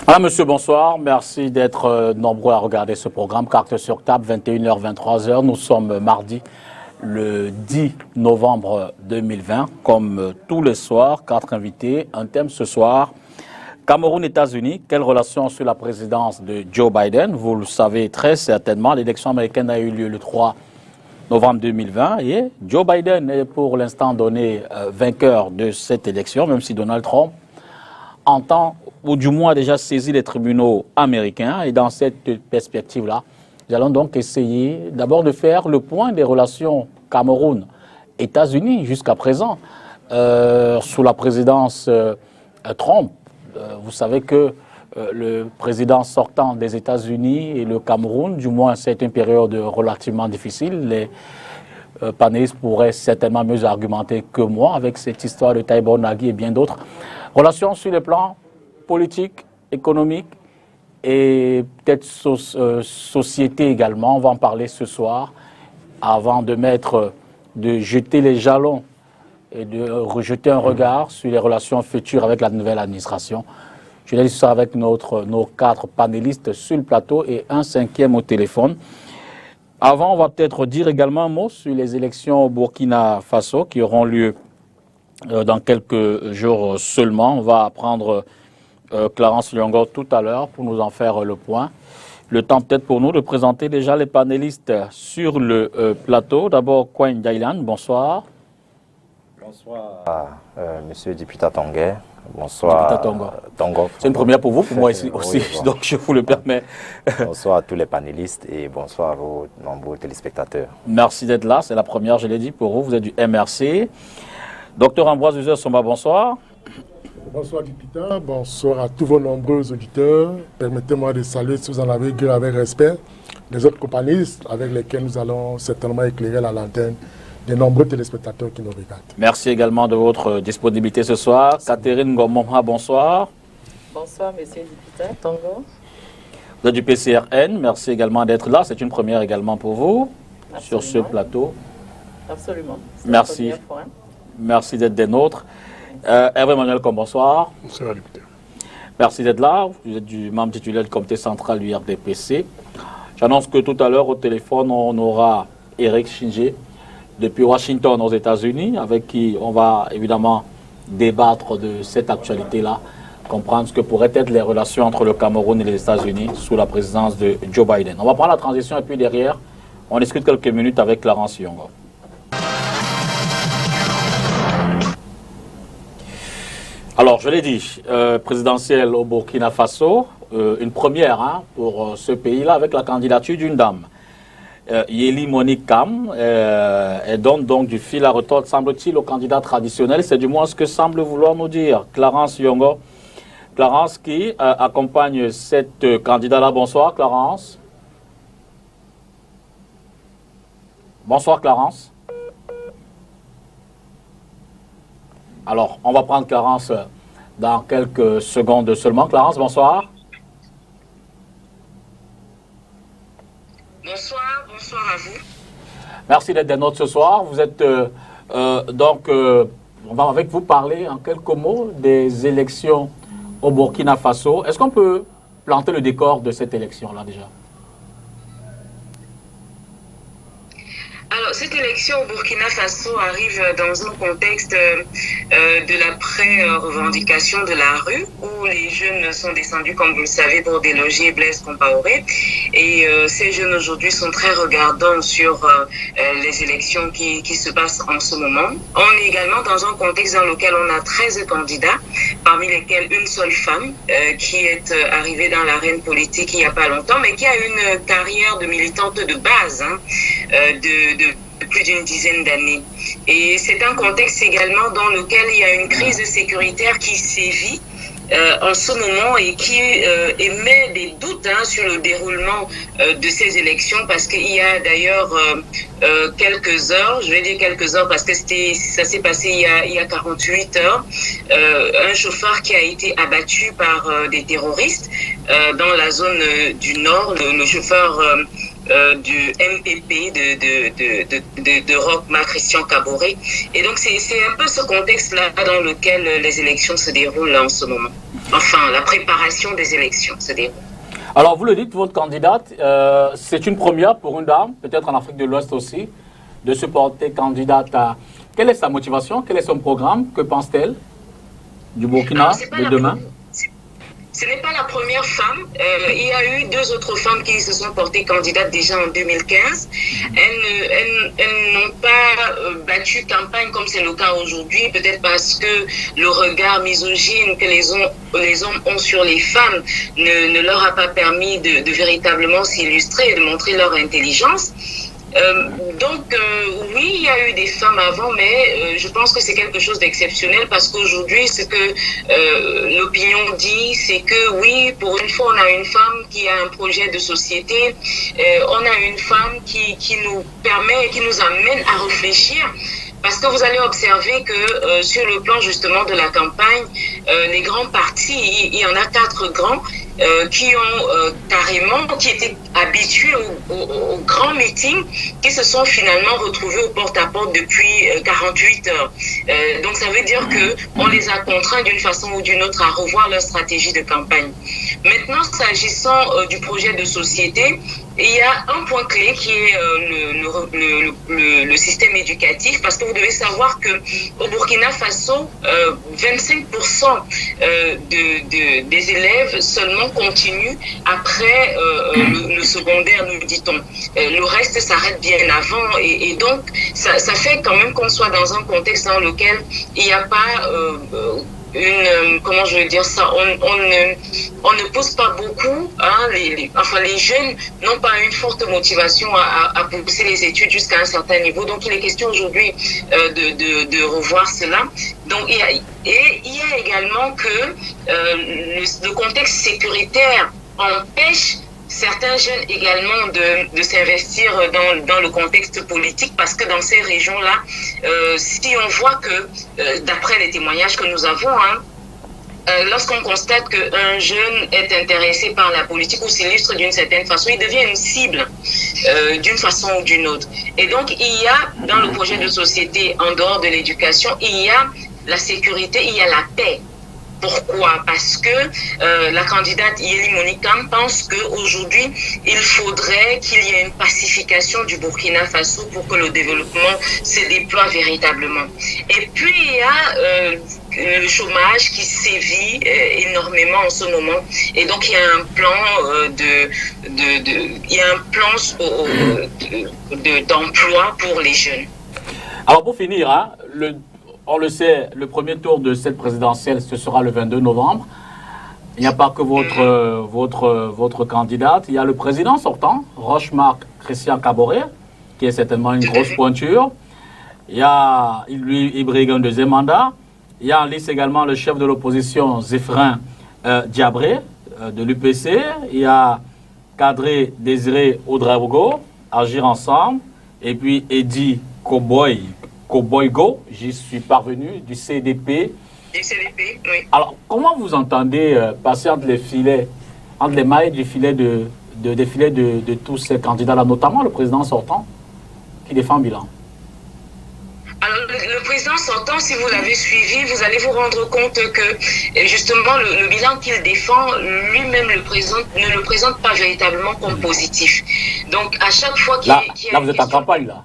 Ah, monsieur, bonsoir. Merci d'être nombreux à regarder ce programme. Carte sur table, 21h, 23h. Nous sommes mardi, le 10 novembre 2020. Comme tous les soirs, 4 invités. Un thème ce soir, Cameroun-États-Unis. Quelle relation sur la présidence de Joe Biden? Vous le savez très certainement, l'élection américaine a eu lieu le 3 novembre 2020 et Joe Biden est pour l'instant donné vainqueur de cette élection, même si Donald Trump entend, ou du moins a déjà saisi les tribunaux américains. Et dans cette perspective-là, nous allons donc essayer d'abord de faire le point des relations Cameroun-États-Unis jusqu'à présent. Sous la présidence Trump, vous savez que le président sortant des États-Unis et le Cameroun, du moins c'est une période relativement difficile. Les panélistes pourraient certainement mieux argumenter que moi avec cette histoire de Taïbo Nagui et bien d'autres. Relations sur les plans politiques, économiques et peut-être société également. On va en parler ce soir avant de jeter les jalons et de rejeter un regard sur les relations futures avec la nouvelle administration. Je l'ai dit ça avec nos 4 panélistes sur le plateau et un 5e au téléphone. Avant, on va peut-être dire également un mot sur les élections au Burkina Faso qui auront lieu dans quelques jours seulement. On va prendre Clarence Lyongo tout à l'heure pour nous en faire le point. Le temps peut-être pour nous de présenter déjà les panélistes sur le plateau. D'abord, Kouane Dailan, bonsoir. Bonsoir, monsieur député Tonguet. Bonsoir, Tongo. C'est une première pour vous, pour moi ici aussi, oui, bon. Donc je vous le permets. Bonsoir à tous les panélistes et bonsoir à vos nombreux téléspectateurs. Merci d'être là, c'est la première, je l'ai dit, pour vous. Vous êtes du MRC. Docteur Ambroise Uzer-Somba, bonsoir. Bonsoir député, bonsoir à tous vos nombreux auditeurs. Permettez-moi de saluer, si vous en avez gueule avec respect, les autres companistes avec lesquels nous allons certainement éclairer la lanterne des nombreux téléspectateurs qui nous regardent. Merci également de votre disponibilité ce soir. Catherine Ngomomha, bonsoir. Bonsoir, monsieur le député Tongo. Vous êtes du PCRN, merci également d'être là. C'est une première également pour vous. Absolument. Sur ce plateau. Absolument. Merci. Merci d'être des nôtres. Hervé Manuel, bonsoir. Bonsoir député. Merci d'être là. Vous êtes du membre titulaire du comité central du RDPC. J'annonce que tout à l'heure au téléphone, on aura Eric Chingé depuis Washington aux États-Unis, avec qui on va évidemment débattre de cette actualité-là, comprendre ce que pourraient être les relations entre le Cameroun et les États-Unis sous la présidence de Joe Biden. On va prendre la transition et puis derrière, on discute quelques minutes avec Clarence Lyongo. Alors, je l'ai dit, présidentielle au Burkina Faso, une première pour ce pays-là avec la candidature d'une dame. Yeli Monique Kam et donne donc du fil à retordre, semble-t-il, au candidat traditionnel. C'est du moins ce que semble vouloir nous dire Clarence Lyongo. Clarence qui accompagne cette candidate-là. Bonsoir Clarence. Bonsoir Clarence. Alors, on va prendre Clarence dans quelques secondes seulement. Clarence, bonsoir. Bonsoir à vous. Merci d'être des nôtres ce soir. Vous êtes on va avec vous parler en quelques mots des élections au Burkina Faso. Est-ce qu'on peut planter le décor de cette élection-là déjà? Alors, cette élection au Burkina Faso arrive dans un contexte de l'après-revendication de la rue, où les jeunes sont descendus, comme vous le savez, pour déloger Blaise Compaoré. Et ces jeunes aujourd'hui sont très regardants sur les élections qui se passent en ce moment. On est également dans un contexte dans lequel on a 13 candidats, parmi lesquels une seule femme qui est arrivée dans l'arène politique il n'y a pas longtemps, mais qui a une carrière de militante de base, de plus d'une dizaine d'années. Et c'est un contexte également dans lequel il y a une crise sécuritaire qui sévit en ce moment et qui émet des doutes sur le déroulement de ces élections, parce qu'il y a d'ailleurs quelques heures, je vais dire quelques heures parce que ça s'est passé il y a 48 heures, un chauffeur qui a été abattu par des terroristes dans la zone du nord, le chauffeur du MPP de Roch-Marc Christian Kaboré. Et donc c'est un peu ce contexte-là dans lequel les élections se déroulent en ce moment. enfin, la préparation des élections se déroule. Alors, vous le dites, votre candidate, c'est une première pour une dame, peut-être en Afrique de l'Ouest aussi, de se porter candidate à... Quelle est sa motivation? Quel est son programme? Que pense-t-elle du Burkina de demain? Ce n'est pas la première femme. Il y a eu 2 autres femmes qui se sont portées candidates déjà en 2015. Elles n'ont pas battu campagne comme c'est le cas aujourd'hui, peut-être parce que le regard misogyne que les hommes ont sur les femmes ne leur a pas permis de véritablement s'illustrer et de montrer leur intelligence. Oui, il y a eu des femmes avant, mais je pense que c'est quelque chose d'exceptionnel parce qu'aujourd'hui, ce que l'opinion dit, c'est que oui, pour une fois, on a une femme qui a un projet de société, on a une femme qui nous permet, qui nous amène à réfléchir. Parce que vous allez observer que sur le plan justement de la campagne, les grands partis, il y en a 4 grands qui ont qui étaient habitués aux grands meetings, qui se sont finalement retrouvés au porte-à-porte depuis 48 heures. Donc ça veut dire que on les a contraints d'une façon ou d'une autre à revoir leur stratégie de campagne. Maintenant, s'agissant du projet de société, il y a un point clé qui est le système éducatif, parce que vous devez savoir que au Burkina Faso, 25% des élèves seulement continuent après le secondaire, nous dit-on. Le reste s'arrête bien avant, et donc ça fait quand même qu'on soit dans un contexte dans lequel il n'y a pas comment je veux dire ça, on ne pousse pas beaucoup, hein, les jeunes n'ont pas une forte motivation à pousser les études jusqu'à un certain niveau, donc il est question aujourd'hui de revoir cela. Donc il y a également que le contexte sécuritaire empêche certains jeunes également de s'investir dans le contexte politique, parce que dans ces régions-là, si on voit que, d'après les témoignages que nous avons, lorsqu'on constate qu'un jeune est intéressé par la politique ou s'illustre d'une certaine façon, il devient une cible d'une façon ou d'une autre. Et donc, il y a dans le projet de société, en dehors de l'éducation, il y a la sécurité, il y a la paix. Pourquoi? Parce que la candidate Yeli Monikam pense qu'aujourd'hui, il faudrait qu'il y ait une pacification du Burkina Faso pour que le développement se déploie véritablement. Et puis, il y a le chômage qui sévit énormément en ce moment. Et donc, il y a un plan d'emploi pour les jeunes. Alors, pour finir, hein, on le sait, le premier tour de cette présidentielle, ce sera le 22 novembre. Il n'y a pas que votre candidate. Il y a le président sortant, Roch-Marc Christian Kaboré, qui est certainement une grosse pointure. Il y a Ibrahim un deuxième mandat. Il y a en liste également le chef de l'opposition, Zéphirin Diabré, de l'UPC. Il y a Kadri Désiré Ouedraogo, Agir Ensemble. Et puis Eddy Koboygo, j'y suis parvenu, du CDP. Du CDP, oui. Alors, comment vous entendez passer entre les mailles du filet de tous ces candidats-là, notamment le président sortant, qui défend Bilan? Alors, le président sortant, si vous l'avez suivi, vous allez vous rendre compte que, justement, le bilan qu'il défend, lui-même ne le présente pas véritablement comme positif. Donc, à chaque fois qu'il y a... Là, vous êtes en campagne, là.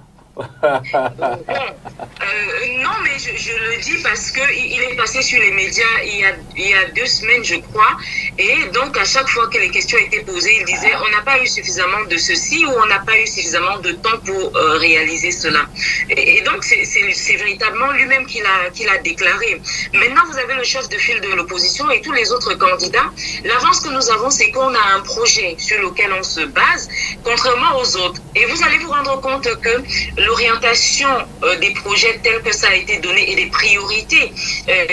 Non, mais je le dis parce qu'il est passé sur les médias il y a 2 semaines, je crois, et donc à chaque fois que les questions étaient posées, il disait on n'a pas eu suffisamment de ceci ou on n'a pas eu suffisamment de temps pour réaliser cela. Et donc c'est véritablement lui-même qui l'a déclaré. Maintenant, vous avez le chef de file de l'opposition et tous les autres candidats. L'avance que nous avons, c'est qu'on a un projet sur lequel on se base, contrairement aux autres. Et vous allez vous rendre compte que l'orientation des projets tels que ça a été donné et des priorités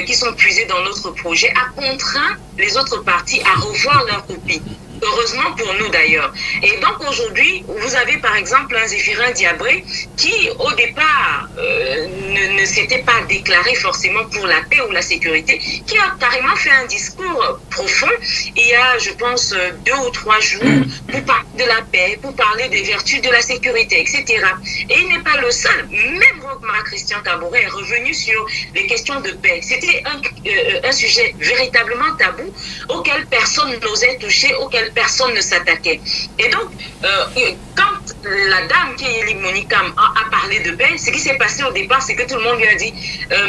qui sont puisées dans notre projet a contraint les autres partis à revoir leur copie. Heureusement pour nous d'ailleurs. Et donc aujourd'hui, vous avez par exemple un Zéphirin Diabré qui au départ ne s'était pas déclaré forcément pour la paix ou la sécurité, qui a carrément fait un discours profond il y a, je pense, 2 ou 3 jours pour parler de la paix, pour parler des vertus de la sécurité, etc. Et il n'est pas le seul. Même Roch-Marc Christian Kaboré est revenu sur les questions de paix. C'était un sujet véritablement tabou auquel personne n'osait toucher, auquel personne ne s'attaquait. Et donc, quand la dame qui est Yéli Monikam a parlé de paix, ce qui s'est passé au départ, c'est que tout le monde lui a dit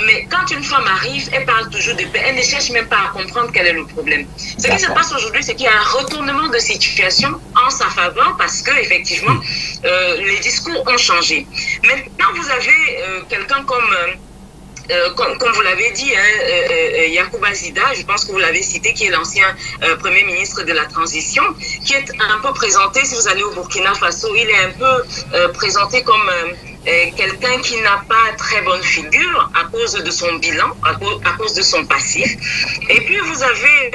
mais quand une femme arrive, elle parle toujours de paix, elle ne cherche même pas à comprendre quel est le problème. Ce qui se passe aujourd'hui, c'est qu'il y a un retournement de situation en sa faveur parce que effectivement les discours ont changé. Maintenant, vous avez quelqu'un comme vous l'avez dit, Yacouba Zida, je pense que vous l'avez cité, qui est l'ancien Premier ministre de la Transition, qui est un peu présenté, si vous allez au Burkina Faso, il est un peu présenté comme quelqu'un qui n'a pas très bonne figure à cause de son bilan, à cause de son passif. Et puis vous avez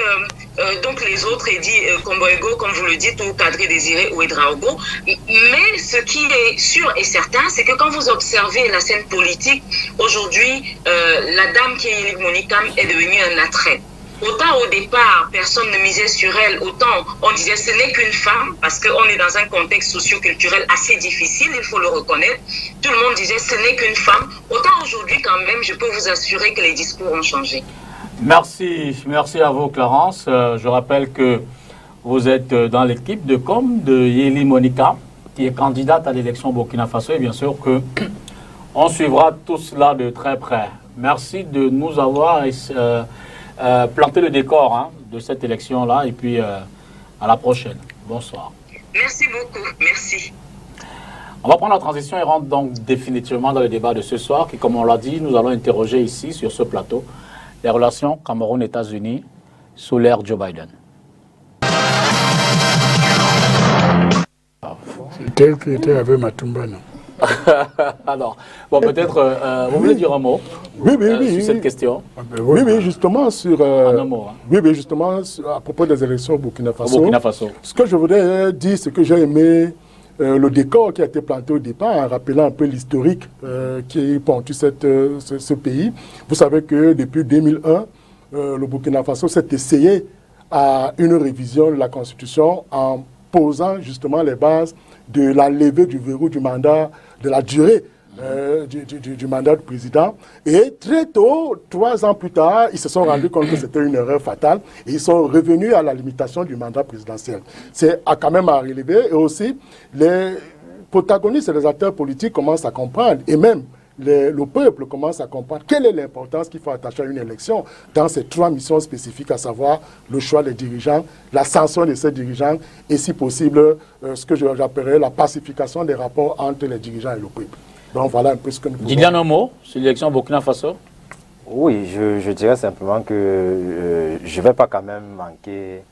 donc les autres, Edi Komboego, comme vous le dites, ou Kadri Désiré ou Edraogo. Mais ce qui est sûr et certain, c'est que quand vous observez la scène politique, aujourd'hui, la dame qui est Monikam est devenue un attrait. Autant au départ, personne ne misait sur elle, autant on disait ce n'est qu'une femme, parce qu'on est dans un contexte socio-culturel assez difficile, il faut le reconnaître. Tout le monde disait ce n'est qu'une femme. Autant aujourd'hui quand même, je peux vous assurer que les discours ont changé. Merci à vous Clarence. Je rappelle que vous êtes dans l'équipe de com de Yéli Monikam, qui est candidate à l'élection au Burkina Faso, et bien sûr que on suivra tout cela de très près. Merci de nous avoir planté le décor de cette élection-là, et puis à la prochaine. Bonsoir. Merci beaucoup, merci. On va prendre la transition et rentre donc définitivement dans le débat de ce soir, qui, comme on l'a dit, nous allons interroger ici, sur ce plateau, les relations Cameroun-États-Unis sous l'ère Joe Biden. C'est tel qui était avec Matumba, non? Alors, bon, peut-être, vous voulez dire un mot sur cette question? Oui, justement, un mot, oui, justement, à propos des élections au Burkina Faso. Ce que je voudrais dire, c'est que j'ai aimé le décor qui a été planté au départ, en rappelant un peu l'historique qui ponctue ce pays. Vous savez que depuis 2001, le Burkina Faso s'est essayé à une révision de la Constitution en posant justement les bases de la levée du verrou du mandat, de la durée du mandat du président. Et très tôt, 3 ans plus tard, ils se sont rendus compte que c'était une erreur fatale et ils sont revenus à la limitation du mandat présidentiel. C'est quand même à relever. Et aussi, les protagonistes et les acteurs politiques commencent à comprendre, et même le peuple commence à comprendre quelle est l'importance qu'il faut attacher à une élection dans ces 3 missions spécifiques, à savoir le choix des dirigeants, la sanction de ces dirigeants et, si possible, ce que j'appellerais la pacification des rapports entre les dirigeants et le peuple. Donc voilà un peu ce que nous pouvons... Didier un mot sur l'élection au Burkina Faso? Oui, je dirais simplement que je ne vais pas quand même manquer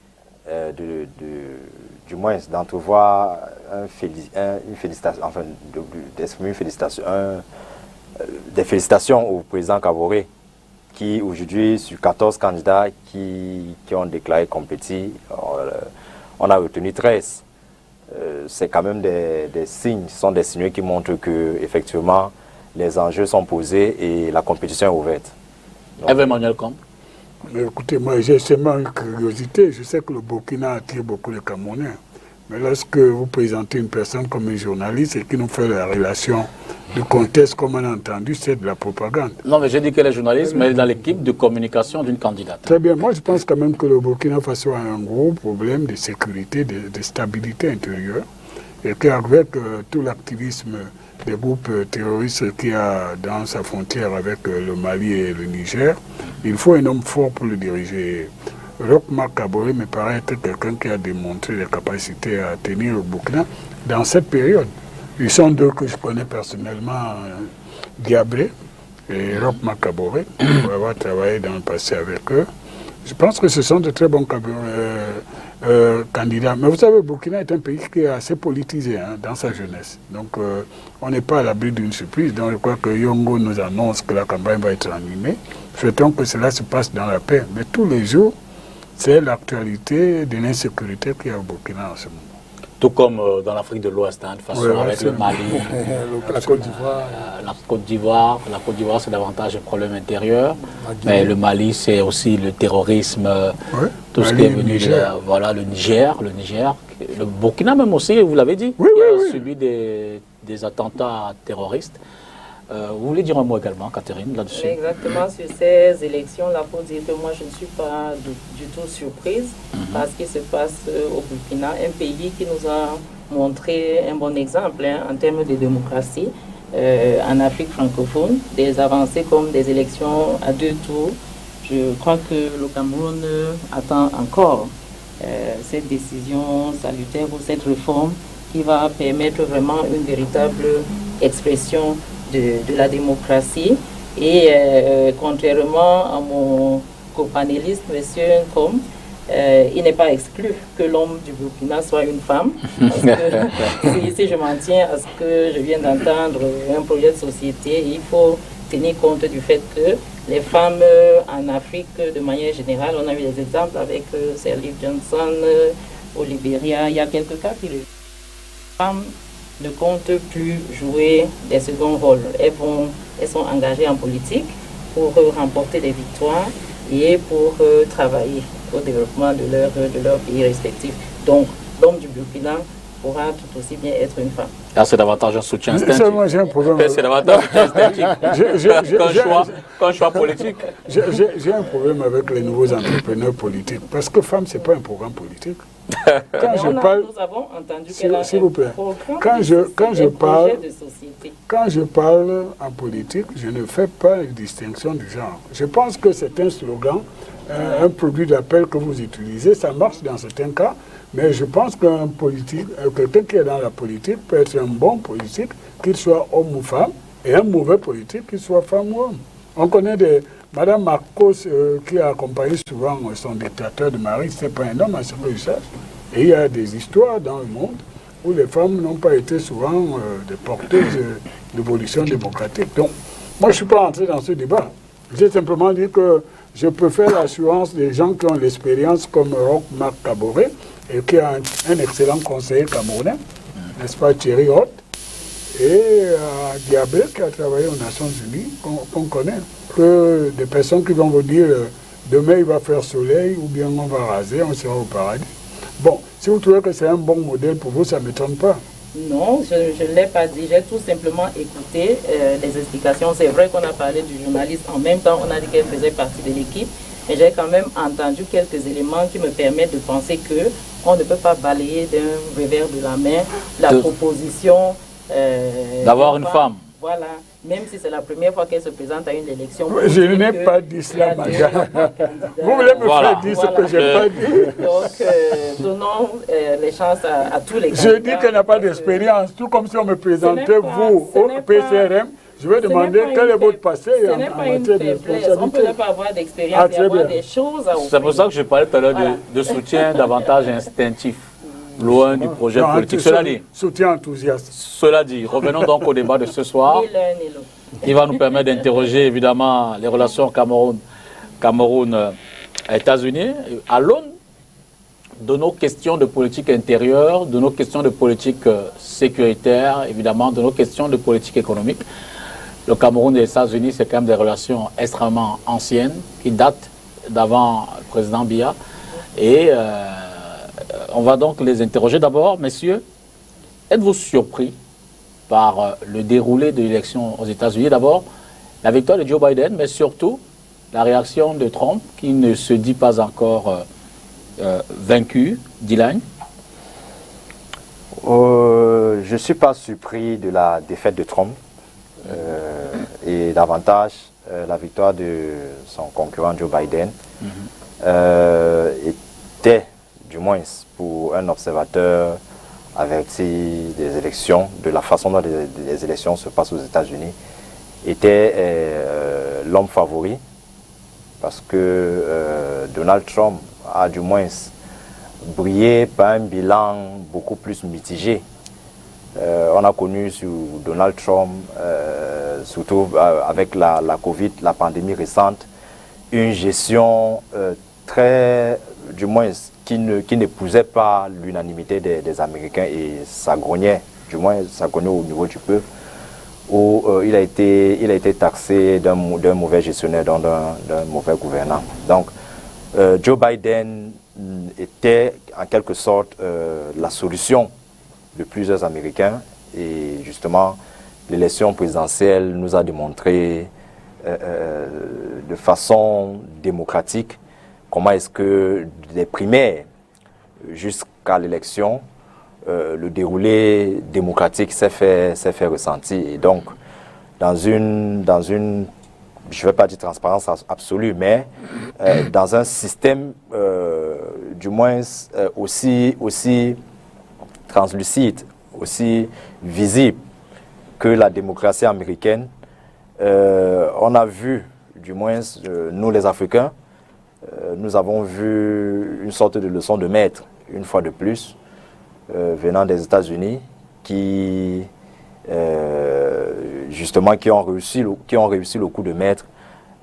du moins d'entrevoir une félicitation, enfin d'exprimer une félicitation, des félicitations au président Kaboré, qui aujourd'hui, sur 14 candidats qui ont déclaré compétit, on a retenu 13. C'est quand même des signes, ce sont des signaux qui montrent que effectivement les enjeux sont posés et la compétition est ouverte. Emmanuel Combe. Mais écoutez, moi j'ai seulement une curiosité. Je sais que le Burkina attire beaucoup les Camerounais. Mais lorsque vous présentez une personne comme un journaliste et qui nous fait la relation du contexte, comme on a entendu, c'est de la propagande. Non, mais j'ai dit qu'elle est journaliste, mais elle est dans l'équipe de communication d'une candidate. Très bien. Moi, je pense quand même que le Burkina Faso a un gros problème de sécurité, de stabilité intérieure. Et qu'avec tout l'activisme des groupes terroristes qu'il y a dans sa frontière avec le Mali et le Niger, il faut un homme fort pour le diriger. Roch-Marc Kaboré me paraît être quelqu'un qui a démontré les capacités à tenir le Burkina dans cette période. Ils sont 2 que je connais personnellement, Diablé et Roch-Marc Kaboré, pour avoir travaillé dans le passé avec eux. Je pense que ce sont de très bons candidats. Mais vous savez, le Burkina est un pays qui est assez politisé dans sa jeunesse. Donc, on n'est pas à l'abri d'une surprise. Donc, je crois que Yongo nous annonce que la campagne va être animée. Souhaitons que cela se passe dans la paix. Mais tous les jours, c'est l'actualité de l'insécurité qu'il y a au Burkina en ce moment. Tout comme dans l'Afrique de l'Ouest, hein, de façon avec le Mali, La Côte d'Ivoire. La Côte d'Ivoire, c'est davantage un problème intérieur. Mais le Mali, c'est aussi le terrorisme, tout ce qui est venu voilà, le Niger. Le Burkina même aussi, vous l'avez dit, qui a subi des attentats terroristes. Vous voulez dire un mot également, Catherine, là-dessus? Exactement, sur ces élections-là, pour dire que moi, je ne suis pas du tout surprise par ce qui se passe au Burkina, un pays qui nous a montré un bon exemple en termes de démocratie en Afrique francophone, des avancées comme des élections à 2 tours. Je crois que le Cameroun attend encore cette décision salutaire ou cette réforme qui va permettre vraiment une véritable expression de la démocratie. Et contrairement à mon copanéliste, M. Nkom, il n'est pas exclu que l'homme du Burkina soit une femme. Parce que si je m'en tiens à ce que je viens d'entendre, un projet de société, il faut tenir compte du fait que les femmes en Afrique, de manière générale, on a eu des exemples avec Sirleaf Johnson au Libéria, il y a quelques cas qui les femmes ne comptent plus jouer des seconds rôles. Elles sont engagées en politique pour remporter des victoires et pour travailler au développement de leur pays respectif. Donc, l'homme du Burkina pourra tout aussi bien être une femme. Là, c'est davantage un soutien instinctif. Moi, j'ai un problème. C'est davantage un soutien instinctif qu'un choix politique. J'ai un problème avec les nouveaux entrepreneurs politiques. Parce que femme, ce n'est pas un programme politique. Nous avons entendu qu'elle a s'il vous plaît, quand je parle en politique, je ne fais pas une distinction du genre. Je pense que c'est un slogan, un produit d'appel que vous utilisez, ça marche dans certains cas, mais je pense qu'un politique, quelqu'un qui est dans la politique peut être un bon politique, qu'il soit homme ou femme, et un mauvais politique, qu'il soit femme ou homme. On connaît Madame Marcos qui a accompagné souvent son dictateur de mari, ce n'est pas un homme à ce que je sache. Et il y a des histoires dans le monde où les femmes n'ont pas été souvent des porteuses d'évolution démocratique. Donc, moi, je ne suis pas entré dans ce débat. J'ai simplement dit que je préfère l'assurance des gens qui ont l'expérience comme Roch Marc Kaboré et qui a un excellent conseiller camerounais, n'est-ce pas, Thierry Hott, et Diabé qui a travaillé aux Nations Unies, qu'on connaît, que des personnes qui vont vous dire demain il va faire soleil ou bien on va raser, on sera au paradis. Bon, si vous trouvez que c'est un bon modèle pour vous, ça ne m'étonne pas. Non, je ne l'ai pas dit. J'ai tout simplement écouté les explications. C'est vrai qu'on a parlé du journaliste. En même temps, on a dit qu'elle faisait partie de l'équipe. Mais j'ai quand même entendu quelques éléments qui me permettent de penser qu'on ne peut pas balayer d'un revers de la main la proposition d'avoir une femme. Voilà. Même si c'est la première fois qu'elle se présente à une élection. Je n'ai pas dit cela, madame. Vous voulez me faire dire ce que je n'ai pas dit. Donc, donnons les chances à tous les candidats. Je dis qu'elle n'a pas d'expérience. Tout comme si on me présentait, vous, au PCRM, je vais demander quel est votre passé en matière de responsabilité. On ne peut pas avoir d'expérience et avoir des choses à offrir. C'est pour ça que je parlais tout à l'heure de soutien davantage instinctif. Loin du projet politique. Cela dit, soutien enthousiaste. Cela dit, revenons donc au débat de ce soir. Il va nous permettre d'interroger évidemment les relations Cameroun-États-Unis à l'aune de nos questions de politique intérieure, de nos questions de politique sécuritaire, évidemment, de nos questions de politique économique. Le Cameroun et les États-Unis, c'est quand même des relations extrêmement anciennes qui datent d'avant le président Biya. Et on va donc les interroger d'abord. Messieurs, êtes-vous surpris par le déroulé de l'élection aux États-Unis? D'abord, la victoire de Joe Biden, mais surtout la réaction de Trump qui ne se dit pas encore vaincu. Dylan? Je ne suis pas surpris de la défaite de Trump et davantage la victoire de son concurrent Joe Biden était, du moins pour un observateur averti des élections, de la façon dont les élections se passent aux États-Unis, était l'homme favori parce que Donald Trump a du moins brillé par un bilan beaucoup plus mitigé. On a connu sur Donald Trump, surtout avec la Covid, la pandémie récente, une gestion très du moins, qui n'épousait pas l'unanimité des Américains et ça grognait, du moins, ça grognait au niveau du peuple, où il a été taxé d'un mauvais gestionnaire, d'un mauvais gouvernant. Donc, Joe Biden était en quelque sorte la solution de plusieurs Américains et justement, l'élection présidentielle nous a démontré de façon démocratique comment est-ce que des primaires jusqu'à l'élection, le déroulé démocratique s'est fait ressentir. Et donc, dans une je ne vais pas dire transparence absolue, mais dans un système du moins aussi translucide, aussi visible que la démocratie américaine, on a vu, du moins nous les Africains, nous avons vu une sorte de leçon de maître, une fois de plus, venant des États-Unis, justement qui ont réussi le coup de maître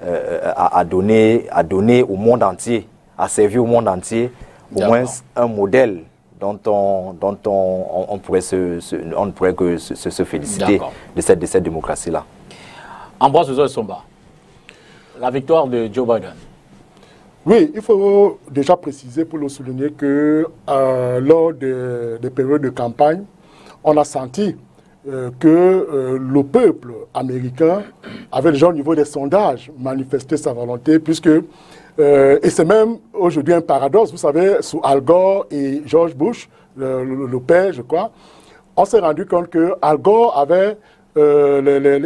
à donner au monde entier, à servir au monde entier au moins un modèle dont on pourrait se féliciter de cette démocratie-là. Ambroise Somba, la victoire de Joe Biden. Oui, il faut déjà préciser pour le souligner que lors des périodes de campagne, on a senti que le peuple américain avait déjà au niveau des sondages manifesté sa volonté, puisque, et c'est même aujourd'hui un paradoxe, vous savez, sous Al Gore et George Bush, le père, je crois, on s'est rendu compte que Al Gore avait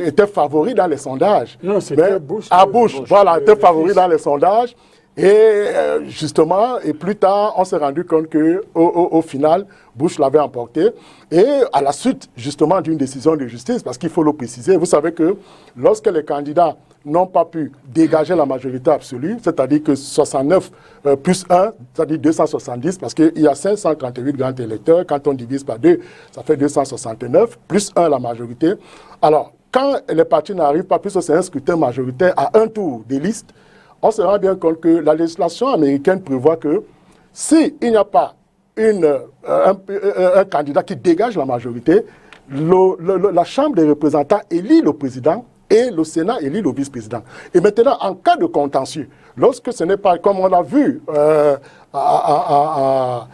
était favori dans les sondages. Non, c'était Bush. Bush, voilà, était favori dans les sondages. Et justement, et plus tard, on s'est rendu compte que au final, Bush l'avait emporté. Et à la suite, justement, d'une décision de justice, parce qu'il faut le préciser, vous savez que lorsque les candidats n'ont pas pu dégager la majorité absolue, c'est-à-dire que 69 plus 1, c'est-à-dire 270, parce qu'il y a 538 grands électeurs, quand on divise par 2, ça fait 269, plus 1 la majorité. Alors, quand les partis n'arrivent pas, puisque c'est un scrutin majoritaire à un tour des listes, on se rend bien compte que la législation américaine prévoit que s'il n'y a pas un candidat qui dégage la majorité, la Chambre des représentants élit le président et le Sénat élit le vice-président. Et maintenant, en cas de contentieux, lorsque ce n'est pas, comme on l'a vu à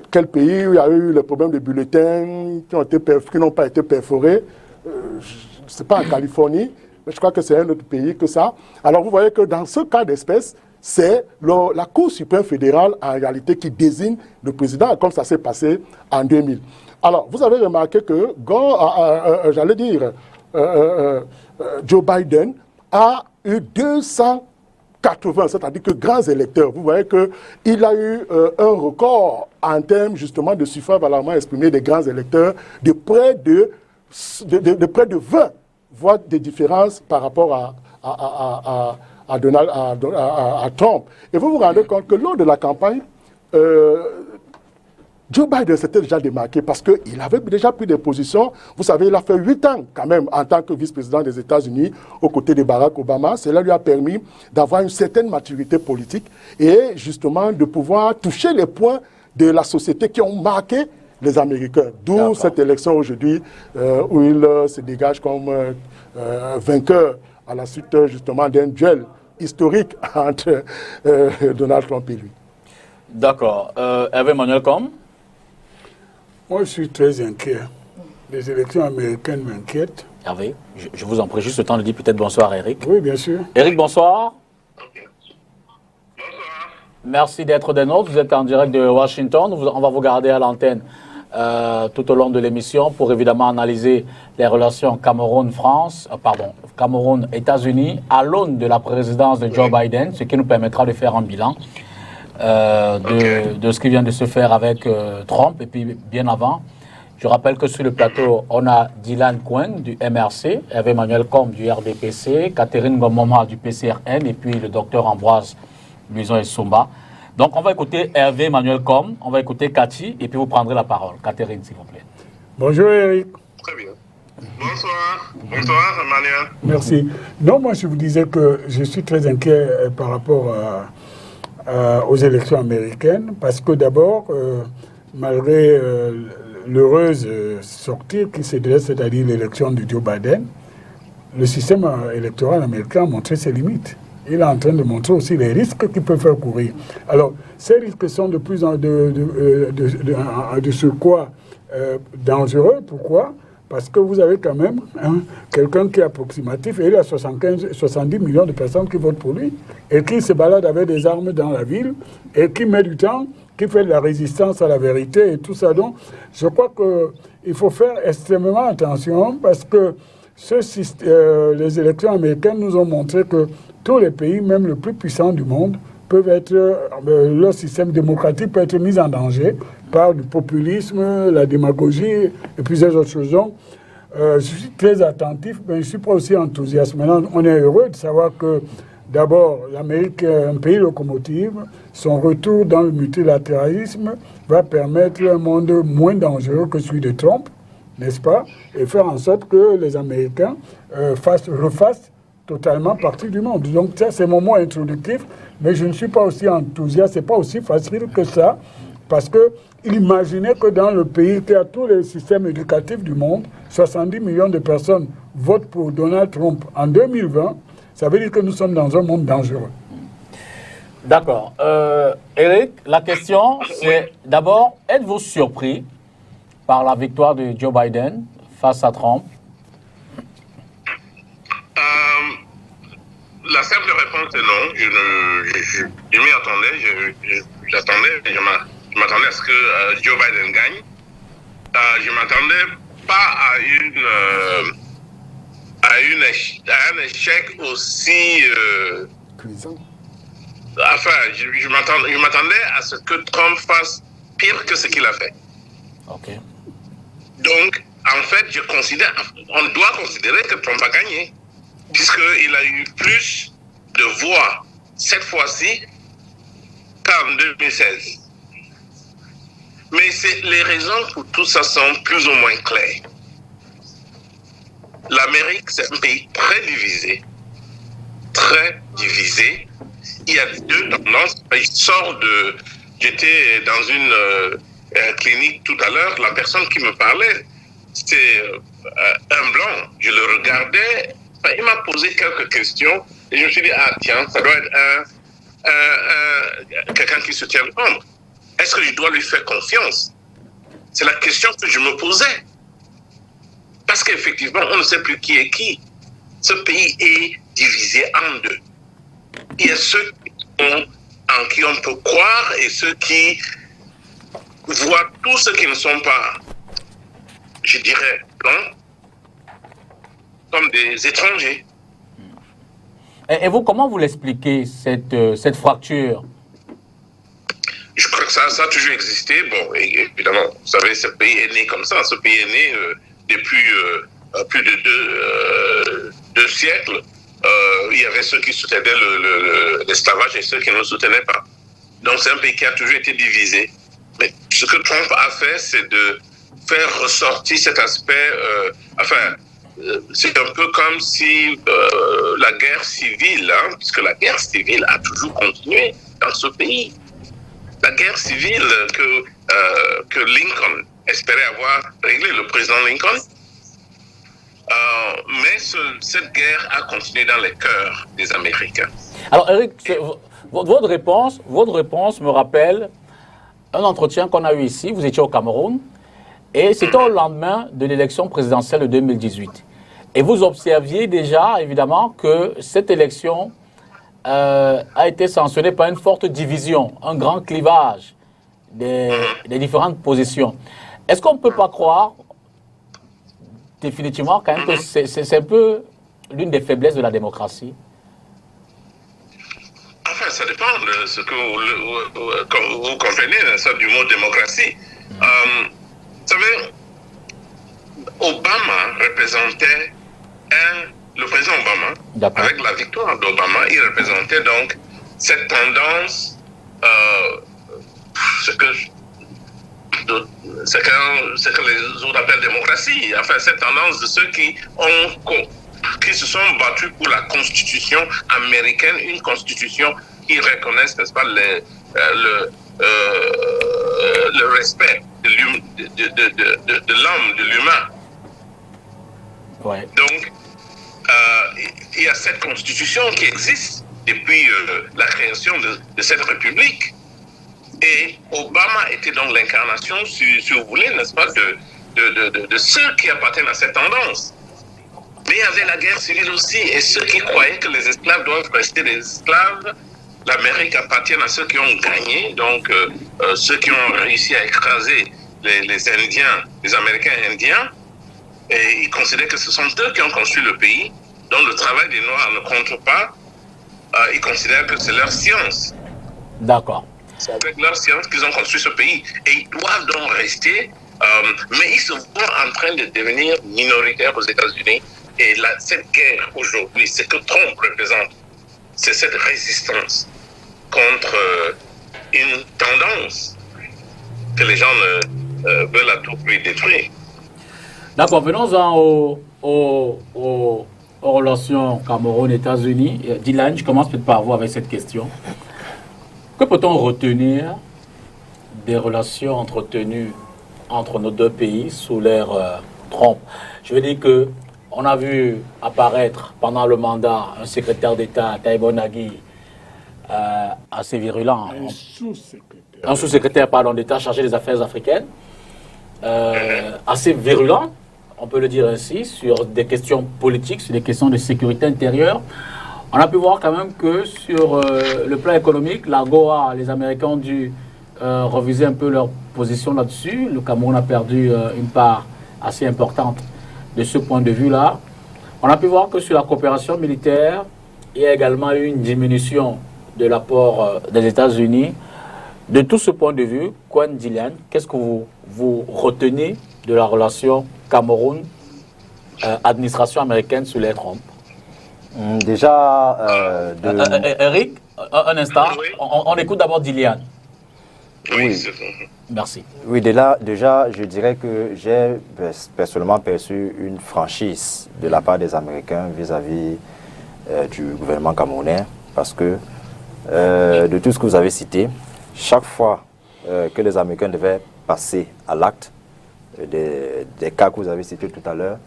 quel pays où il y a eu le problème de bulletins qui n'ont pas été perforés, ce n'est pas en Californie, mais je crois que c'est un autre pays que ça. Alors vous voyez que dans ce cas d'espèce, c'est la Cour suprême fédérale en réalité qui désigne le président, comme ça s'est passé en 2000. Alors vous avez remarqué que Joe Biden a eu 280, c'est-à-dire que grands électeurs. Vous voyez qu'il a eu un record en termes justement de suffrages valamment exprimés des grands électeurs de près de 20 voix de différence par rapport à Trump. Et vous vous rendez compte que lors de la campagne, Joe Biden s'était déjà démarqué parce qu'il avait déjà pris des positions. Vous savez, il a fait 8 ans quand même en tant que vice-président des États-Unis aux côtés de Barack Obama. Cela lui a permis d'avoir une certaine maturité politique et justement de pouvoir toucher les points de la société qui ont marqué les Américains. D'où cette élection aujourd'hui où il se dégage comme vainqueur à la suite justement d'un duel historique entre Donald Trump et lui. D'accord. Hervé Manuel Com. Moi, je suis très inquiet. Les élections américaines m'inquiètent. Hervé, je vous en prie, juste le temps de dire peut-être bonsoir, Eric. Oui, bien sûr. Eric, bonsoir. Bonsoir. Merci d'être des nôtres. Vous êtes en direct de Washington. On va vous garder à l'antenne tout au long de l'émission pour évidemment analyser les relations Cameroun-États-Unis à l'aune de la présidence de Joe Biden, ce qui nous permettra de faire un bilan de ce qui vient de se faire avec Trump et puis bien avant. Je rappelle que sur le plateau, on a Dylan Coing du MRC, Hervé Manuel Com du RDPC, Catherine Gomoma du PCRN et puis le docteur Ambroise Somba. Donc, on va écouter Hervé Manuel Com, on va écouter Cathy, et puis vous prendrez la parole. Catherine, s'il vous plaît. Bonjour, Eric. Très bien. Bonsoir. Bonsoir, Emmanuel. Merci. Non, moi, je vous disais que je suis très inquiet par rapport aux élections américaines, parce que d'abord, malgré l'heureuse sortie qui s'est donnée, c'est-à-dire l'élection de Joe Biden, le système électoral américain a montré ses limites. Il est en train de montrer aussi les risques qu'il peut faire courir. Alors, ces risques sont de plus en de surcroît dangereux. Pourquoi ? Parce que vous avez quand même quelqu'un qui est approximatif et il y a 70 millions de personnes qui votent pour lui et qui se balade avec des armes dans la ville et qui met du temps, qui fait de la résistance à la vérité et tout ça. Donc, je crois qu'il faut faire extrêmement attention parce que les élections américaines nous ont montré que tous les pays, même les plus puissants du monde, peuvent être, leur système démocratique peut être mis en danger par du populisme, la démagogie et plusieurs autres choses. Donc, je suis très attentif, mais je ne suis pas aussi enthousiaste. Maintenant, on est heureux de savoir que, d'abord, l'Amérique est un pays locomotive. Son retour dans le multilatéralisme va permettre un monde moins dangereux que celui de Trump, n'est-ce pas? Et faire en sorte que les Américains refassent totalement partie du monde. Donc ça, c'est mon mot introductif, mais je ne suis pas aussi enthousiaste, c'est pas aussi facile que ça, parce que imaginez que dans le pays qui a tous les systèmes éducatifs du monde, 70 millions de personnes votent pour Donald Trump en 2020, ça veut dire que nous sommes dans un monde dangereux. D'accord. Eric, la question, c'est d'abord, êtes-vous surpris par la victoire de Joe Biden face à Trump? La simple réponse est non. Je m'y attendais. Je m'attendais à ce que Joe Biden gagne. Je ne m'attendais pas à un échec aussi... cuisant. Enfin, je m'attendais à ce que Trump fasse pire que ce qu'il a fait. Ok. Donc, en fait, on doit considérer que Trump a gagné, puisqu'il a eu plus de voix cette fois-ci qu'en 2016. Mais les raisons pour tout ça sont plus ou moins claires. L'Amérique, c'est un pays très divisé. Très divisé. Il y a deux tendances. J'étais dans une clinique tout à l'heure. La personne qui me parlait, c'était un blanc. Je le regardais. Il m'a posé quelques questions et je me suis dit, ah tiens, ça doit être quelqu'un qui se tient l'ombre. Est-ce que je dois lui faire confiance? C'est la question que je me posais. Parce qu'effectivement, on ne sait plus qui est qui. Ce pays est divisé en deux. Il y a ceux en qui on peut croire et ceux qui voient tous ceux qui ne sont pas, je dirais, blancs, comme des étrangers. Et vous, comment vous l'expliquez, cette fracture? Je crois que ça a toujours existé. Bon, évidemment, vous savez, ce pays est né comme ça. Ce pays est né depuis plus de deux siècles. Il y avait ceux qui soutenaient l'esclavage et ceux qui ne le soutenaient pas. Donc c'est un pays qui a toujours été divisé. Mais ce que Trump a fait, c'est de faire ressortir cet aspect... c'est un peu comme si la guerre civile, puisque la guerre civile a toujours continué dans ce pays. La guerre civile que Lincoln espérait avoir réglée, le président Lincoln, mais cette guerre a continué dans les cœurs des Américains. Alors Eric, votre réponse me rappelle un entretien qu'on a eu ici. Vous étiez au Cameroun et c'était au lendemain de l'élection présidentielle de 2018. Et vous observiez déjà, évidemment, que cette élection a été sanctionnée par une forte division, un grand clivage des différentes positions. Est-ce qu'on ne peut pas croire définitivement quand même que c'est un peu l'une des faiblesses de la démocratie? Enfin, ça dépend de ce que vous comprenez ça, du mot démocratie. Vous savez, Obama représentait le président Obama, avec la victoire d'Obama, il représentait donc cette tendance, ce que les autres appellent démocratie, enfin cette tendance de ceux qui se sont battus pour la constitution américaine, une constitution qui reconnaissent, n'est-ce pas, le respect de l'homme, de l'humain. Ouais. Donc, il y a cette constitution qui existe depuis la création de cette république. Et Obama était donc l'incarnation, si vous voulez, n'est-ce pas, de ceux qui appartiennent à cette tendance. Mais il y avait la guerre civile aussi, et ceux qui croyaient que les esclaves doivent rester des esclaves, l'Amérique appartient à ceux qui ont gagné, donc ceux qui ont réussi à écraser les Indiens, les Américains indiens, et ils considèrent que ce sont eux qui ont construit le pays, donc le travail des Noirs ne compte pas, ils considèrent que c'est leur science. D'accord. C'est avec leur science qu'ils ont construit ce pays, et ils doivent donc rester, mais ils se voient en train de devenir minoritaires aux États-Unis, et cette guerre aujourd'hui, ce que Trump représente, c'est cette résistance contre une tendance que les gens veulent à tout prix détruire. D'accord, venons-en aux relations Cameroun-États-Unis. Dylan, je commence peut-être par vous avec cette question. Que peut-on retenir des relations entretenues entre nos deux pays sous l'ère Trump? Je veux dire que on a vu apparaître pendant le mandat un secrétaire d'État, Taibo Nagui, assez virulent. Un sous-secrétaire d'État chargé des affaires africaines, assez virulent, on peut le dire ainsi, sur des questions politiques, sur des questions de sécurité intérieure. On a pu voir quand même que sur le plan économique, l'AGOA, les Américains ont dû reviser un peu leur position là-dessus. Le Cameroun a perdu une part assez importante de ce point de vue-là. On a pu voir que sur la coopération militaire, il y a également eu une diminution de l'apport des États-Unis. De tout ce point de vue, Kwan Dylan, qu'est-ce que vous retenez de la relation Cameroun-administration américaine sous l'ère Trump? Déjà, Eric, un instant, Oui. on écoute d'abord Dylan. Oui, Merci. oui, déjà, je dirais que j'ai personnellement perçu une franchise de la part des Américains vis-à-vis du gouvernement camerounais, parce que de tout ce que vous avez cité, chaque fois que les Américains devaient passer à l'acte, des cas que vous avez cités tout à l'heure,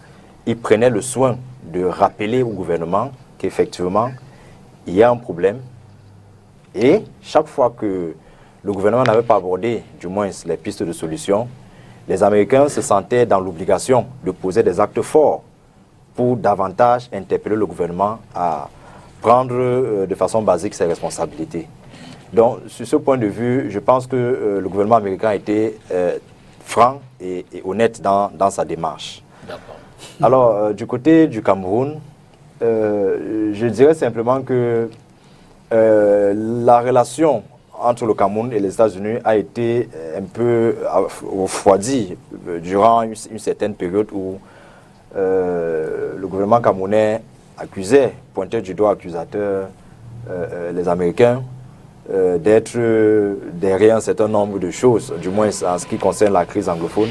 ils prenaient le soin de rappeler au gouvernement qu'effectivement, il y a un problème. Et chaque fois que le gouvernement n'avait pas abordé, du moins, les pistes de solution, les Américains se sentaient dans l'obligation de poser des actes forts pour davantage interpeller le gouvernement à prendre de façon basique ses responsabilités. Donc, sur ce point de vue, je pense que le gouvernement américain a été franc et honnête dans sa démarche. D'accord. Alors, du côté du Cameroun, je dirais simplement que la relation entre le Cameroun et les États-Unis a été un peu refroidie durant une certaine période où le gouvernement camerounais pointait du doigt accusateur les Américains d'être derrière un certain nombre de choses, du moins en ce qui concerne la crise anglophone,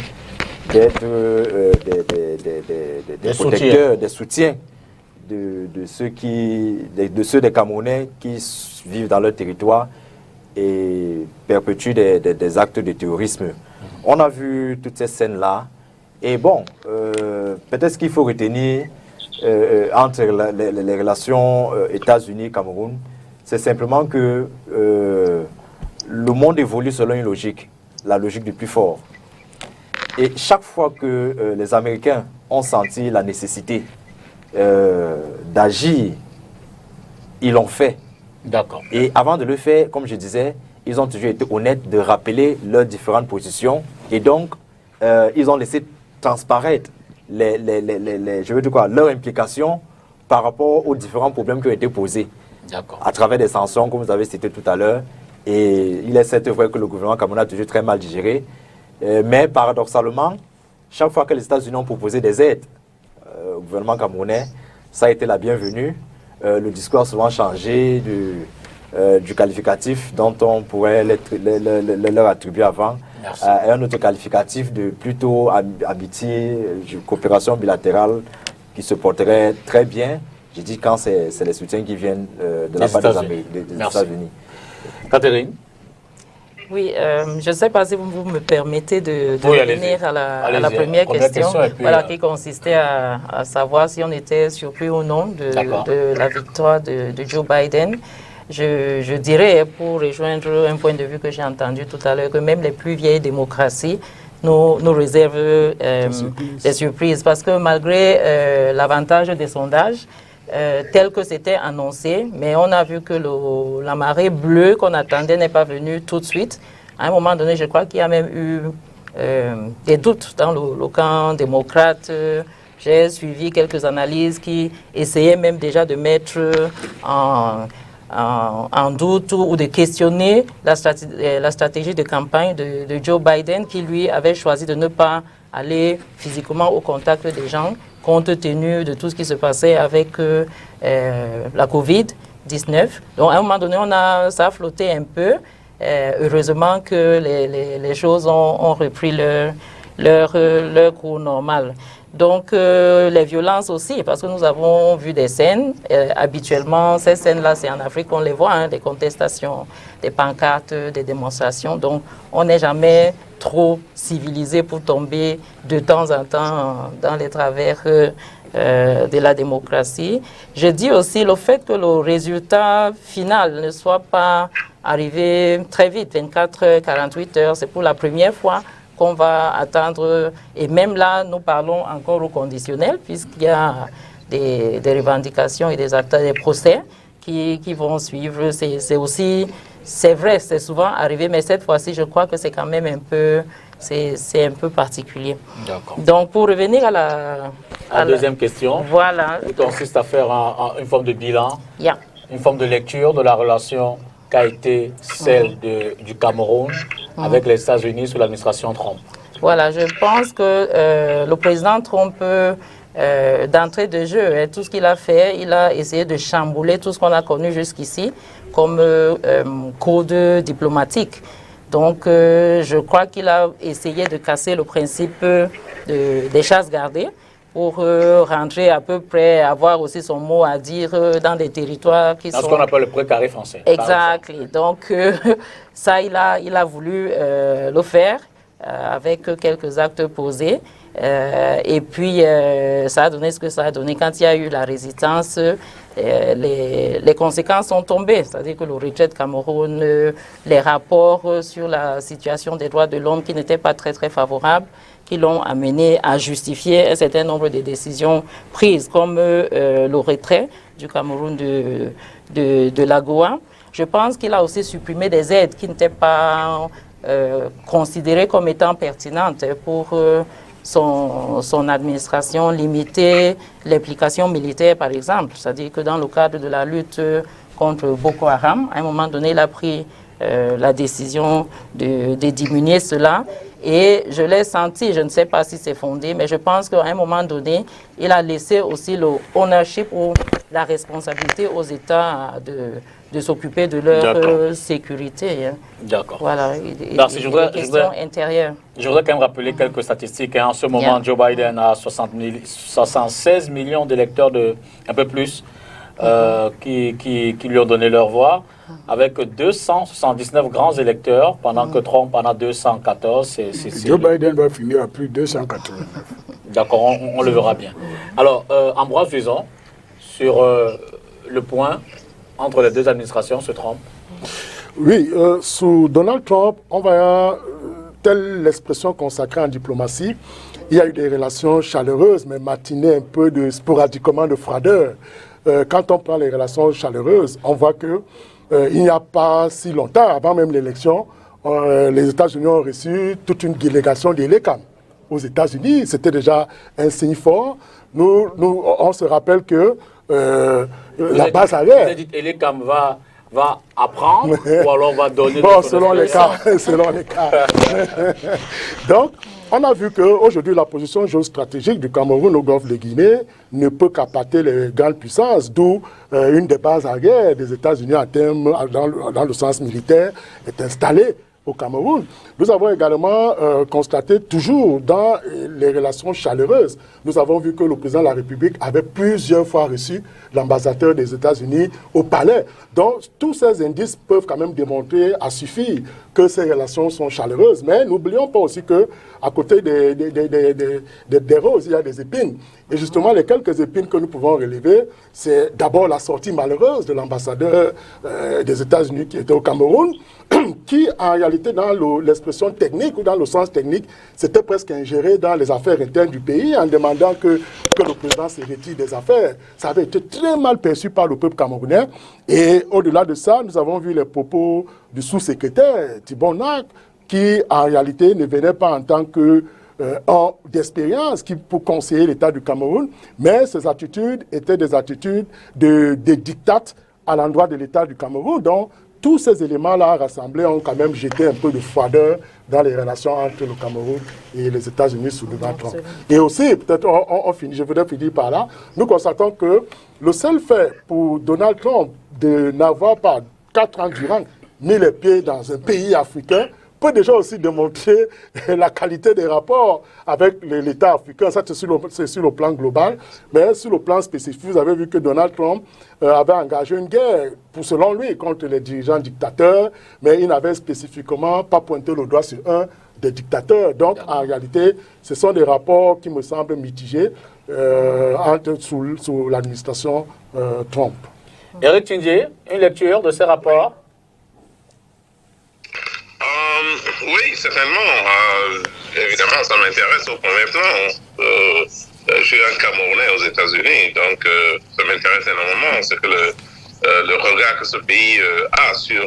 d'être des protecteurs, des soutiens de ceux des Camerounais qui vivent dans leur territoire et perpétuent des actes de terrorisme. On a vu toutes ces scènes-là. Et bon, peut-être ce qu'il faut retenir entre les relations États-Unis-Cameroun, c'est simplement que le monde évolue selon une logique, la logique du plus fort. Et chaque fois que les Américains ont senti la nécessité d'agir, ils l'ont fait. D'accord. Et avant de le faire, comme je disais, ils ont toujours été honnêtes de rappeler leurs différentes positions. Et donc, ils ont laissé transparaître leur implication par rapport aux différents problèmes qui ont été posés. D'accord. À travers des sanctions, comme vous avez cité tout à l'heure. Et il est certes vrai que le gouvernement camerounais a toujours très mal digéré. Mais paradoxalement, chaque fois que les États-Unis ont proposé des aides au gouvernement camerounais, ça a été la bienvenue. Le discours a souvent changé du qualificatif dont on pourrait leur attribuer avant à un autre qualificatif de plutôt amitié, coopération bilatérale qui se porterait très bien Je dis quand c'est les soutiens qui viennent de la part des États-Unis. Catherine? Oui, je ne sais pas si vous me permettez de revenir à la première question voilà, qui consistait à savoir si on était surpris ou non de la victoire de Joe Biden. Je dirais, pour rejoindre un point de vue que j'ai entendu tout à l'heure, que même les plus vieilles démocraties nous réservent des surprises. Parce que malgré l'avantage des sondages, tel que c'était annoncé, mais on a vu que la marée bleue qu'on attendait n'est pas venue tout de suite. À un moment donné, je crois qu'il y a même eu des doutes dans le camp démocrate. J'ai suivi quelques analyses qui essayaient même déjà de mettre en doute ou de questionner la stratégie de campagne de Joe Biden, qui lui avait choisi de ne pas aller physiquement au contact des gens, compte tenu de tout ce qui se passait avec la COVID-19. Donc, à un moment donné, ça a flotté un peu. Heureusement que les choses ont repris leur cours normal. Donc, les violences aussi, parce que nous avons vu des scènes. Habituellement, ces scènes-là, c'est en Afrique qu'on les voit, hein, des contestations, des pancartes, des démonstrations. Donc, on n'est jamais trop civilisé pour tomber de temps en temps dans les travers de la démocratie. Je dis aussi le fait que le résultat final ne soit pas arrivé très vite, 24 heures, 48 heures, c'est pour la première fois qu'on va attendre, et même là, nous parlons encore au conditionnel, puisqu'il y a des revendications et des actes, des procès qui vont suivre. C'est vrai, c'est souvent arrivé, mais cette fois-ci, je crois que c'est quand même un peu particulier. Donc, pour revenir à la deuxième question, voilà. Qui consiste à faire une forme de bilan, une forme de lecture de la relation qu'a été celle du Cameroun avec les États-Unis sous l'administration Trump. Voilà, je pense que le président Trump, d'entrée de jeu, tout ce qu'il a fait, il a essayé de chambouler tout ce qu'on a connu jusqu'ici comme code diplomatique. Donc, je crois qu'il a essayé de casser le principe des chasses gardées pour rentrer à peu près, avoir aussi son mot à dire dans des territoires qui sont... Dans ce qu'on appelle le précaré français. Exactement. Donc, ça, il a voulu le faire avec quelques actes posés. Et puis, ça a donné ce que ça a donné. Quand il y a eu la résistance, les conséquences sont tombées. C'est-à-dire que le retrait de Cameroun, les rapports sur la situation des droits de l'homme qui n'étaient pas très, très favorables, qui l'ont amené à justifier un certain nombre de décisions prises, comme le retrait du Cameroun de l'AGOA. Je pense qu'il a aussi supprimé des aides qui n'étaient pas considérées comme étant pertinentes pour son administration, limiter l'implication militaire, par exemple. C'est-à-dire que dans le cadre de la lutte contre Boko Haram, à un moment donné, il a pris la décision de diminuer cela. Et je l'ai senti, je ne sais pas si c'est fondé, mais je pense qu'à un moment donné, il a laissé aussi le ownership ou la responsabilité aux États de s'occuper de leur sécurité. D'accord. Voilà, Merci. Je voudrais quand même rappeler quelques statistiques. En ce moment, Joe Biden a 76 millions d'électeurs, un peu plus, qui lui ont donné leur voix, avec 279 grands électeurs, pendant que Trump en a 214. Joe Biden va finir à plus de 289. D'accord, on le verra bien. Alors, Ambroise Duson, sur le point entre les deux administrations, ce Trump. Oui, sous Donald Trump, on va, telle l'expression consacrée en diplomatie, il y a eu des relations chaleureuses, mais matinées un peu sporadiquement de froideur. Quand on prend les relations chaleureuses, on voit que il n'y a pas si longtemps, avant même l'élection, les États-Unis ont reçu toute une délégation des LECAM aux États-Unis. C'était déjà un signe fort. Nous, on se rappelle que la base arrière... Vous avez dit que LECAM va apprendre ou alors va donner... Bon, selon les cas. Selon les cas. Donc, on a vu qu'aujourd'hui, la position géostratégique du Cameroun au golfe de Guinée ne peut qu'appâter les grandes puissances, d'où une des bases arrières des États-Unis en termes, dans le sens militaire est installée au Cameroun. Nous avons également constaté toujours dans les relations chaleureuses, nous avons vu que le président de la République avait plusieurs fois reçu l'ambassadeur des États-Unis au palais. Donc tous ces indices peuvent quand même démontrer à suffire que ces relations sont chaleureuses. Mais n'oublions pas aussi que à côté des roses, il y a des épines. Et justement, les quelques épines que nous pouvons relever, c'est d'abord la sortie malheureuse de l'ambassadeur des États-Unis qui était au Cameroun, qui en réalité dans l'expression technique ou dans le sens technique, c'était presque ingéré dans les affaires internes du pays en demandant que le président se retire des affaires. Ça avait été très mal perçu par le peuple camerounais. Et au-delà de ça, nous avons vu les propos du sous-secrétaire Thibon Nak, qui en réalité ne venait pas en tant que homme d'expérience pour conseiller l'État du Cameroun, mais ses attitudes étaient des attitudes de diktat à l'endroit de l'État du Cameroun. Donc, tous ces éléments-là rassemblés ont quand même jeté un peu de froideur dans les relations entre le Cameroun et les États-Unis sous Donald Trump. Et aussi, peut-être je voudrais finir par là, nous constatons que le seul fait pour Donald Trump de n'avoir pas 4 ans durant mis les pieds dans un pays africain peut déjà aussi démontrer la qualité des rapports avec l'État africain. Ça, c'est sur le plan global. Mais sur le plan spécifique, vous avez vu que Donald Trump avait engagé une guerre, selon lui, contre les dirigeants dictateurs, mais il n'avait spécifiquement pas pointé le doigt sur un des dictateurs. Donc, en réalité, ce sont des rapports qui me semblent mitigés sous l'administration Trump. Éric Tchindié, une lecture de ces rapports? Oui, certainement. Évidemment, ça m'intéresse au premier plan. Je suis un Camerounais aux États-Unis, donc ça m'intéresse énormément. C'est que le regard que ce pays a sur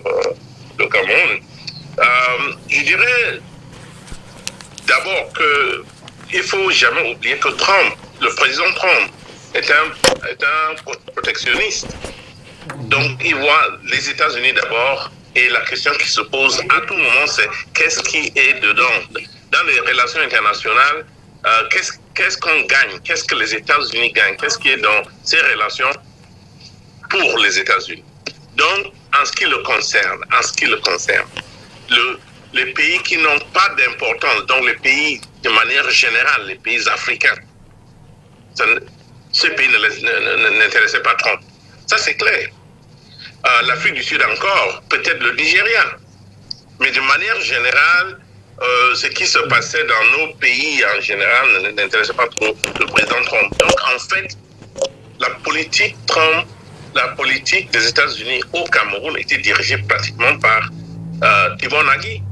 le Cameroun. Je dirais d'abord qu'il ne faut jamais oublier que Trump, le président Trump, est un protectionniste. Donc, il voit les États-Unis d'abord. Et la question qui se pose à tout moment, c'est qu'est-ce qui est dedans? Dans les relations internationales, qu'est-ce qu'on gagne? Qu'est-ce que les États-Unis gagnent? Qu'est-ce qui est dans ces relations pour les États-Unis? Donc, en ce qui le concerne, les pays qui n'ont pas d'importance, donc les pays de manière générale, les pays africains, ces pays n'intéressaient pas Trump. Ça, c'est clair. L'Afrique du Sud encore, peut-être le Nigeria. Mais de manière générale, ce qui se passait dans nos pays en général n'intéressait pas trop le président Trump. Donc en fait, la politique Trump, la politique des États-Unis au Cameroun était dirigée pratiquement par Thibon Nagy.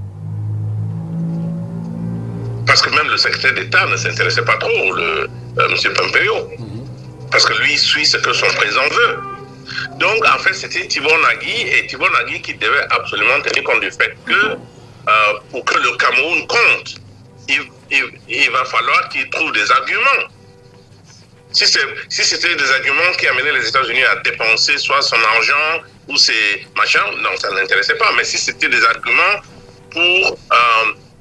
Parce que même le secrétaire d'État ne s'intéressait pas trop, M. Pompeo. Parce que lui suit ce que son président veut. Donc, en fait, c'était Thibon Nagy qui devait absolument tenir compte du fait que pour que le Cameroun compte, il va falloir qu'il trouve des arguments. Si c'était des arguments qui amenaient les États-Unis à dépenser soit son argent ou ses machins, non, ça ne l'intéressait pas. Mais si c'était des arguments pour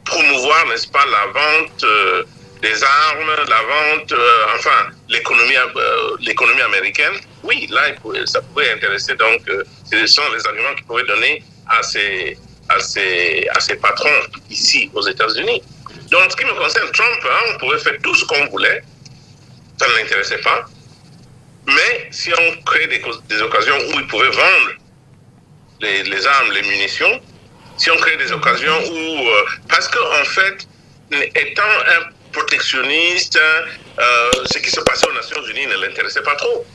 promouvoir, n'est-ce pas, la vente des armes, la vente, enfin, l'économie américaine, oui, là, ça pourrait intéresser. Donc, ce sont les arguments qu'il pourrait donner à ses patrons ici aux États-Unis. Donc, en ce qui me concerne, Trump, on pouvait faire tout ce qu'on voulait. Ça ne l'intéressait pas. Mais si on crée des occasions où il pouvait vendre les armes, les munitions, si on crée des occasions où... parce qu'en fait, étant un protectionniste, ce qui se passait aux Nations Unies ne l'intéressait pas trop.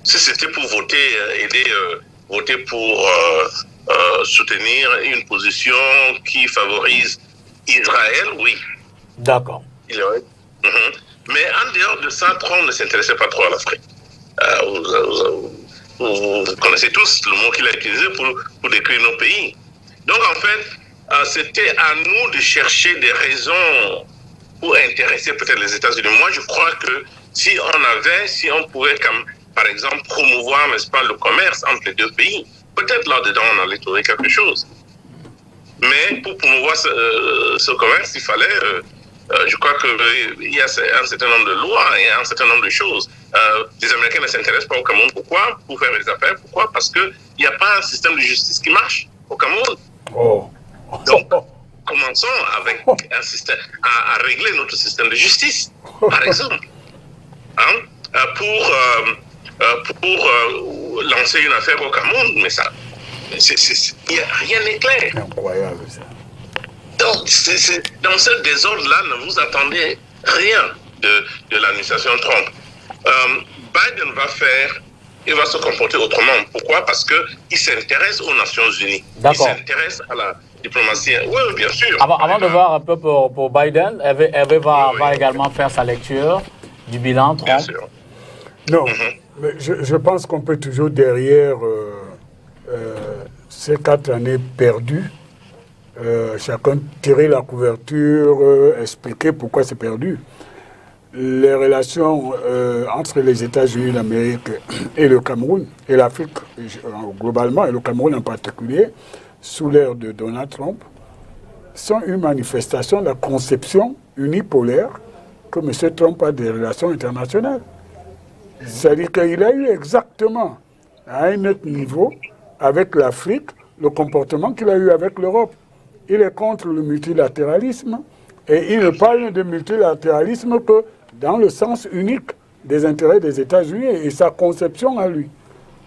Si c'était pour voter pour soutenir une position qui favorise Israël, oui. D'accord. Mais en dehors de ça, Trump ne s'intéressait pas trop à l'Afrique. Vous connaissez tous le mot qu'il a utilisé pour décrire nos pays. Donc en fait, c'était à nous de chercher des raisons pour intéresser peut-être les États-Unis. Moi, je crois que si on pouvait, comme, par exemple, promouvoir, n'est-ce pas, le commerce entre les deux pays, peut-être là-dedans, on allait trouver quelque chose. Mais pour promouvoir ce commerce, il fallait... je crois qu'il y a un certain nombre de lois et un certain nombre de choses. Les Américains ne s'intéressent pas au Cameroun. Pourquoi? Pour faire des affaires. Pourquoi? Parce qu'il n'y a pas un système de justice qui marche au Cameroun. Oh. Donc, commençons avec un système, à régler notre système de justice, par exemple. Hein, pour lancer une affaire au Cameroun, mais ça, rien n'est clair. Incroyable ça. Donc, dans ce désordre-là, ne vous attendez rien de l'administration Trump. Biden il va se comporter autrement. Pourquoi? Parce qu'il s'intéresse aux Nations Unies. Il s'intéresse à la diplomatie. Oui, bien sûr. Avant de voir un peu pour Biden, Hervé va également faire sa lecture du bilan Trump. Bien sûr. Non, mais je pense qu'on peut toujours derrière ces 4 années perdues, chacun tirer la couverture, expliquer pourquoi c'est perdu. Les relations entre les États-Unis d'Amérique et le Cameroun, et l'Afrique globalement, et le Cameroun en particulier, sous l'ère de Donald Trump, sont une manifestation de la conception unipolaire que M. Trump a des relations internationales. C'est-à-dire qu'il a eu exactement, à un autre niveau, avec l'Afrique, le comportement qu'il a eu avec l'Europe. Il est contre le multilatéralisme et il ne parle de multilatéralisme que dans le sens unique des intérêts des États-Unis et sa conception à lui.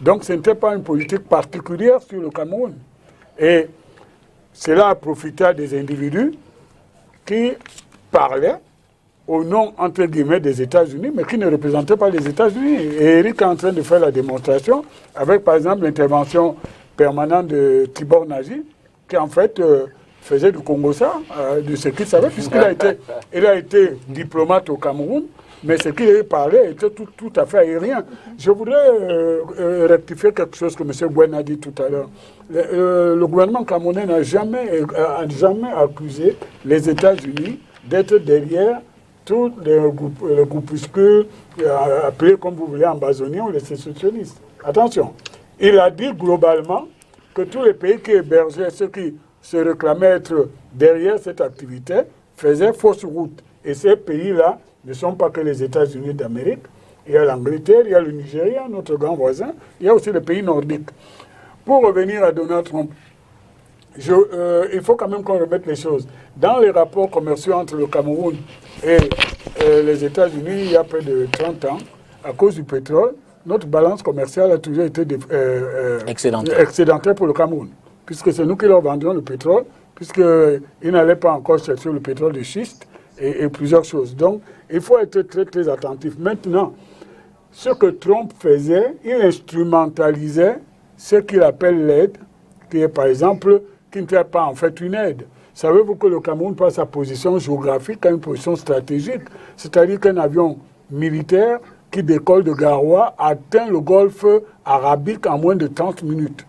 Donc ce n'était pas une politique particulière sur le Cameroun. Et cela a profité à des individus qui parlaient au nom, entre guillemets, des États-Unis, mais qui ne représentaient pas les États-Unis. Et Eric est en train de faire la démonstration avec, par exemple, l'intervention permanente de Tibor Nagy, qui en fait faisait du Congo-Ça, de ce qu'il savait, puisqu'il a été diplomate au Cameroun, mais ce qu'il parlait était tout à fait aérien. Je voudrais rectifier quelque chose que M. Gwen a dit tout à l'heure. Le gouvernement camerounais n'a jamais accusé les États-Unis d'être derrière tous les groupuscules, appelés comme vous voulez, ambazoniens ou les sécessionnistes. Attention, il a dit globalement que tous les pays qui hébergeaient ceux qui se réclamaient être derrière cette activité faisaient fausse route. Et ces pays-là ne sont pas que les États-Unis d'Amérique. Il y a l'Angleterre, il y a le Nigeria, notre grand voisin, il y a aussi les pays nordiques. Pour revenir à Donald Trump, il faut quand même qu'on remette les choses. Dans les rapports commerciaux entre le Cameroun et les États-Unis, il y a près de 30 ans, à cause du pétrole, notre balance commerciale a toujours été excédentaire pour le Cameroun, puisque c'est nous qui leur vendions le pétrole, puisqu'ils n'allaient pas encore chercher le pétrole de schiste et plusieurs choses. Donc, il faut être très, très attentif. Maintenant, ce que Trump faisait, il instrumentalisait ce qu'il appelle l'aide, qui est par exemple, qui n'était pas en fait une aide. Savez-vous que le Cameroun, par sa position géographique, a une position stratégique, c'est-à-dire qu'un avion militaire qui décolle de Garoua atteint le golfe arabique en moins de 30 minutes.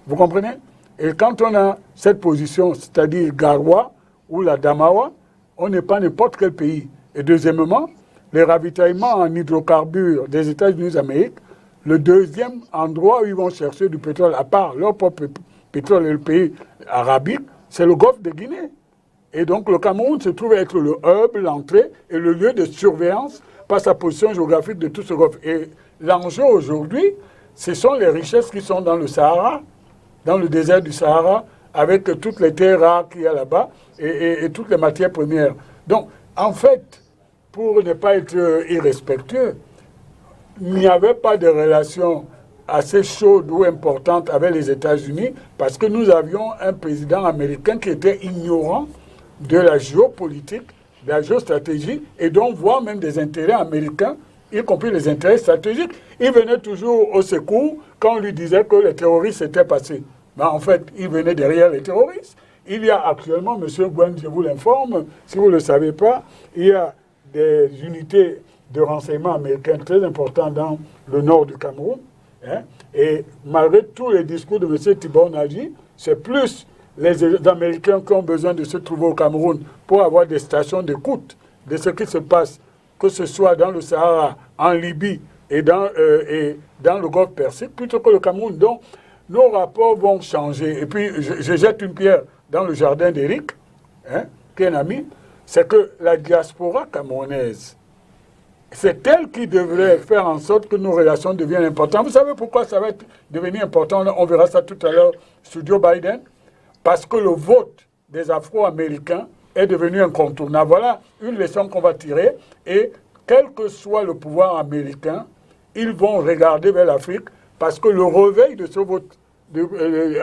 Vous comprenez? Et quand on a cette position, c'est-à-dire Garoua ou la Damawa, on n'est pas n'importe quel pays. Et deuxièmement, les ravitaillements en hydrocarbures des États-Unis d'Amérique, le deuxième endroit où ils vont chercher du pétrole, à part leur propre pétrole et le pays arabique, c'est le golfe de Guinée. Et donc le Cameroun se trouve être le hub, l'entrée et le lieu de surveillance par sa position géographique de tout ce golfe. Et l'enjeu aujourd'hui, ce sont les richesses qui sont dans le Sahara, dans le désert du Sahara, avec toutes les terres rares qu'il y a là-bas et toutes les matières premières. Donc, en fait, pour ne pas être irrespectueux, il n'y avait pas de relation assez chaude ou importante avec les États-Unis parce que nous avions un président américain qui était ignorant de la géopolitique, de la géostratégie et donc voire même des intérêts américains, y compris les intérêts stratégiques. Il venait toujours au secours quand on lui disait que les terroristes étaient passés. Mais en fait, il venait derrière les terroristes. Il y a actuellement, M. Gwen, je vous l'informe, si vous ne le savez pas, il y a des unités de renseignement américaines très importantes dans le nord du Cameroun. Et malgré tous les discours de M. Tibor Nagy, c'est plus les Américains qui ont besoin de se trouver au Cameroun pour avoir des stations d'écoute de ce qui se passe, que ce soit dans le Sahara, en Libye et dans le Golfe Persique, plutôt que le Cameroun. Donc, nos rapports vont changer. Et puis, je jette une pierre dans le jardin d'Éric, qui est un ami, c'est que la diaspora camerounaise, c'est elle qui devrait faire en sorte que nos relations deviennent importantes. Vous savez pourquoi ça va devenir important? On verra ça tout à l'heure sur Joe Biden. parce que le vote des Afro-Américains est devenu incontournable. Voilà une leçon qu'on va tirer. Et quel que soit le pouvoir américain, ils vont regarder vers l'Afrique parce que le réveil de ce vote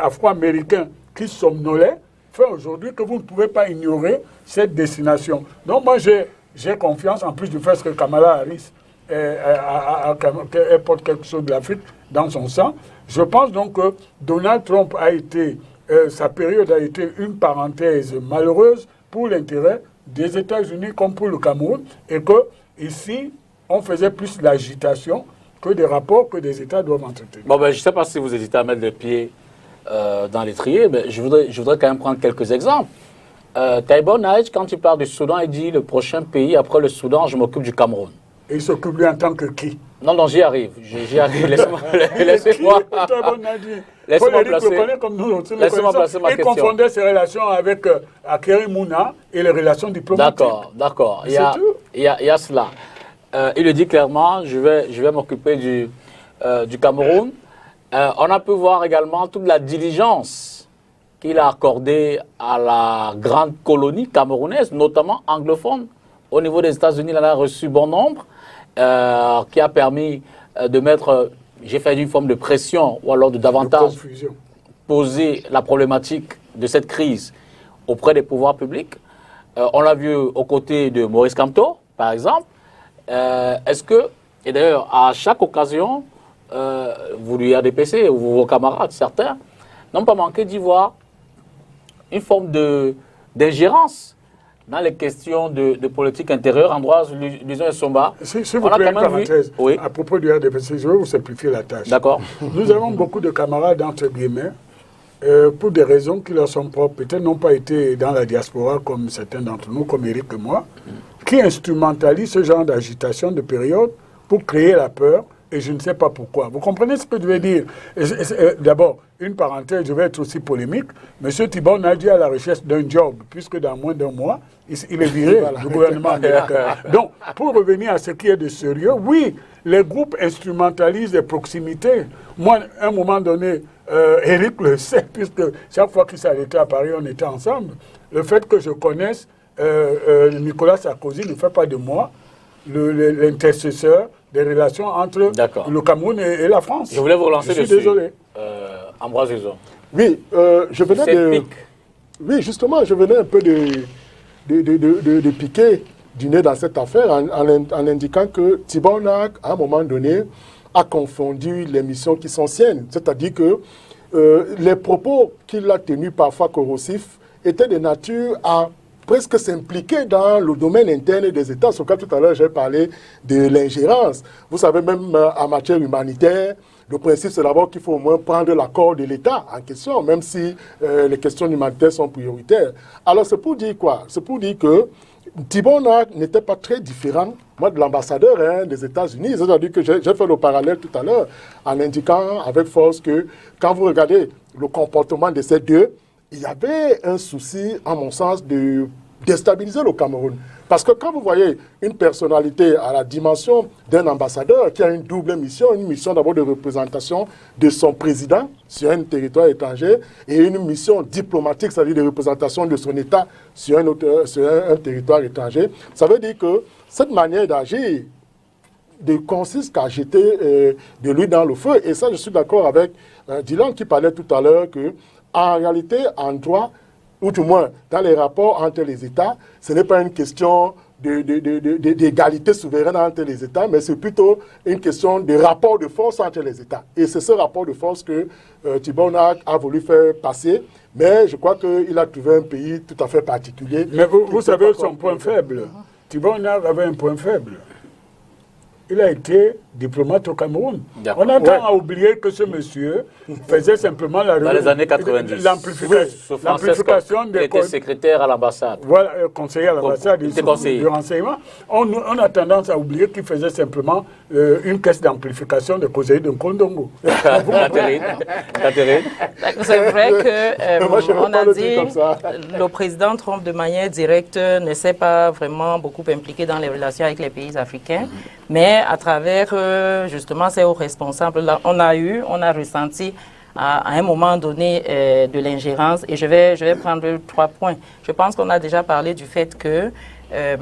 afro-américain qui somnolait fait aujourd'hui que vous ne pouvez pas ignorer cette destination. Donc moi, j'ai confiance, en plus du fait que Kamala Harris porte quelque chose de l'Afrique dans son sang. Je pense donc que Donald Trump a été, sa période a été une parenthèse malheureuse pour l'intérêt des États-Unis comme pour le Cameroun, et que ici, on faisait plus l'agitation que des rapports que des États doivent entretenir. Bon, ben, je ne sais pas si vous hésitez à mettre le pied dans l'étrier, mais je voudrais quand même prendre quelques exemples. Taïbo Naïch, quand il parle du Soudan, il dit le prochain pays après le Soudan, je m'occupe du Cameroun. Et il s'occupe lui en tant que qui? Non, j'y arrive. Laissez-moi laissez-moi placer. Laissez-moi placer ma question. Il confondait ses relations avec Akéry Mouna et les relations diplomatiques. D'accord. Il y a cela. Il le dit clairement, je vais m'occuper du Cameroun. On a pu voir également toute la diligence qu'il a accordée à la grande colonie camerounaise, notamment anglophone. Au niveau des États-Unis, il en a reçu bon nombre, qui a permis de mettre, j'ai fait une forme de pression, ou alors de davantage poser la problématique de cette crise auprès des pouvoirs publics. On l'a vu aux côtés de Maurice Kamto, par exemple. Est-ce que, et d'ailleurs, à chaque occasion, vous, l'URDPC, ou vos camarades, certains, n'ont pas manqué d'y voir une forme d'ingérence dans les questions de politique intérieure. Ambroise Luizon et Somba. Si vous plaît, une parenthèse, oui. À propos du RDPC, je vais vous simplifier la tâche. D'accord. Nous avons beaucoup de camarades, entre guillemets, pour des raisons qui leur sont propres, peut-être n'ont pas été dans la diaspora comme certains d'entre nous, comme Eric et moi, qui instrumentalisent ce genre d'agitation de période pour créer la peur, et je ne sais pas pourquoi. Vous comprenez ce que je veux dire? D'abord, une parenthèse, je vais être aussi polémique. M. Thibault Nadji à la recherche d'un job, puisque dans moins d'un mois, il est viré du gouvernement américain. Donc, pour revenir à ce qui est de sérieux, oui, les groupes instrumentalisent les proximités. Moi, à un moment donné, Eric le sait, puisque chaque fois qu'il s'arrêtait à Paris, on était ensemble. Le fait que je connaisse Nicolas Sarkozy ne fait pas de moi l'intercesseur des relations entre le Cameroun et la France. Je voulais vous relancer dessus. Je suis désolé. Ambroise Luizon. Oui, je venais Oui, justement, je venais un peu de piquer du nez dans cette affaire en indiquant que Thibault Nak, à un moment donné, a confondu les missions qui sont siennes. C'est-à-dire que les propos qu'il a tenus parfois corrosifs étaient de nature à presque s'impliquer dans le domaine interne des États. Sur lequel tout à l'heure j'ai parlé de l'ingérence. Vous savez, même en matière humanitaire, le principe c'est d'abord qu'il faut au moins prendre l'accord de l'État en question, même si les questions humanitaires sont prioritaires. Alors c'est pour dire quoi? C'est pour dire que Thibault Nak n'était pas très différent, moi, de l'ambassadeur des États-Unis. C'est-à-dire que j'ai fait le parallèle tout à l'heure en indiquant avec force que quand vous regardez le comportement de ces deux, il y avait un souci, à mon sens, de déstabiliser le Cameroun. Parce que quand vous voyez une personnalité à la dimension d'un ambassadeur qui a une double mission, une mission d'abord de représentation de son président sur un territoire étranger et une mission diplomatique, c'est-à-dire de représentation de son État sur un territoire étranger, ça veut dire que cette manière d'agir consiste à jeter de l'huile dans le feu. Et ça, je suis d'accord avec Dylan qui parlait tout à l'heure que en réalité, en droit, ou du moins dans les rapports entre les États, ce n'est pas une question d'égalité souveraine entre les États, mais c'est plutôt une question de rapport de force entre les États. Et c'est ce rapport de force que Thibault Nak a voulu faire passer, mais je crois qu'il a trouvé un pays tout à fait particulier. Mais vous savez son point faible. Thibault Nak avait un point faible. Il a été diplomate au Cameroun. On a tendance à oublier que ce monsieur faisait simplement dans les années 90. L'amplification des... Il était secrétaire à l'ambassade. Voilà, conseiller à l'ambassade du renseignement. On a tendance à oublier qu'il faisait simplement une caisse d'amplification de Kozei de Nkondongo. Catherine. C'est vrai qu'on a dit le président Trump, de manière directe, ne s'est pas vraiment beaucoup impliqué dans les relations avec les pays africains. Mais à travers justement ces hauts responsables, là, on a ressenti à un moment donné de l'ingérence. Et je vais prendre 3 points. Je pense qu'on a déjà parlé du fait que je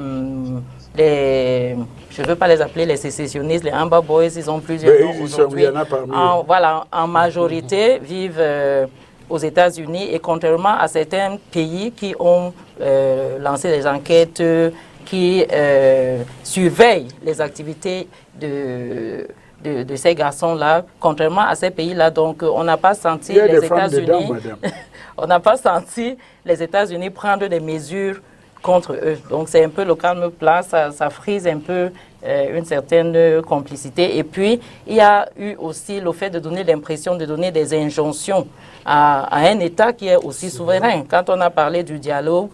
ne veux pas les appeler les sécessionnistes, les Amba Boys, ils ont plusieurs noms aujourd'hui. En majorité, vivent aux États-Unis et contrairement à certains pays qui ont lancé des enquêtes qui surveillent les activités de ces garçons-là, contrairement à ces pays-là, donc on n'a pas senti les États-Unis, on n'a pas senti les États-Unis prendre des mesures contre eux. Donc c'est un peu le calme plat, ça frise un peu une certaine complicité. Et puis il y a eu aussi le fait de donner l'impression de donner des injonctions à un État qui est aussi souverain. Quand on a parlé du dialogue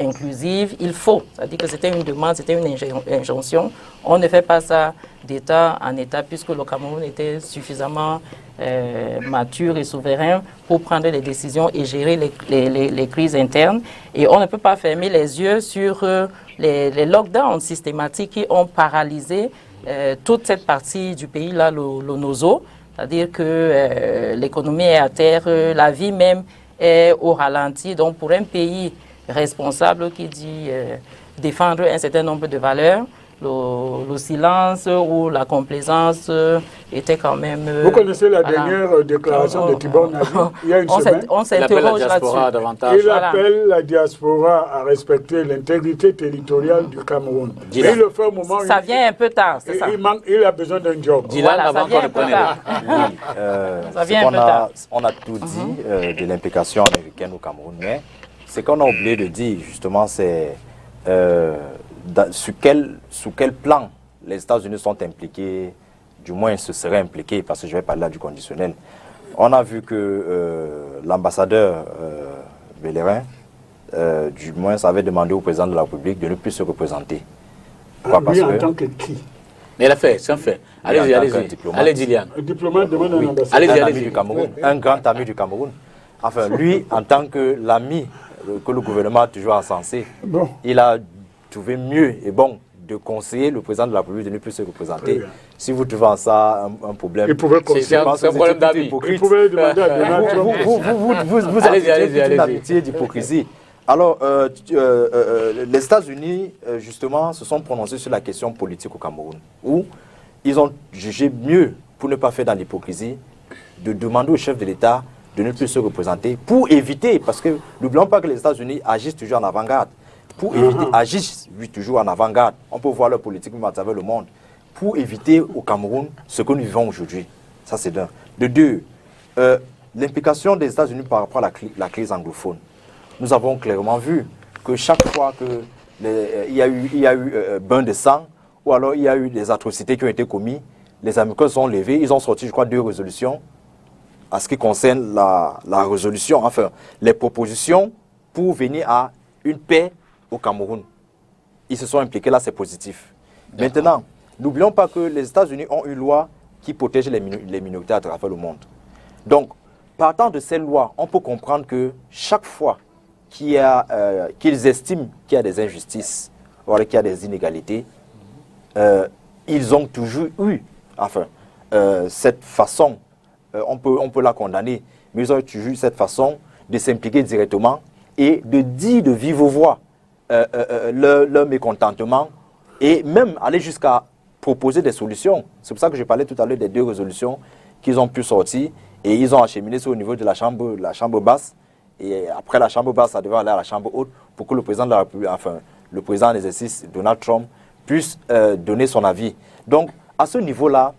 inclusif, il faut. C'est-à-dire que c'était une demande, c'était une injonction. On ne fait pas ça d'État en État puisque le Cameroun était suffisamment mature et souverain pour prendre les décisions et gérer les crises internes. Et on ne peut pas fermer les yeux sur les lockdowns systématiques qui ont paralysé toute cette partie du pays, là, le Nozo. C'est-à-dire que l'économie est à terre, la vie même est au ralenti. Donc pour un pays responsable qui dit défendre un certain nombre de valeurs, le silence ou la complaisance était quand même... Vous connaissez la dernière déclaration de Tibor Nagy, il y a une semaine. On s'interroge là-dessus. Il appelle la diaspora à respecter l'intégrité territoriale du Cameroun. Mais il le fait au moment ça vient un peu tard, c'est ça. Il a besoin d'un job. Voilà, ça vient un peu tard. Ça vient un peu tard. On a tout dit de l'implication américaine au Cameroun, mais ce qu'on a oublié de dire, justement, c'est... sous quel plan les États-Unis sont impliqués, du moins se seraient impliqués, parce que je vais parler là du conditionnel. On a vu que l'ambassadeur Bellerin, du moins, avait demandé au président de la République de ne plus se représenter. Lui en tant que qui? Mais il a fait, c'est un fait. Allez-y, allez-y, Liane. Un diplomate demande un ambassadeur. Allez-y, du Cameroun, un grand ami du Cameroun. Enfin, lui, en tant que l'ami que le gouvernement a toujours encensé, il a trouvé mieux et bon de conseiller le président de la République de ne plus se représenter. Si vous trouvez en ça un problème, c'est un problème d'avis. Il pouvait demander à Donald Trump. Vous avez une amitié d'hypocrisie. Alors, les États-Unis, justement, se sont prononcés sur la question politique au Cameroun, où ils ont jugé mieux, pour ne pas faire dans l'hypocrisie, de demander au chef de l'État de ne plus se représenter pour éviter, parce que n'oublions pas que les États-Unis agissent toujours en avant-garde, pour éviter, agissent toujours en avant-garde, on peut voir leur politique même à travers le monde, pour éviter au Cameroun ce que nous vivons aujourd'hui. Ça c'est d'un. De deux, l'implication des États-Unis par rapport à la crise anglophone. Nous avons clairement vu que chaque fois qu'il y a eu bain de sang, ou alors il y a eu des atrocités qui ont été commises, les Américains sont levés, ils ont sorti, je crois, 2 résolutions à ce qui concerne la résolution, enfin, les propositions pour venir à une paix au Cameroun. Ils se sont impliqués, là c'est positif. Maintenant, n'oublions pas que les États-Unis ont une loi qui protège les minorités à travers le monde. Donc, partant de cette loi, on peut comprendre que chaque fois qu'ils estiment qu'il y a des injustices, ou qu'il y a des inégalités, ils ont toujours eu, enfin, cette façon, on peut la condamner, mais ils ont toujours eu cette façon de s'impliquer directement et de dire de vive voix leur mécontentement et même aller jusqu'à proposer des solutions. C'est pour ça que je parlais tout à l'heure des 2 résolutions qu'ils ont pu sortir et ils ont acheminé ça au niveau de la chambre basse et après la chambre basse, ça devait aller à la chambre haute pour que le président de la République, enfin le président en exercice, Donald Trump, puisse donner son avis. Donc à ce niveau-là,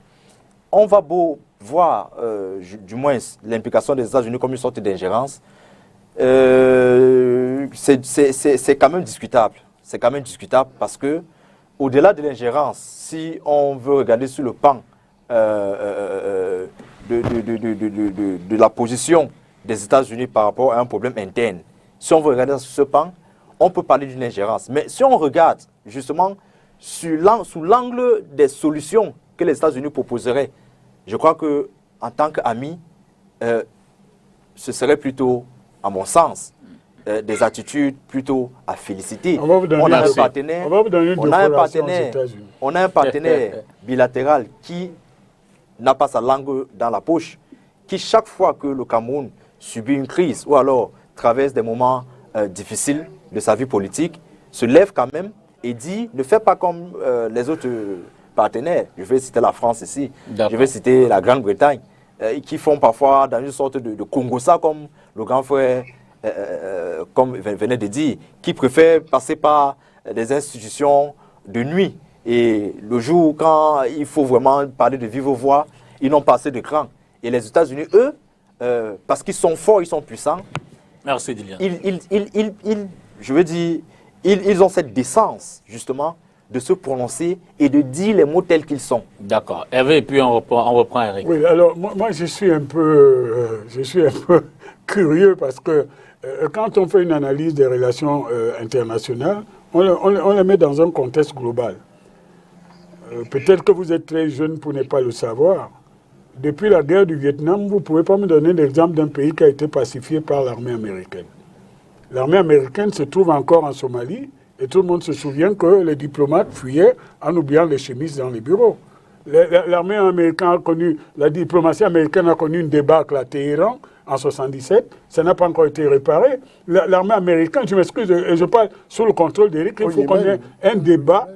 on va beau voir du moins l'implication des États-Unis comme une sorte d'ingérence, c'est quand même discutable. C'est quand même discutable parce que, au-delà de l'ingérence, si on veut regarder sur le pan de la position des États-Unis par rapport à un problème interne, si on veut regarder sur ce pan, on peut parler d'une ingérence. Mais si on regarde justement sous l'angle des solutions que les États-Unis proposeraient, je crois qu'en tant qu'amis, ce serait plutôt, à mon sens, des attitudes plutôt à féliciter. On a un partenaire bilatéral qui n'a pas sa langue dans la poche qui, chaque fois que le Cameroun subit une crise ou alors traverse des moments difficiles de sa vie politique, se lève quand même et dit ne fais pas comme les autres partenaires. Je vais citer la France ici, je vais citer la Grande-Bretagne, qui font parfois dans une sorte de Congo-ça, comme le grand frère comme venait de dire, qui préfèrent passer par des institutions de nuit. Et le jour, quand il faut vraiment parler de vive voix, ils n'ont pas assez de cran. Et les États-Unis, eux, parce qu'ils sont forts, ils sont puissants. Merci, Dilian. Je veux dire, ils ont cette décence, justement, de se prononcer et de dire les mots tels qu'ils sont. D'accord. Hervé, et puis on reprend Eric. Oui, alors moi je suis un peu curieux parce que quand on fait une analyse des relations internationales, on les met dans un contexte global. Peut-être que vous êtes très jeune pour ne pas le savoir. Depuis la guerre du Vietnam, vous ne pouvez pas me donner l'exemple d'un pays qui a été pacifié par l'armée américaine. L'armée américaine se trouve encore en Somalie et tout le monde se souvient que les diplomates fuyaient en oubliant les chemises dans les bureaux. L'armée américaine a connu, la diplomatie américaine a connu une débâcle à Téhéran en 1977. Ça n'a pas encore été réparé. L'armée américaine, je m'excuse, je parle sous le contrôle d'Éric, il faut qu'on ait un débat.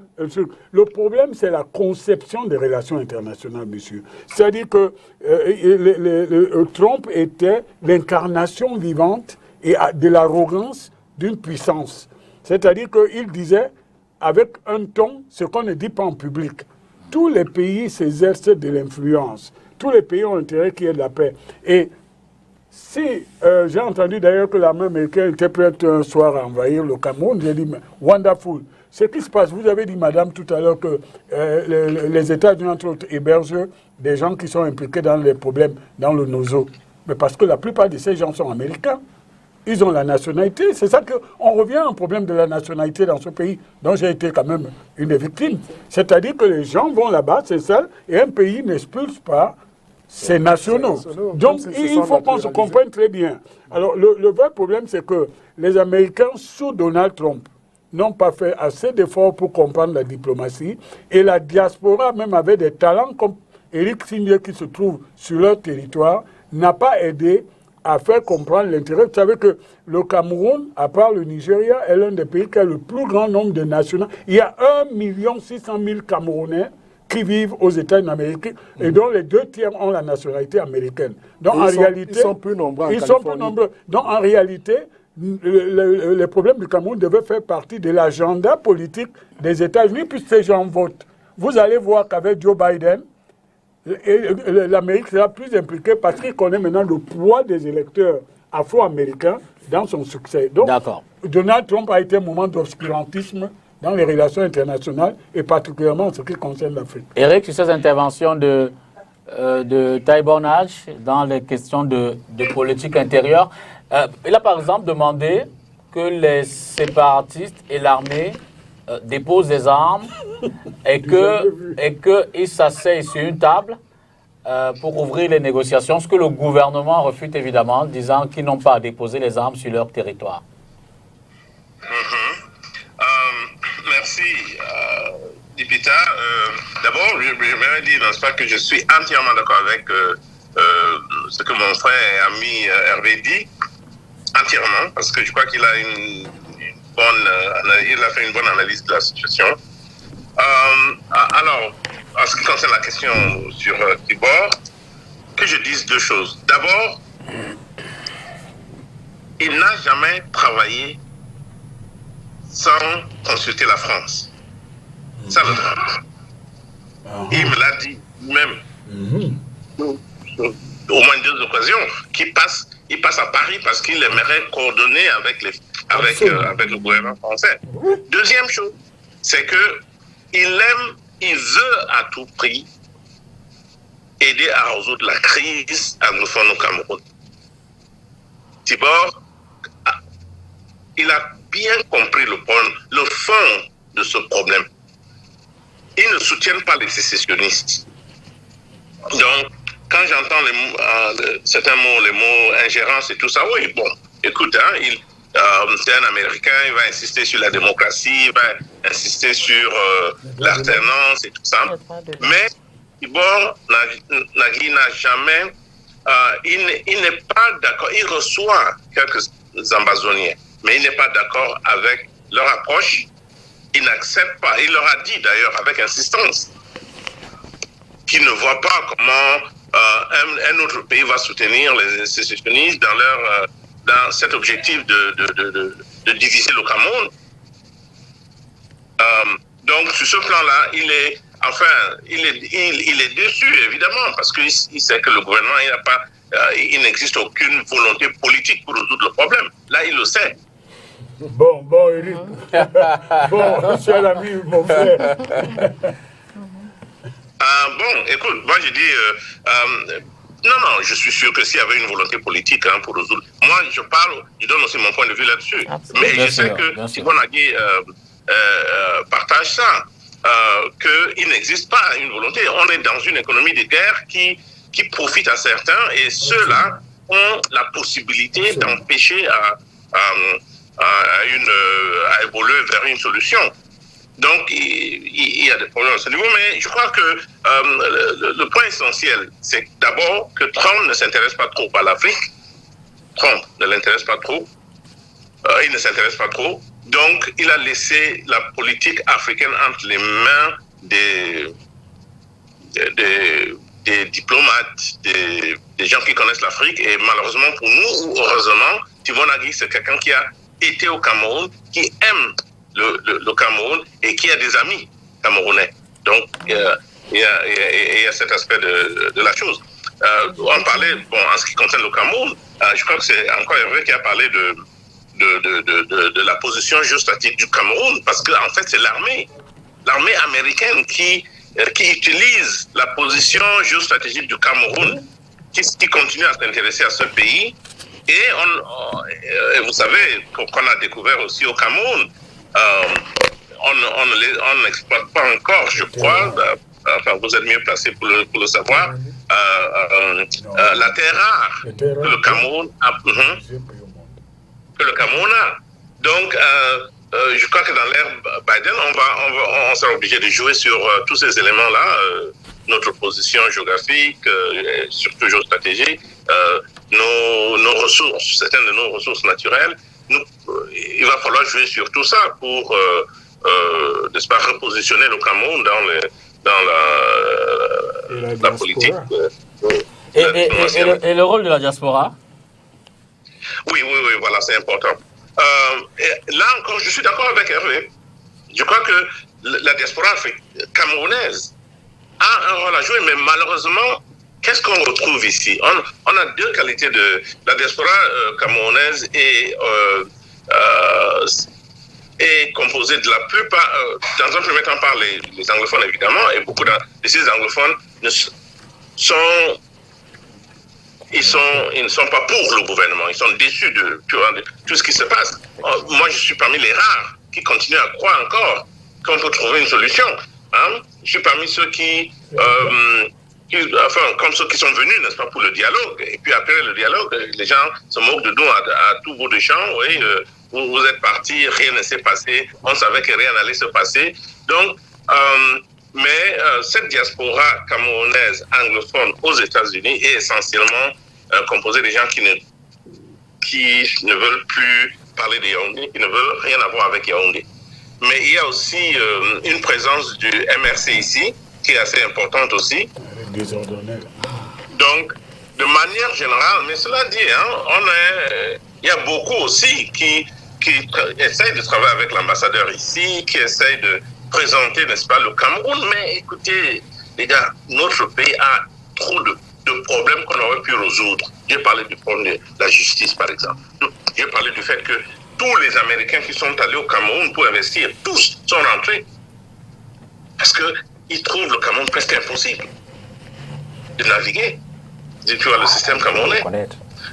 Le problème, c'est la conception des relations internationales, monsieur. C'est-à-dire que Trump était l'incarnation vivante et de l'arrogance d'une puissance. C'est-à-dire qu'il disait, avec un ton, ce qu'on ne dit pas en public. Tous les pays s'exercent de l'influence. Tous les pays ont intérêt qu'il y ait de la paix. Et si j'ai entendu d'ailleurs que l'armée américaine était prête un soir à envahir le Cameroun, j'ai dit, wonderful. Ce qui se passe, vous avez dit, madame, tout à l'heure que les États-Unis, entre autres, hébergent des gens qui sont impliqués dans les problèmes dans le NOSO. Mais parce que la plupart de ces gens sont américains. Ils ont la nationalité. C'est ça qu'on revient à un problème de la nationalité dans ce pays, dont j'ai été quand même une des victimes. C'est-à-dire que les gens vont là-bas, c'est ça, et un pays n'expulse pas ses nationaux. Donc, il faut qu'on se comprenne très bien. Alors, le vrai problème, c'est que les Américains, sous Donald Trump, n'ont pas fait assez d'efforts pour comprendre la diplomatie. Et la diaspora, même avec des talents comme Éric Signé, qui se trouve sur leur territoire, n'a pas aidé à faire comprendre l'intérêt. Vous savez que le Cameroun, à part le Nigeria, est l'un des pays qui a le plus grand nombre de nationaux. Il y a 1 600 000 Camerounais qui vivent aux États-Unis d'Amérique et dont les 2/3 ont la nationalité américaine. Donc en réalité, ils sont plus nombreux. Donc en réalité, les problèmes du Cameroun devaient faire partie de l'agenda politique des États-Unis puisque ces gens votent. Vous allez voir qu'avec Joe Biden, l'Amérique sera plus impliquée parce qu'il connaît maintenant le poids des électeurs afro-américains dans son succès. Donc, Donald Trump a été un moment d'obscurantisme dans les relations internationales et particulièrement en ce qui concerne l'Afrique. Eric, sur ces interventions de taille bon âge dans les questions de politique intérieure, il a par exemple demandé que les séparatistes et l'armée déposent des armes et qu'ils s'asseyent sur une table pour ouvrir les négociations, ce que le gouvernement refute évidemment, disant qu'ils n'ont pas à déposer les armes sur leur territoire. Merci, Dipita. D'abord, je dire, n'est-ce pas, que je suis entièrement d'accord avec ce que mon frère et ami Hervé dit, entièrement, parce que je crois qu'il a il a fait une bonne analyse de la situation. Alors, en ce qui concerne la question sur Tibor, que je dise deux choses. D'abord, il n'a jamais travaillé sans consulter la France. Ça le drame. Il me l'a dit même, au moins 2 occasions, qu'il passe à Paris parce qu'il aimerait coordonner avec le gouvernement français. Deuxième chose, c'est que il veut à tout prix aider à résoudre la crise anglophone au Cameroun. Tibor, il a bien compris le fond de ce problème. Ils ne soutiennent pas les sécessionnistes. Donc, quand j'entends certains mots, les mots ingérence et tout ça, oui, bon, écoute, c'est un Américain, il va insister sur la démocratie, il va insister sur l'alternance et tout ça. Mais Tibor Nagui n'a jamais il n'est pas d'accord. Il reçoit quelques Amazoniens, mais il n'est pas d'accord avec leur approche. Il n'accepte pas. Il leur a dit d'ailleurs avec insistance qu'il ne voit pas comment un autre pays va soutenir les sécessionnistes dans cet objectif de diviser le Cameroun. Donc sur ce plan-là, il est déçu évidemment parce qu'il sait que le gouvernement il n'existe aucune volonté politique pour résoudre le problème. Là, il le sait. Bon, Eric. Bon, cher ami, mon frère. Bon, écoute, moi j'ai dit, non, je suis sûr que s'il y avait une volonté politique pour résoudre, moi je donne aussi mon point de vue là-dessus. Mais je sais que Yvon Nagui partage ça, qu'il n'existe pas une volonté. On est dans une économie de guerre qui profite à certains et ceux-là ont la possibilité d'empêcher à évoluer vers une solution. Donc, il y a des problèmes à ce niveau, mais je crois que le point essentiel, c'est d'abord que Trump ne s'intéresse pas trop à l'Afrique. Trump ne l'intéresse pas trop. Il ne s'intéresse pas trop. Donc, il a laissé la politique africaine entre les mains des diplomates, des gens qui connaissent l'Afrique. Et malheureusement pour nous, ou heureusement, Yvon Nagui, c'est quelqu'un qui a été au Cameroun, qui aime le Cameroun et qui a des amis camerounais. Donc, il y a cet aspect de la chose. On parlait, en ce qui concerne le Cameroun, je crois que c'est encore Hervé qui a parlé de la position géostratégique du Cameroun, parce qu'en fait, c'est l'armée américaine qui utilise la position géostratégique du Cameroun, qui continue à s'intéresser à ce pays. Et vous savez qu'on a découvert aussi au Cameroun, on n'exploite pas encore, je crois, enfin vous êtes mieux placé pour le savoir, la terre rare que le Cameroun a. Donc, je crois que dans l'ère Biden, on sera obligé de jouer sur tous ces éléments-là, notre position géographique, surtout géostratégique, nos ressources, certaines de nos ressources naturelles. Il va falloir jouer sur tout ça pour, n'est-ce pas, repositionner le Cameroun dans la politique. Et le rôle de la diaspora? Oui, voilà, c'est important. Là encore, je suis d'accord avec Hervé. Je crois que la diaspora camerounaise a un rôle à jouer, mais malheureusement, qu'est-ce qu'on retrouve ici? On a deux qualités de la diaspora camerounaise est composée de la plupart, dans un premier temps par les anglophones évidemment, et beaucoup de ces anglophones ils ne sont pas pour le gouvernement, ils sont déçus de tout ce qui se passe. Moi, je suis parmi les rares qui continuent à croire encore qu'on peut trouver une solution. Je suis parmi ceux comme ceux qui sont venus, n'est-ce pas, pour le dialogue. Et puis après le dialogue, les gens se moquent de nous à tout bout de champ. Oui, vous êtes partis, rien ne s'est passé, on savait que rien n'allait se passer. Donc, mais cette diaspora camerounaise anglophone aux États-Unis est essentiellement composée des gens qui ne veulent plus parler de Yaoundé, qui ne veulent rien avoir avec Yaoundé. Mais il y a aussi une présence du MRC ici, qui est assez importante aussi. Donc, de manière générale, mais cela dit, il y a beaucoup aussi qui essayent de travailler avec l'ambassadeur ici, qui essayent de présenter, n'est-ce pas, le Cameroun. Mais écoutez, les gars, notre pays a trop de problèmes qu'on aurait pu résoudre. J'ai parlé du problème de la justice, par exemple. J'ai parlé du fait que tous les Américains qui sont allés au Cameroun pour investir, tous sont rentrés. Parce qu'ils trouvent le Cameroun presque impossible de naviguer. Tu vois, le système camerounais.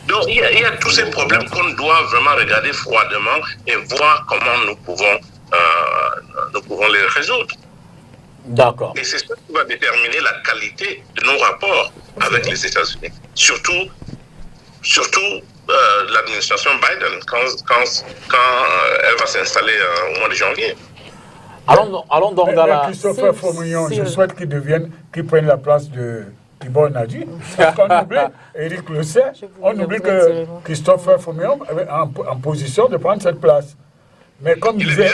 Donc, il y a tous ces problèmes qu'on doit vraiment regarder froidement et voir comment nous pouvons les résoudre. D'accord. Et c'est ça qui va déterminer la qualité de nos rapports avec les États-Unis. Surtout l'administration Biden, quand elle va s'installer au mois de janvier. Allons donc dans la... Christopher Fourmillon, je souhaite qu'il prenne la place de Thibon a dit. Parce qu'on oublie, Eric le sait, on oublie que Christophe Fumio est en position de prendre cette place. Mais comme il disait...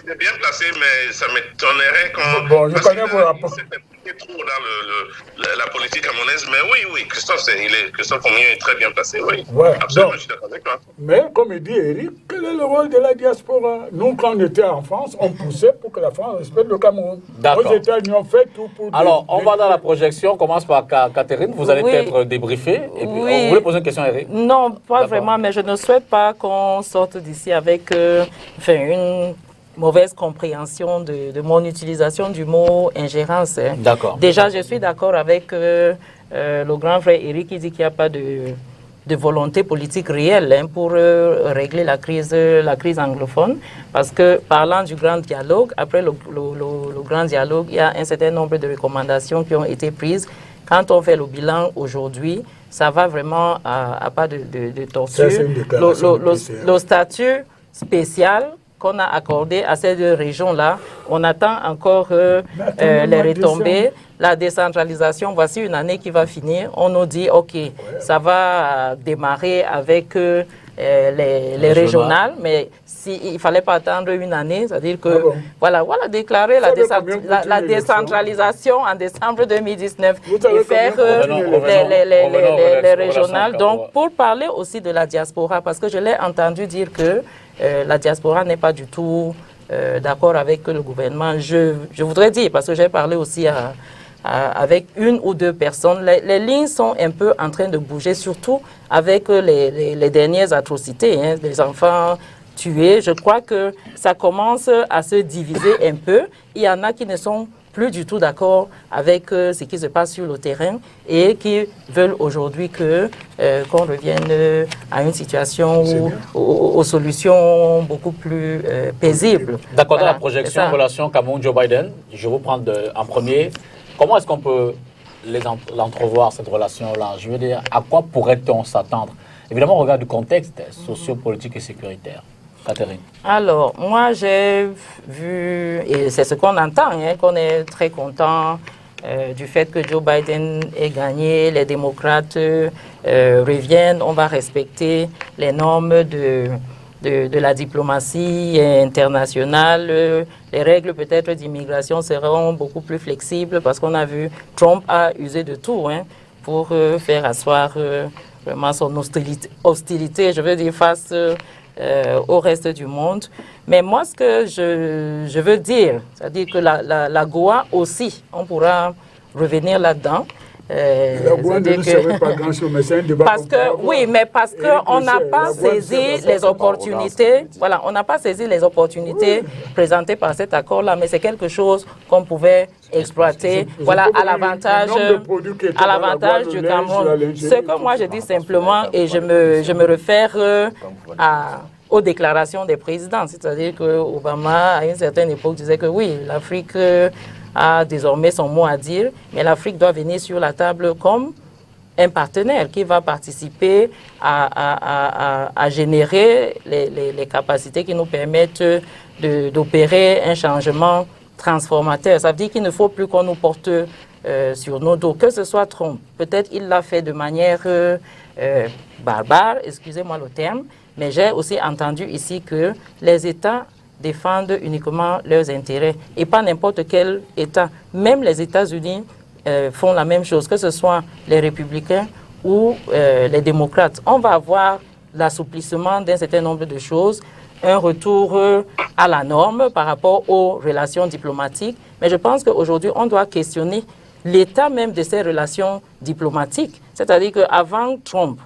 Il est bien placé, mais ça m'étonnerait quand... Bon, je connais vos rapports. C'est trop dans la politique camerounaise, mais oui, Christophe Fumio est très bien placé, oui. Ouais, absolument, donc, je suis d'accord avec toi. Mais, comme il dit Eric, quel est le rôle de la diaspora? Nous, quand on était en France, on poussait pour que la France respecte le Cameroun. D'accord. Aux États-Unis, on fait tout pour... Alors, on va dans la projection. On commence par Catherine. Vous allez peut-être débriefer. Et puis, vous voulez poser une question, Eric? Non, pas vraiment, mais je ne souhaite pas qu'on sorte d'ici avec une mauvaise compréhension de mon utilisation du mot ingérence. Hein. D'accord. Déjà, je suis d'accord avec le grand frère Eric qui dit qu'il n'y a pas de volonté politique réelle pour régler la crise anglophone. Parce que parlant du grand dialogue, après le grand dialogue, il y a un certain nombre de recommandations qui ont été prises. Quand on fait le bilan aujourd'hui, ça va vraiment à pas de torture. Le statut spécial qu'on a accordé à ces deux régions-là, on attend encore les retombées. La décentralisation, voici une année qui va finir. On nous dit, OK, ça va démarrer avec les régionales, mais il ne fallait pas attendre une année, c'est-à-dire que, voilà, déclarer la décentralisation en décembre 2019 et faire les régionales. Donc, pour parler aussi de la diaspora, parce que je l'ai entendu dire que la diaspora n'est pas du tout d'accord avec le gouvernement. Je voudrais dire, parce que j'ai parlé aussi avec une ou deux personnes, les lignes sont un peu en train de bouger, surtout avec les dernières atrocités, hein, des enfants tués. Je crois que ça commence à se diviser un peu. Il y en a qui ne sont plus du tout d'accord avec ce qui se passe sur le terrain et qui veulent aujourd'hui qu'on revienne à une situation aux solutions beaucoup plus paisibles. D'accord, dans la projection relation Cameroun-Joe Biden, je vais vous prendre en premier. Comment est-ce qu'on peut l'entrevoir, cette relation-là? Je veux dire, à quoi pourrait-on s'attendre? Évidemment, on regarde du contexte sociopolitique et sécuritaire. Catherine. Alors, moi, j'ai vu, et c'est ce qu'on entend, hein, qu'on est très content du fait que Joe Biden ait gagné, les démocrates reviennent, on va respecter les normes de la diplomatie internationale. Les règles peut-être d'immigration seront beaucoup plus flexibles parce qu'on a vu Trump a usé de tout pour faire asseoir vraiment son hostilité, je veux dire, face au reste du monde. Mais moi, ce que je veux dire, c'est-à-dire que la Goa aussi, on pourra revenir là-dedans. La Goa ne serait pas grand-chose, mais c'est un débat. Parce qu'on n'a pas saisi les opportunités. Voilà, on n'a pas saisi les opportunités présentées par cet accord-là, mais c'est quelque chose qu'on pouvait exploiter. Voilà, à l'avantage du Cameroun. Ce que moi je dis simplement, et je me réfère aux déclarations des présidents, c'est-à-dire que Obama, à une certaine époque, disait que oui, l'Afrique a désormais son mot à dire, mais l'Afrique doit venir sur la table comme un partenaire qui va participer à générer les capacités qui nous permettent d'opérer un changement transformateur. Ça veut dire qu'il ne faut plus qu'on nous porte sur nos dos, que ce soit Trump. Peut-être il l'a fait de manière barbare, excusez-moi le terme, mais j'ai aussi entendu ici que les États défendent uniquement leurs intérêts et pas n'importe quel État. Même les États-Unis font la même chose, que ce soit les républicains ou les démocrates. On va avoir l'assouplissement d'un certain nombre de choses, un retour à la norme par rapport aux relations diplomatiques. Mais je pense qu'aujourd'hui, on doit questionner l'état même de ces relations diplomatiques. C'est-à-dire qu'avant Trump,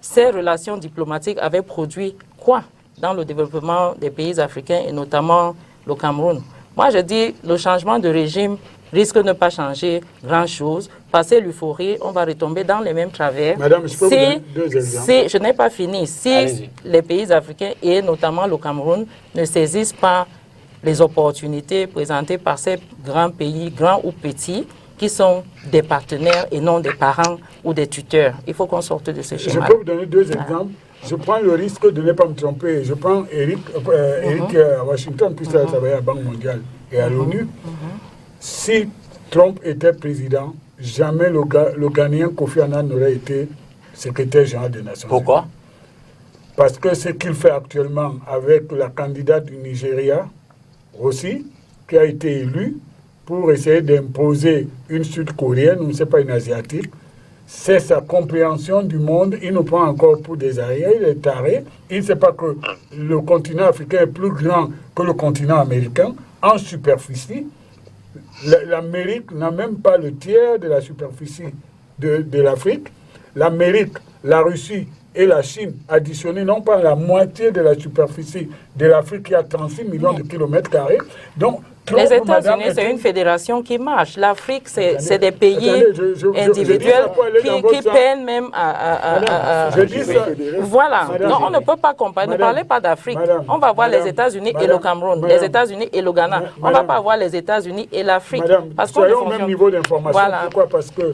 ces relations diplomatiques avaient produit quoi dans le développement des pays africains et notamment le Cameroun? Moi, je dis le changement de régime risque de ne pas changer grand-chose. Passer l'euphorie, on va retomber dans les mêmes travers. Madame, je peux vous donner 2 exemples. Je n'ai pas fini. Si les pays africains et notamment le Cameroun ne saisissent pas les opportunités présentées par ces grands pays, grands ou petits, qui sont des partenaires et non des parents ou des tuteurs. Il faut qu'on sorte de ce schéma. Je peux vous donner 2 exemples. Je prends le risque de ne pas me tromper. Je prends Eric à Washington, puis ça va à la Banque mondiale et à l'ONU. Si Trump était président, jamais le Ghanéen Kofi Annan n'aurait été secrétaire général des Nations Unies. Pourquoi? Parce que ce qu'il fait actuellement avec la candidate du Nigeria, aussi, qui a été élue pour essayer d'imposer une sud-coréenne, ou c'est pas une asiatique, c'est sa compréhension du monde. Il nous prend encore pour des arrières, il est taré. Il ne sait pas que le continent africain est plus grand que le continent américain en superficie. L'Amérique n'a même pas le tiers de la superficie de l'Afrique. L'Amérique, la Russie et la Chine additionnés n'ont pas la moitié de la superficie de l'Afrique qui a 36 millions de kilomètres carrés. Donc, les États-Unis, c'est une fédération qui marche. L'Afrique, c'est des pays individuels qui peinent même à... Je dis ça. Voilà. Non, on ne peut pas comparer. Ne parlez pas d'Afrique. On va voir les États-Unis et le Cameroun, les États-Unis et le Ghana. On ne va pas voir les États-Unis et l'Afrique. Parce qu'on est au même niveau d'information. Pourquoi? Parce que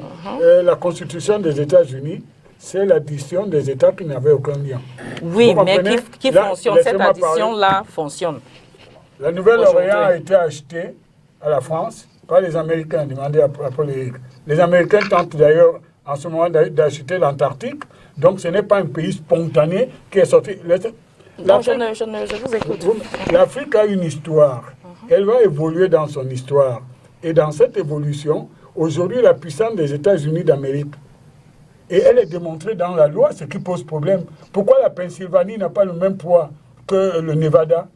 la Constitution des États-Unis, c'est l'addition des États qui n'avaient aucun lien. Oui, mais qui fonctionne. Cette addition-là fonctionne. La Nouvelle-Orléans a été achetée à la France par les Américains, demandé à Paul Éric. Les Américains tentent d'ailleurs en ce moment d'acheter l'Antarctique. Donc ce n'est pas un pays spontané qui est sorti. Non, je vous écoute. L'Afrique a une histoire. Elle va évoluer dans son histoire. Et dans cette évolution, aujourd'hui, la puissance des États-Unis d'Amérique, et elle est démontrée dans la loi, ce qui pose problème. Pourquoi la Pennsylvanie n'a pas le même poids que le Nevada?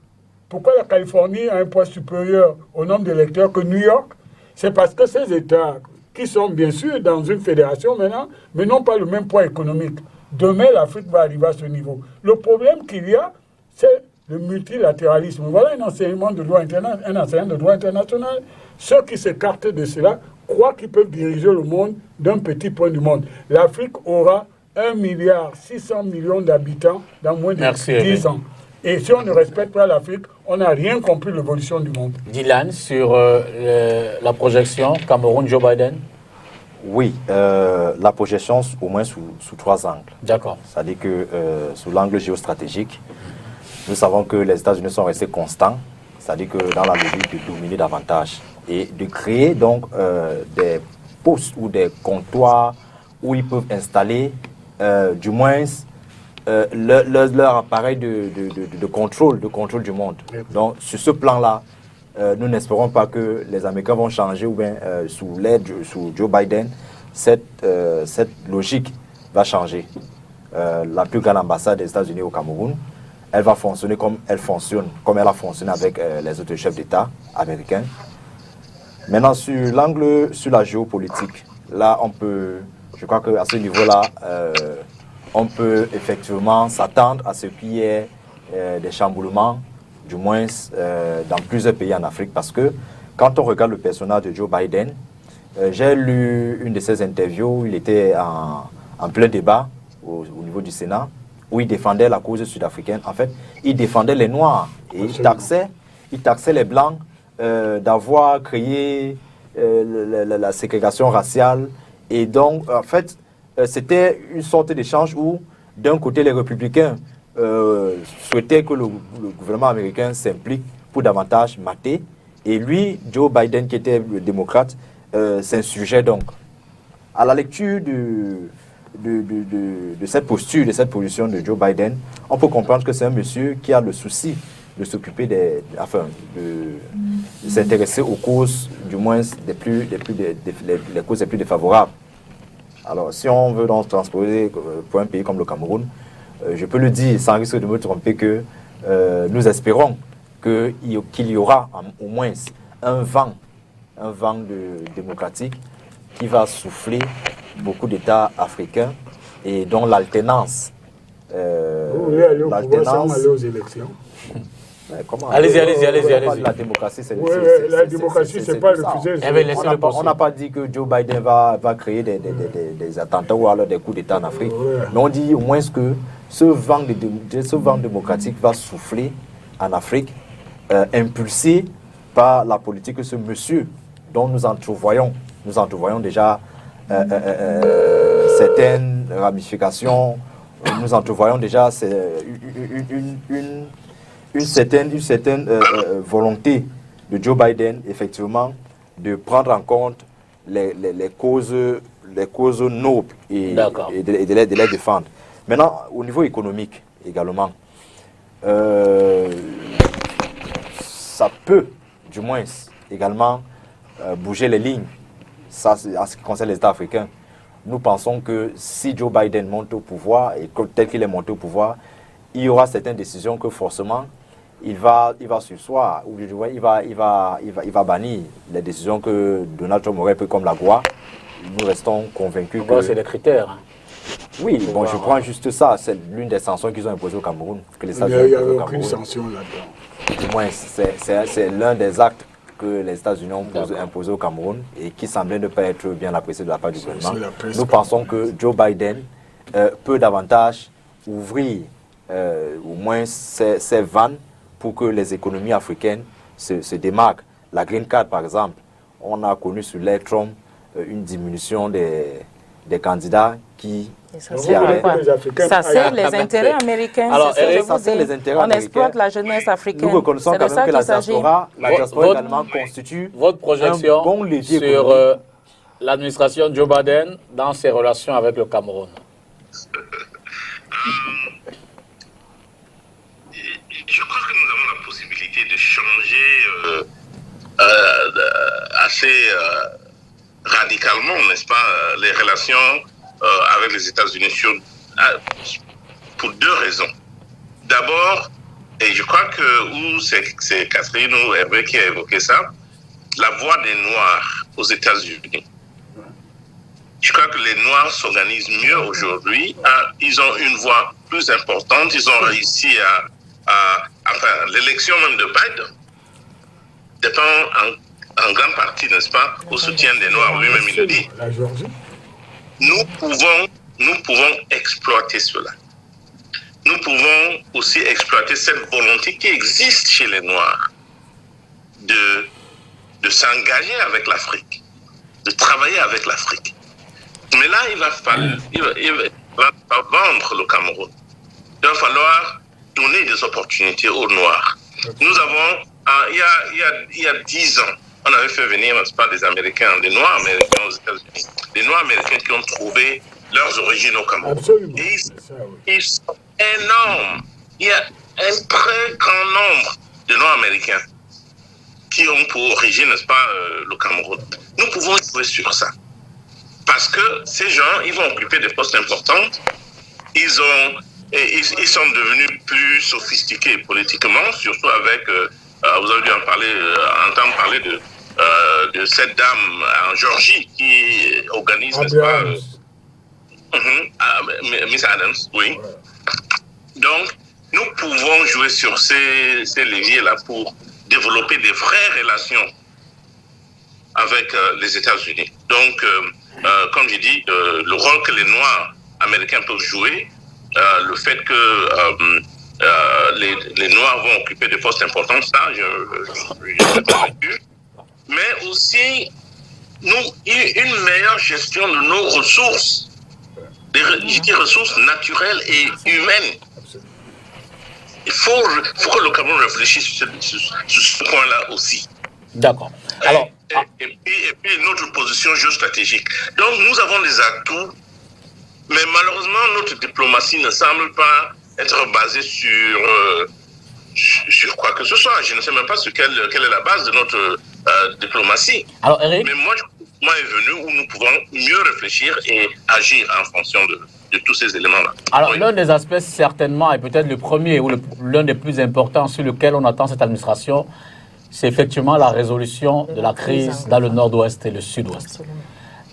Pourquoi la Californie a un poids supérieur au nombre d'électeurs que New York? C'est parce que ces États, qui sont bien sûr dans une fédération maintenant, mais n'ont pas le même poids économique. Demain, l'Afrique va arriver à ce niveau. Le problème qu'il y a, c'est le multilatéralisme. Voilà un enseignant de droit international. Ceux qui s'écartent de cela croient qu'ils peuvent diriger le monde d'un petit point du monde. L'Afrique aura 1,6 milliard d'habitants dans moins de 10 ans. Et si on ne respecte pas l'Afrique, on n'a rien compris de l'évolution du monde. Dylan, sur la projection Cameroun-Joe Biden? Oui, la projection au moins sous 3 angles. D'accord. C'est-à-dire que sous l'angle géostratégique, nous savons que les États-Unis sont restés constants, c'est-à-dire que dans la logique de dominer davantage et de créer donc des postes ou des comptoirs où ils peuvent installer du moins leur appareil de contrôle du monde. Donc sur ce plan-là, nous n'espérons pas que les Américains vont changer ou bien sous Joe Biden, cette logique va changer. La plus grande ambassade des États-Unis au Cameroun, elle va fonctionner comme elle a fonctionné avec les autres chefs d'État américains. Maintenant, sur la géopolitique, là, je crois qu'à ce niveau-là, on peut effectivement s'attendre à ce qu'il y ait des chamboulements, du moins dans plusieurs pays en Afrique, parce que quand on regarde le personnage de Joe Biden, j'ai lu une de ses interviews où il était en plein débat au niveau du Sénat, où il défendait la cause sud-africaine. En fait, il défendait les Noirs et il taxait les Blancs d'avoir créé la ségrégation raciale. Et donc, en fait, c'était une sorte d'échange où, d'un côté, les républicains souhaitaient que le gouvernement américain s'implique pour davantage mater. Et lui, Joe Biden, qui était le démocrate, s'insurgeait donc. À la lecture de cette posture, de cette position de Joe Biden, on peut comprendre que c'est un monsieur qui a le souci de s'occuper de s'intéresser aux causes, du moins les causes les plus défavorables. Alors, si on veut donc transposer pour un pays comme le Cameroun, je peux le dire sans risque de me tromper que nous espérons qu'il y aura au moins un vent démocratique qui va souffler beaucoup d'États africains et dont l'alternance. Vous voulez aller au pouvoir sans aller aux élections? Allez-y. La démocratie, c'est la démocratie, c'est pas refuser. On n'a pas dit que Joe Biden va créer des attentats ou alors des coups d'État en Afrique. Mais on dit au moins que ce vent démocratique va souffler en Afrique, impulsé par la politique de ce monsieur dont nous entrevoyons déjà certaines ramifications, nous entrevoyons déjà une certaine volonté de Joe Biden, effectivement, de prendre en compte les causes nobles et de les défendre. Maintenant, au niveau économique également, ça peut, du moins, également bouger les lignes. Ça, c'est en ce qui concerne les États africains. Nous pensons que si Joe Biden monte au pouvoir, et tel qu'il est monté au pouvoir, il y aura certaines décisions que forcément, il va surseoir, ou il va bannir les décisions que Donald Trump aurait pris comme la GOA. Nous restons convaincus que... C'est des critères. Oui, bon, je prends juste ça. C'est l'une des sanctions qu'ils ont imposées au Cameroun. Que les il n'y a aucune sanction là-dedans. Du moins, c'est l'un des actes que les États-Unis ont imposé au Cameroun et qui semblait ne pas être bien apprécié de la part du gouvernement. Nous pensons que Joe Biden peut davantage ouvrir au moins ses vannes pour que les économies africaines se démarquent. La Green Card, par exemple, on a connu sur l'ère Trump une diminution des candidats qui... Ça, c'est les intérêts américains. Alors, on exploite la jeunesse africaine. Nous reconnaissons quand même que la diaspora également constitue votre projection un bon levier sur l'administration Joe Biden dans ses relations avec le Cameroun. Je crois que nous avons la possibilité de changer assez radicalement, n'est-ce pas, les relations avec les États-Unis pour deux raisons. D'abord, et je crois que c'est Catherine ou Hervé qui a évoqué ça, la voix des Noirs aux États-Unis. Je crois que les Noirs s'organisent mieux aujourd'hui. Ils ont une voix plus importante. Ils ont réussi enfin, l'élection même de Biden dépend en grande partie, n'est-ce pas, au soutien des Noirs. Lui-même, il le dit. La Géorgie. Nous pouvons exploiter cela. Nous pouvons aussi exploiter cette volonté qui existe chez les Noirs de s'engager avec l'Afrique, de travailler avec l'Afrique. Mais là, il va falloir vendre le Cameroun. Il va falloir donner des opportunités aux Noirs. Nous avons, il y a 10 ans, on avait fait venir, n'est-ce pas, des Américains, des Noirs américains aux États-Unis, des Noirs américains qui ont trouvé leurs origines au Cameroun. Absolument. Ils sont énormes. Il y a un très grand nombre de Noirs américains qui ont pour origine, n'est-ce pas, le Cameroun. Nous pouvons jouer sur ça. Parce que ces gens, ils vont occuper des postes importants. Ils sont devenus plus sophistiqués politiquement, surtout avec... vous avez dû entendre parler de cette dame en Géorgie qui organise, n'est-ce pas, Miss Adams, oui. Ouais. Donc, nous pouvons jouer sur ces leviers-là pour développer des vraies relations avec les États-Unis. Donc, comme j'ai dit, le rôle que les Noirs américains peuvent jouer, le fait que les Noirs vont occuper des postes importants, ça, je suis convaincu. Mais aussi, une meilleure gestion de nos ressources, des ressources naturelles et humaines. Il faut que le Cameroun réfléchisse sur ce point-là aussi. D'accord. Alors, et puis notre position géostratégique. Donc nous avons des atouts, mais malheureusement notre diplomatie ne semble pas être basée sur quoi que ce soit. Je ne sais même pas sur quelle est la base de notre diplomatie. Alors, Eric, mais moi, le moment est venu où nous pouvons mieux réfléchir et agir en fonction de tous ces éléments-là. Alors, oui. L'un des aspects, certainement, et peut-être le premier ou l'un des plus importants sur lequel on attend cette administration, c'est effectivement la résolution de la crise dans le nord-ouest et le sud-ouest.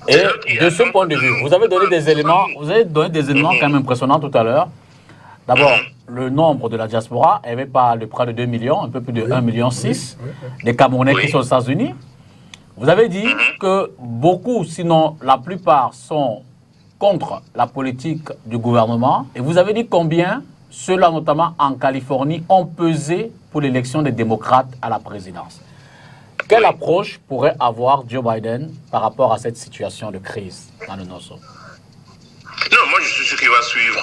Et de ce point de vue, vous avez donné des éléments, quand même impressionnants tout à l'heure. D'abord, le nombre de la diaspora est pas de près de 2 millions, un peu plus de 1,6 million des Camerounais qui sont aux États-Unis. Vous avez dit que beaucoup, sinon la plupart, sont contre la politique du gouvernement. Et vous avez dit combien ceux-là, notamment en Californie, ont pesé pour l'élection des démocrates à la présidence. Quelle approche pourrait avoir Joe Biden par rapport à cette situation de crise dans le Nord? Non, moi je suis sûr qu'il va suivre.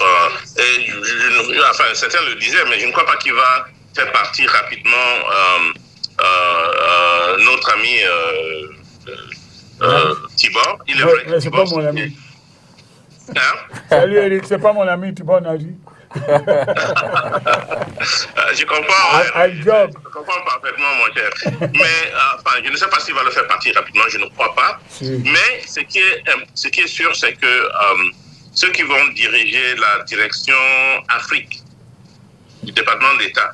Enfin, certains le disaient, mais je ne crois pas qu'il va faire partir rapidement notre ami Tibor. Il est vrai que c'est pas mon ami. Hein? Salut Eric, c'est pas mon ami Tibor Nadi. Je comprends. Je comprends parfaitement, mon cher. Mais enfin, je ne sais pas s'il va le faire partir rapidement, je ne crois pas. Si. Mais ce qui est sûr, c'est que ceux qui vont diriger la direction Afrique du département d'État,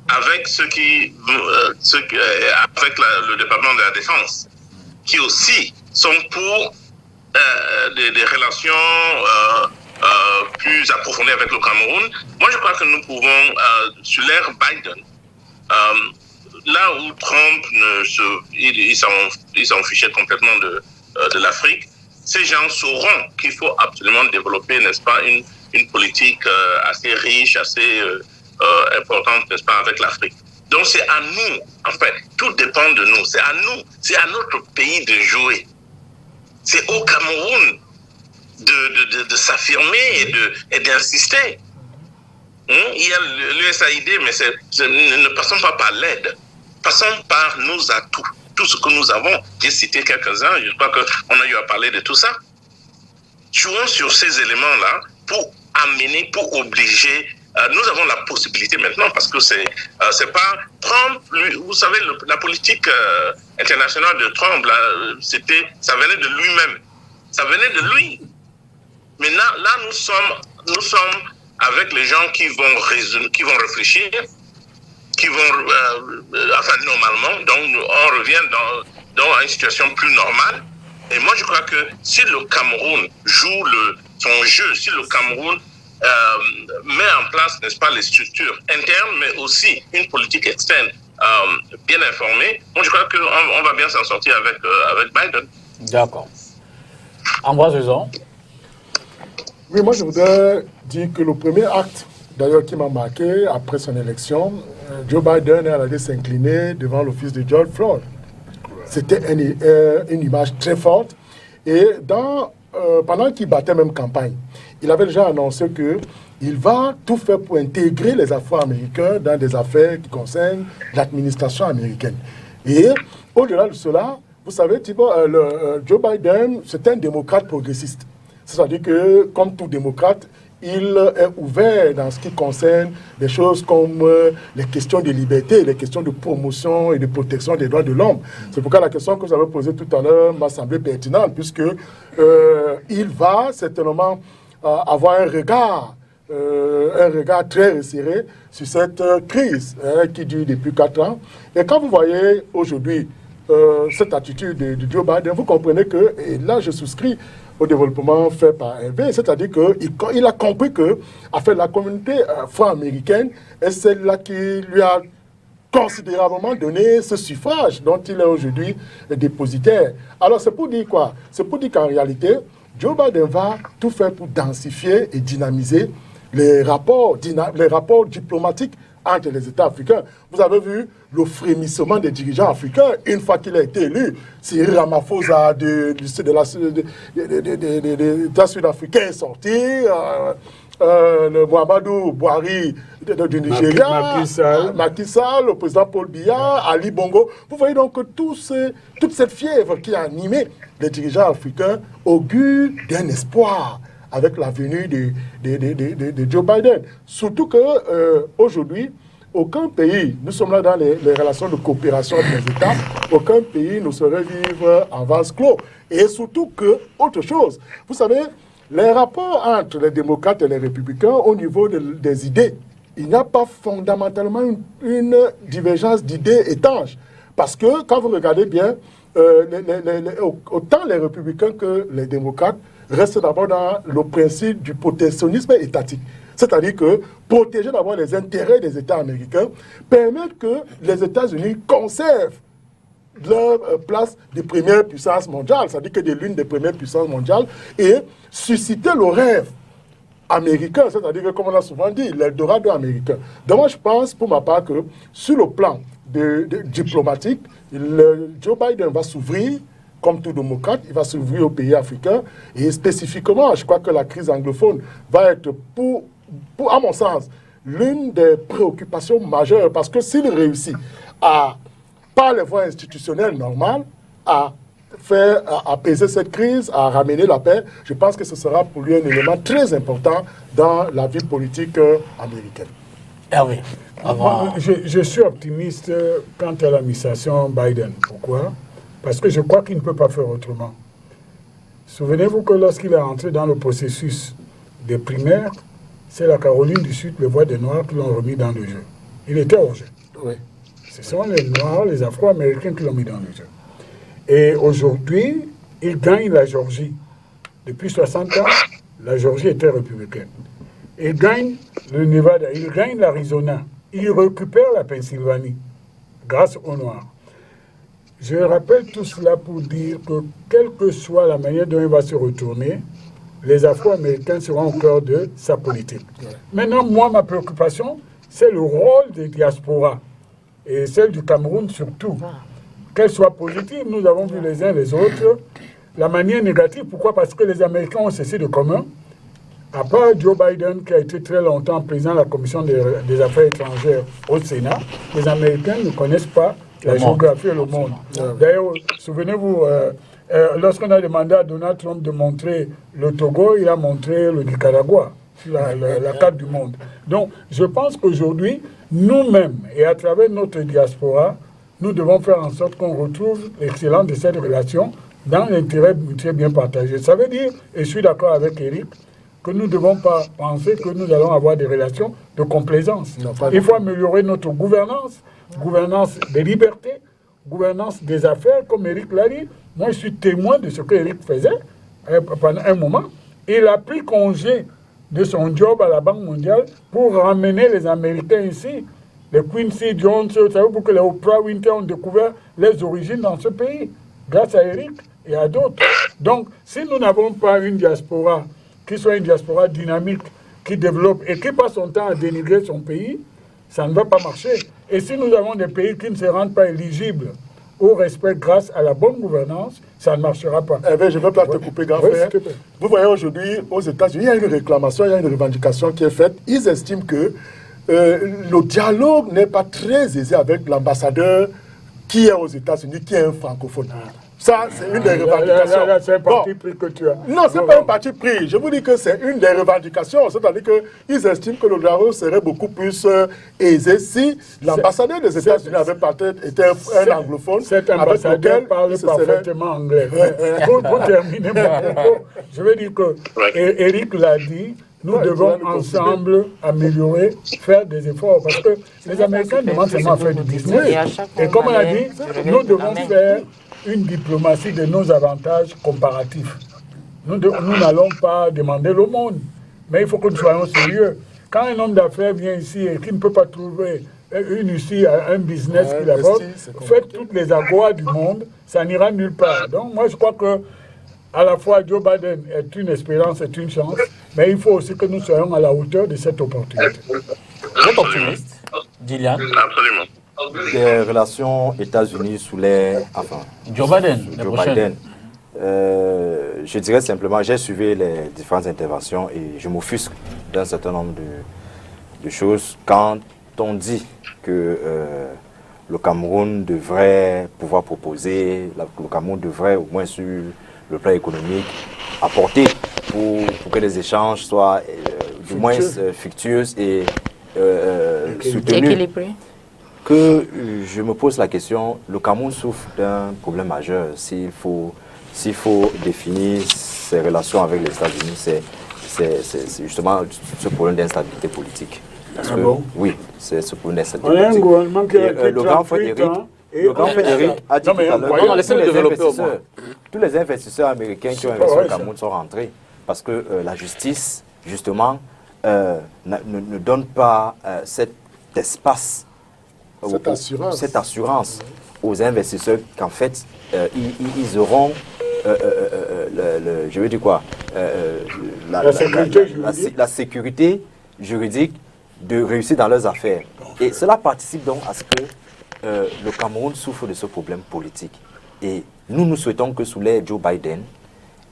avec avec le département de la Défense, qui aussi sont pour des relations plus approfondies avec le Cameroun. Moi, je crois que nous pouvons, sur l'ère Biden, là où Trump il s'en fichait complètement de l'Afrique, ces gens sauront qu'il faut absolument développer, n'est-ce pas, une politique assez riche, assez importante, n'est-ce pas, avec l'Afrique. Donc c'est à nous, en fait, tout dépend de nous, c'est à nous, c'est à notre pays de jouer. C'est au Cameroun de s'affirmer et d'insister. Il y a l'USAID, mais ne passons pas par l'aide. Passons par nos atouts. Tout ce que nous avons, j'ai cité quelques-uns, je crois qu'on a eu à parler de tout ça. Jouons sur ces éléments-là pour amener, pour obliger. Nous avons la possibilité maintenant, parce que c'est pas Trump, lui, vous savez, la politique internationale de Trump, là, ça venait de lui-même. Ça venait de lui. Mais là nous sommes avec les gens qui vont réfléchir, qui vont, normalement, donc on revient dans une situation plus normale. Et moi, je crois que si le Cameroun joue son jeu, si le Cameroun met en place, n'est-ce pas, les structures internes, mais aussi une politique externe bien informée, moi, je crois qu'on va bien s'en sortir avec Biden. D'accord. Ambroise Uson. Oui, moi je voudrais dire que le premier acte, d'ailleurs qui m'a marqué après son élection, Joe Biden est allé s'incliner devant l'office de George Floyd. C'était une image très forte. Et pendant qu'il battait même campagne, il avait déjà annoncé qu'il va tout faire pour intégrer les Afro-Américains dans des affaires qui concernent l'administration américaine. Et au-delà de cela, vous savez, Joe Biden, c'est un démocrate progressiste. C'est-à-dire que, comme tout démocrate, il est ouvert dans ce qui concerne des choses comme les questions de liberté, les questions de promotion et de protection des droits de l'homme. C'est pourquoi la question que vous avez posée tout à l'heure m'a semblé pertinente, puisque il va certainement avoir un regard très resserré sur cette crise qui dure depuis 4 ans. Et quand vous voyez aujourd'hui cette attitude de Joe Biden, vous comprenez que, et là je souscris au développement fait par Hervé, c'est-à-dire qu'il a compris que la communauté afro-américaine est celle-là qui lui a considérablement donné ce suffrage dont il est aujourd'hui dépositaire. Alors c'est pour dire quoi? C'est pour dire qu'en réalité, Joe Biden va tout faire pour densifier et dynamiser les rapports diplomatiques entre les États africains. Vous avez vu le frémissement des dirigeants africains une fois qu'il a été élu. Cyril Ramaphosa de l'État sud-africain est sorti, le Muhammadu Buhari du Nigeria, Macky Sall, le président Paul Biya, Ali Bongo. Vous voyez donc que toute cette fièvre qui a animé les dirigeants africains augure d'un espoir avec la venue de Joe Biden. Surtout qu'aujourd'hui, aucun pays, nous sommes là dans les relations de coopération avec les États, aucun pays ne saurait vivre en vase clos. Et surtout que, autre chose, vous savez, les rapports entre les démocrates et les républicains au niveau des idées, il n'y a pas fondamentalement une divergence d'idées étanche. Parce que quand vous regardez bien, autant les républicains que les démocrates restent d'abord dans le principe du protectionnisme étatique. C'est-à-dire que protéger d'abord les intérêts des États américains permet que les États-Unis conservent leur place de première puissance mondiale, c'est-à-dire que de l'une des premières puissances mondiales, et susciter le rêve américain, c'est-à-dire que, comme on l'a souvent dit, l'Eldorado américain. Donc moi, je pense, pour ma part, que sur le plan diplomatique, Joe Biden va s'ouvrir, comme tout démocrate, il va s'ouvrir aux pays africains, et spécifiquement, je crois que la crise anglophone va être, à mon sens, l'une des préoccupations majeures, parce que s'il réussit par les voies institutionnelles normales, à faire apaiser cette crise, à ramener la paix, je pense que ce sera pour lui un élément très important dans la vie politique américaine. Hervé, Moi, je suis optimiste quant à l'administration Biden. Pourquoi? Parce que je crois qu'il ne peut pas faire autrement. Souvenez-vous que lorsqu'il est entré dans le processus des primaires, c'est la Caroline du Sud, les voix des Noirs qui l'ont remis dans le jeu. Il était hors jeu. Oui. Ce sont les Noirs, les Afro-Américains qui l'ont mis dans le jeu. Et aujourd'hui, il gagne la Géorgie. Depuis 60 ans, la Géorgie était républicaine. Il gagne le Nevada, il gagne l'Arizona. Il récupère la Pennsylvanie grâce aux Noirs. Je rappelle tout cela pour dire que, quelle que soit la manière dont il va se retourner, les Afro-Américains seront au cœur de sa politique. Maintenant, moi, ma préoccupation, c'est le rôle des diasporas, et celle du Cameroun surtout. Qu'elle soit positive, nous avons vu les uns les autres. La manière négative, pourquoi? Parce que les Américains ont ceci de commun. À part Joe Biden, qui a été très longtemps président de la Commission des Affaires étrangères au Sénat, les Américains ne connaissent pas la géographie et le monde. D'ailleurs, souvenez-vous, lorsqu'on a demandé à Donald Trump de montrer le Togo, il a montré le Nicaragua sur la carte du monde. Donc, je pense qu'aujourd'hui, nous-mêmes, et à travers notre diaspora, nous devons faire en sorte qu'on retrouve l'excellence de cette relation dans l'intérêt mutuel bien partagé. Ça veut dire, et je suis d'accord avec Eric, que nous ne devons pas penser que nous allons avoir des relations de complaisance. Il faut améliorer notre gouvernance, gouvernance des libertés, gouvernance des affaires, comme Eric l'a dit. Moi, je suis témoin de ce que Eric faisait pendant un moment. Il a pris congé de son job à la Banque mondiale pour ramener les Américains ici. Les Quincy Jones, vous savez, pour que les Oprah Winfrey ont découvert les origines dans ce pays, grâce à Eric et à d'autres. Donc, si nous n'avons pas une diaspora qui soit une diaspora dynamique, qui développe et qui passe son temps à dénigrer son pays, ça ne va pas marcher. Et si nous avons des pays qui ne se rendent pas éligibles au respect grâce à la bonne gouvernance, ça ne marchera pas. Eh bien, je ne veux pas te couper, grand frère. Vous voyez, aujourd'hui, aux États-Unis, il y a une réclamation, il y a une revendication qui est faite. Ils estiment que le dialogue n'est pas très aisé avec l'ambassadeur qui est aux États-Unis, qui est un francophone. Ça, c'est une des revendications. C'est un parti pris que tu as. Non, ce n'est pas un parti pris. Je vous dis que c'est une des revendications. C'est-à-dire qu'ils estiment que le dialogue serait beaucoup plus aisé si l'ambassadeur des États-Unis avait peut-être été un anglophone. Cet ambassadeur parle parfaitement anglais. Pour terminer mon propos, je veux dire que Eric l'a dit, nous devons ensemble améliorer, faire des efforts. Parce que les Américains demandent seulement à faire du business. Et comme on a dit, nous devons faire une diplomatie de nos avantages comparatifs. Nous n'allons pas demander le monde, mais il faut que nous soyons sérieux. Quand un homme d'affaires vient ici et qu'il ne peut pas trouver un business qu'il apporte, faites toutes les agoras du monde, ça n'ira nulle part. Donc moi je crois que à la fois Joe Biden est une espérance, est une chance, mais il faut aussi que nous soyons à la hauteur de cette opportunité. Vous êtes optimiste, Dylan? Absolument. Des relations États-Unis sous les... Enfin, Joe Biden, Joe Biden. Je dirais simplement, j'ai suivi les différentes interventions et je m'offusque d'un certain nombre de choses quand on dit que le Cameroun devrait pouvoir proposer, le Cameroun devrait, au moins sur le plan économique, apporter pour que les échanges soient du moins fructueux et soutenus. Équilibré. Que je me pose la question, le Cameroun souffre d'un problème majeur. S'il faut définir ses relations avec les États-Unis, c'est justement ce problème d'instabilité politique. Parce que, oui, c'est ce problème d'instabilité politique. Le grand frère Eric a dit tout à l'heure, tous les investisseurs américains qui ont investi au Cameroun sont rentrés. Parce que la justice, justement, ne donne pas cet espace, cette assurance aux investisseurs qu'en fait, ils auront, je veux dire quoi, la sécurité juridique de réussir dans leurs affaires. Et cela participe donc à ce que le Cameroun souffre de ce problème politique. Et nous souhaitons que sous l'ère Joe Biden,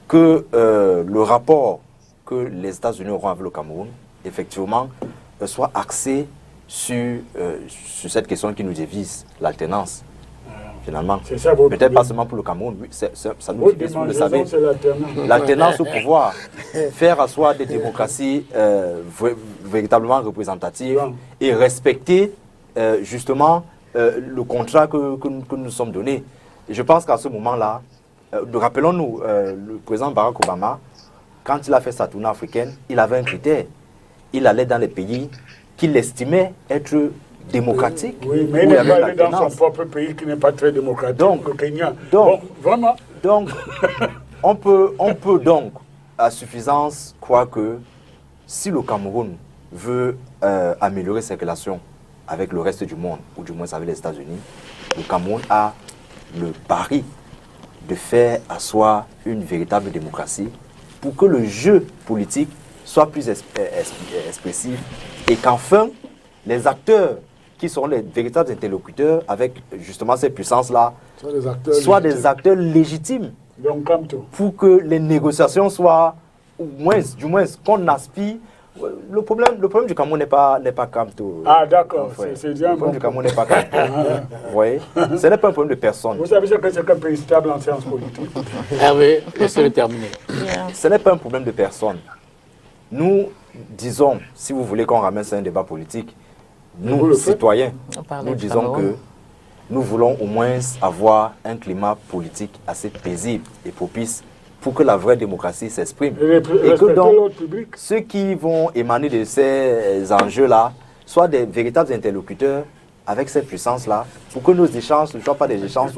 que le rapport que les États-Unis auront avec le Cameroun, effectivement, soit axé sur cette question qui nous divise, l'alternance. finalement. C'est ça votre Peut-être pas problème. seulement pour le Cameroun, oui, ça nous Votre suffit, vous le savez. démangeaison, c'est l'alternance. L'alternance au pouvoir, faire asseoir des démocraties véritablement représentatives et respecter justement le contrat que nous sommes donnés. Et je pense qu'à ce moment-là, rappelons-nous, le président Barack Obama, quand il a fait sa tournée africaine, il avait un critère. Il allait dans les pays qu'il estimait être démocratiques. Oui, mais il n'est pas allé dans son propre pays qui n'est pas très démocratique, donc, le Kenya. Donc, bon, vraiment. Donc, on peut donc à suffisance croire que si le Cameroun veut améliorer ses relations avec le reste du monde, ou du moins avec les États-Unis, le Cameroun a le pari de faire asseoir une véritable démocratie pour que le jeu politique soit plus expressif et qu'enfin, les acteurs qui sont les véritables interlocuteurs avec justement ces puissances-là soient des acteurs légitimes pour que les négociations soient, du moins qu'on aspire. Le problème du Cameroun n'est pas Kamto. Ah d'accord, c'est bien. Le problème du Cameroun n'est pas Kamto. Vous voyez, ce n'est pas un problème de personne. Vous savez ce que c'est qu'un pays stable en sciences politiques. Ah oui, laissez-le terminer. Ce n'est pas un problème de personne. Nous disons, si vous voulez qu'on ramène ça à un débat politique, nous, citoyens, nous disons que nous voulons au moins avoir un climat politique assez paisible et propice pour que la vraie démocratie s'exprime. Et que donc, ceux qui vont émaner de ces enjeux-là soient des véritables interlocuteurs avec ces puissances-là, pour que nos échanges ne soient pas des échanges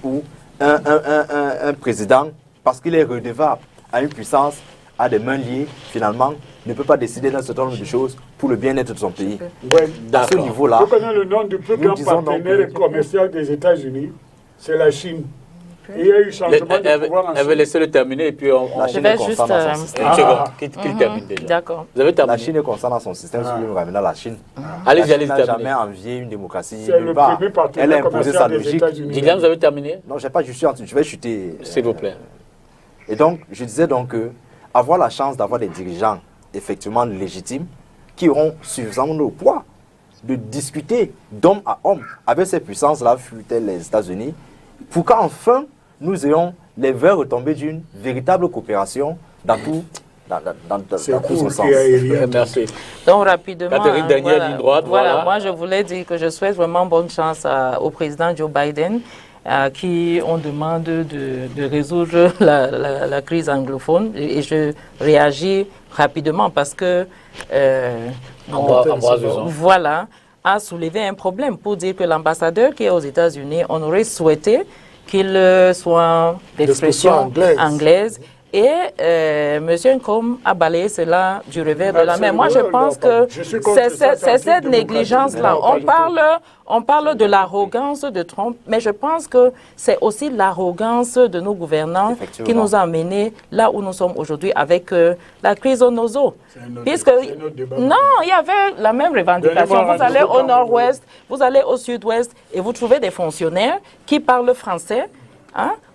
où un président, parce qu'il est redevable à une puissance, a des mains liées, finalement, ne peut pas décider d'un certain nombre de choses pour le bien-être de son pays. À ce niveau-là, je connais le nom du plus grand partenaire commercial des États-Unis, c'est la Chine. Et il y a eu changement de pouvoir en Chine. Elle veut laisser le terminer et puis la Chine est constante dans son système. Une seconde, qu'il termine déjà. D'accord. Vous avez terminé. La Chine est constante dans son système, si vous ramenez la Chine. Allez-y, la Chine n'a terminer. jamais envié une démocratie. C'est le premier partenaire Elle a imposé sa commercial des logique. États-Unis. Gillian, vous avez terminé? Non, je vais chuter. S'il vous plaît. Et donc, je disais donc que avoir la chance d'avoir des dirigeants effectivement légitimes qui auront suffisamment de poids de discuter d'homme à homme avec ces puissances-là, fut-elles les États-Unis, pour qu'enfin nous ayons les vraies retombées d'une véritable coopération dans tout son sens. Merci. Donc rapidement, Catherine, dernière ligne droite. Voilà, moi je voulais dire que je souhaite vraiment bonne chance au président Joe Biden, à qui on demande de résoudre la crise anglophone. Et je réagis rapidement parce que voilà, a soulevé un problème pour dire que l'ambassadeur qui est aux États-Unis, on aurait souhaité qu'il soit d'expression anglaise. Et M. Nkom a balayé cela du revers de la main. Moi, je pense que c'est cette négligence-là. On parle de l'arrogance de Trump, mais je pense que c'est aussi l'arrogance de nos gouvernants qui nous a amenés là où nous sommes aujourd'hui avec la crise au Nozo. Puisque, non, il y avait la même revendication. Vous allez au nord-ouest, vous allez au sud-ouest et vous trouvez des fonctionnaires qui parlent français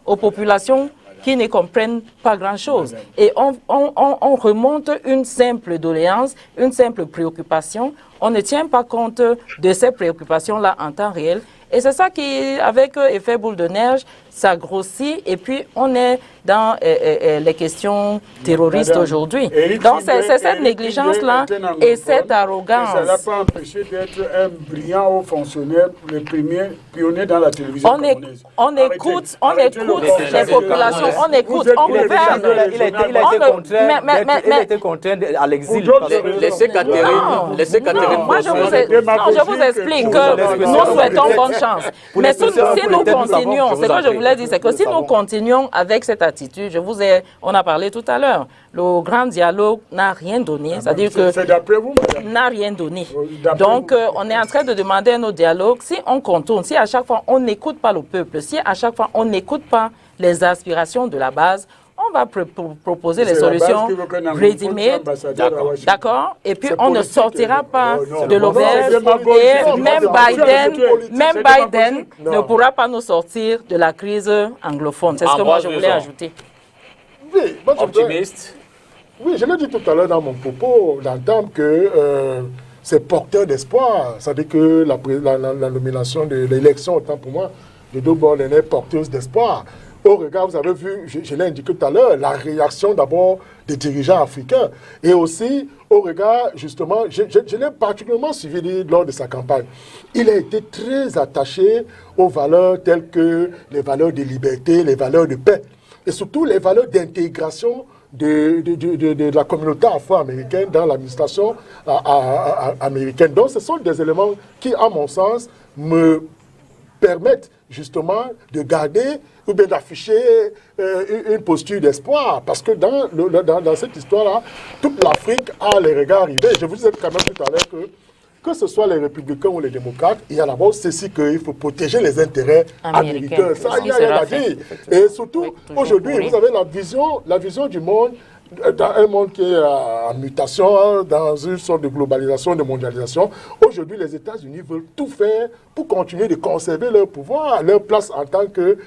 aux populations qui ne comprennent pas grand-chose. Et on remonte une simple doléance, une simple préoccupation. On ne tient pas compte de ces préoccupations-là en temps réel. Et c'est ça qui, avec effet boule de neige, ça grossit. Et puis, on est dans les questions terroristes aujourd'hui. Donc, c'est cette négligence-là et cette arrogance. Ça n'a pas empêché d'être un brillant haut fonctionnaire, le premier pionnier dans la télévision camerounaise. On écoute les populations, on écoute, on gouverne. Il a été contraint à l'exil. Laissez Catherine. Moi, je vous explique que nous souhaitons bonne chance. Mais si nous continuons, ce que je voulais dire, c'est que si nous continuons avec cette attitude, on a parlé tout à l'heure, le grand dialogue n'a rien donné, c'est-à-dire que c'est d'après vous, madame. N'a rien donné. Donc, on est en train de demander à nos dialogues, si on contourne, si à chaque fois on n'écoute pas le peuple, si à chaque fois on n'écoute pas les aspirations de la base, on va proposer les solutions ready-made, d'accord? Et puis on ne sortira pas de l'auberge et même Biden ne pourra pas nous sortir de la crise anglophone. C'est ce que moi je voulais ajouter. Oui, optimiste. Oui, je l'ai dit tout à l'heure dans mon propos, d'entendre que c'est porteur d'espoir. C'est-à-dire que la nomination de l'élection, autant pour moi, des deux bords est porteuse d'espoir. Au regard, vous avez vu, je l'ai indiqué tout à l'heure, la réaction d'abord des dirigeants africains. Et aussi, au regard, justement, je l'ai particulièrement suivi lors de sa campagne. Il a été très attaché aux valeurs telles que les valeurs de liberté, les valeurs de paix, et surtout les valeurs d'intégration de la communauté afro-américaine dans l'administration américaine. Donc, ce sont des éléments qui, à mon sens, me permettent justement de garder ou bien d'afficher une posture d'espoir. Parce que dans cette histoire-là, toute l'Afrique a les regards rivés. Je vous disais quand même tout à l'heure que ce soit les républicains ou les démocrates, il y a d'abord ceci qu'il faut protéger les intérêts américains. Ça, il n'y a rien à dire. Et surtout, aujourd'hui, vous avez la vision du monde, dans un monde qui est en mutation, dans une sorte de globalisation, de mondialisation. Aujourd'hui, les États-Unis veulent tout faire pour continuer de conserver leur pouvoir, leur place en tant que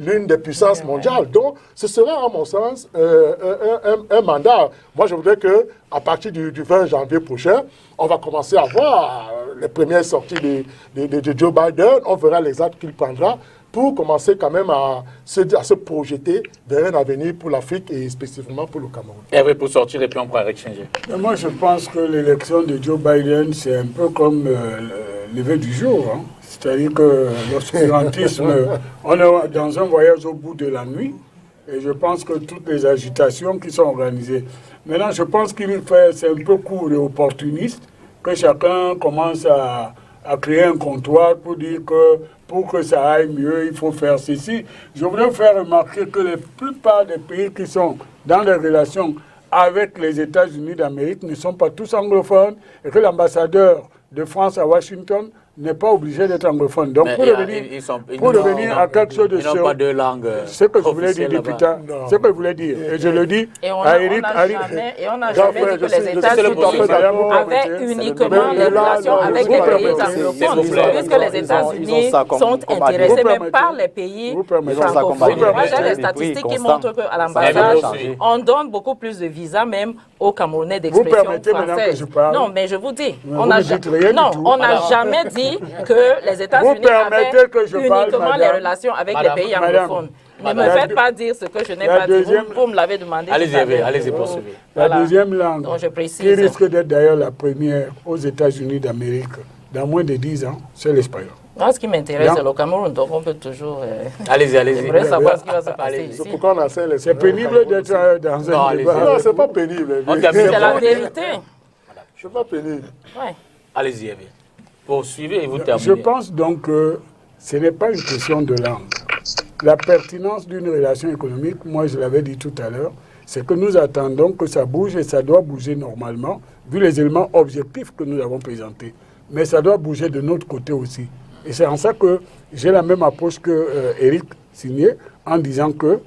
l'une des puissances mondiales. Donc, ce sera, à mon sens, un mandat. Moi, je voudrais qu'à partir du 20 janvier prochain, on va commencer à voir les premières sorties de Joe Biden. On verra les actes qu'il prendra pour commencer quand même à se projeter vers un avenir pour l'Afrique et spécifiquement pour le Cameroun. Hervé, pour sortir et puis on pourra échanger. Moi, je pense que l'élection de Joe Biden, c'est un peu comme le lever du jour. Hein. C'est-à-dire que l'obscurantisme, on est dans un voyage au bout de la nuit. Et je pense que toutes les agitations qui sont organisées. Maintenant, je pense qu'il fait, c'est un peu court et opportuniste que chacun commence à créer un comptoir pour dire que pour que ça aille mieux, il faut faire ceci. Je voudrais faire remarquer que la plupart des pays qui sont dans les relations avec les États-Unis d'Amérique ne sont pas tous anglophones et que l'ambassadeur de France à Washington n'est pas obligé d'être anglophone. Donc, pour revenir à quelque chose de ils n'ont pas deux langues. Ce que je voulais dire, député, ce que je voulais dire, et je le dis à Eric. Et on n'a jamais dit que les États-Unis avaient uniquement des relations avec les pays anglophones, puisque les États-Unis sont intéressés même par les pays francophones. Moi, j'ai des statistiques qui montrent qu'à l'ambassade, on donne beaucoup plus de visas même aux Camerounais d'expression française. Non, mais je vous dis, on n'a jamais dit que les États-Unis avaient uniquement les relations avec les pays anglophones. Ne me faites pas dire ce que je n'ai pas dit. Vous me l'avez demandé. Allez-y, poursuivez. La deuxième langue, qui risque d'être d'ailleurs la première aux États-Unis d'Amérique dans moins de 10 ans, c'est l'espagnol. Moi, ce qui m'intéresse, c'est le Cameroun, donc on peut toujours... Allez-y. J'aimerais savoir ce qui va se passer ici. C'est pourquoi on a fait c'est pénible d'être dans un débat. Non, c'est pas pénible. C'est la vérité. C'est pas pénible. Ouais. Allez-y, Hervé. Poursuivez et vous terminez. Je pense donc que ce n'est pas une question de langue. La pertinence d'une relation économique, moi je l'avais dit tout à l'heure, c'est que nous attendons que ça bouge et ça doit bouger normalement, vu les éléments objectifs que nous avons présentés. Mais ça doit bouger de notre côté aussi. Et c'est en ça que j'ai la même approche que Eric Signé, en disant que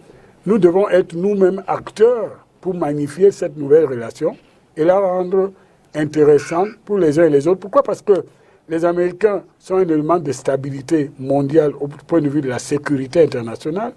nous devons être nous-mêmes acteurs pour magnifier cette nouvelle relation et la rendre intéressante pour les uns et les autres. Pourquoi? Parce que les Américains sont un élément de stabilité mondiale au point de vue de la sécurité internationale,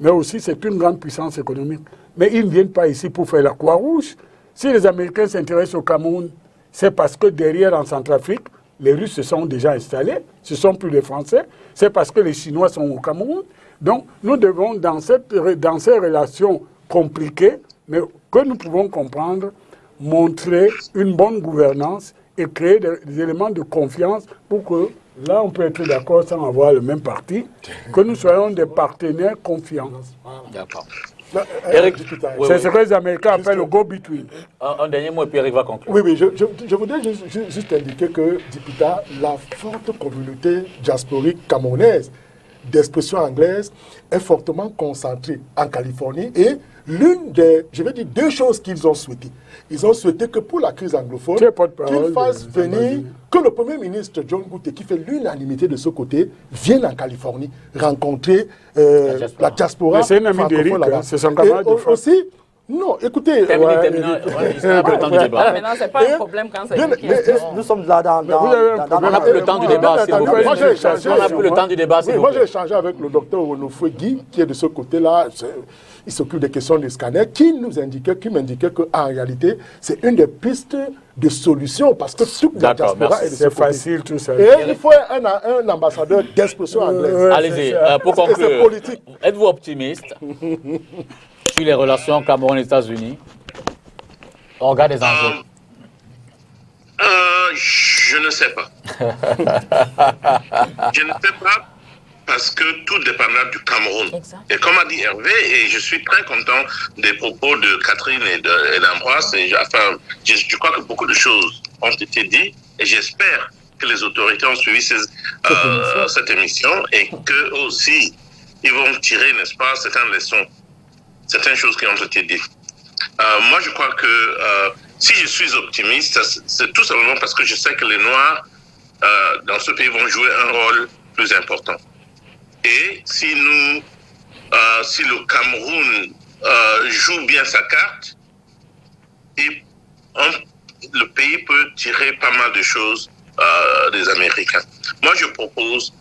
mais aussi c'est une grande puissance économique. Mais ils ne viennent pas ici pour faire la Croix-Rouge. Si les Américains s'intéressent au Cameroun, c'est parce que derrière, en Centrafrique, les Russes se sont déjà installés, ce ne sont plus les Français, c'est parce que les Chinois sont au Cameroun. Donc nous devons, dans ces relations compliquées, mais que nous pouvons comprendre, montrer une bonne gouvernance et créer des éléments de confiance pour que, là on peut être d'accord sans avoir le même parti, que nous soyons des partenaires confiants. D'accord. Eric, c'est ce que les Américains appellent le go-between. Un dernier mot et puis Eric va conclure. Oui, je voudrais juste indiquer que, Dipita, la forte communauté diasporique camerounaise d'expression anglaise est fortement concentrée en Californie et l'une des, je vais dire, deux choses qu'ils ont souhaité. Ils ont souhaité que pour la crise anglophone, qu'ils fassent venir, que le Premier ministre John Gouté, qui fait l'unanimité de ce côté, vienne en Californie rencontrer la diaspora. C'est un ami d'Éric, c'est son camarade de France. Aussi, non, écoutez... Maintenant, c'est pas un problème quand c'est... Nous sommes là dans... On n'a plus le temps du débat, s'il vous plaît. On n'a plus le temps du débat, s'il vous plaît. Moi, j'ai échangé avec le docteur Onofwe Guy, qui est de ce côté-là. Il s'occupe des questions des scanners, qui m'indiquait qu'en réalité, c'est une des pistes de solutions, parce que toute la D'accord, diaspora merci. est de ce C'est côté. facile tout ça. Et il faut un ambassadeur d'expression anglaise. Allez-y, pour Parce que c'est conclure, politique. êtes-vous optimiste sur les relations Cameroun-États-Unis au regard des enjeux? Je ne sais pas. Je ne sais pas parce que tout dépendra du Cameroun. Exact. Et comme a dit Hervé, et je suis très content des propos de Catherine et d'Ambroise, je crois que beaucoup de choses ont été dites et j'espère que les autorités ont suivi cette émission et que aussi ils vont tirer, n'est-ce pas, certaines leçons, certaines choses qui ont été dites. Moi, je crois que si je suis optimiste, c'est tout simplement parce que je sais que les Noirs dans ce pays vont jouer un rôle plus important. Et si le Cameroun joue bien sa carte, le pays peut tirer pas mal de choses des Américains. Moi, je propose,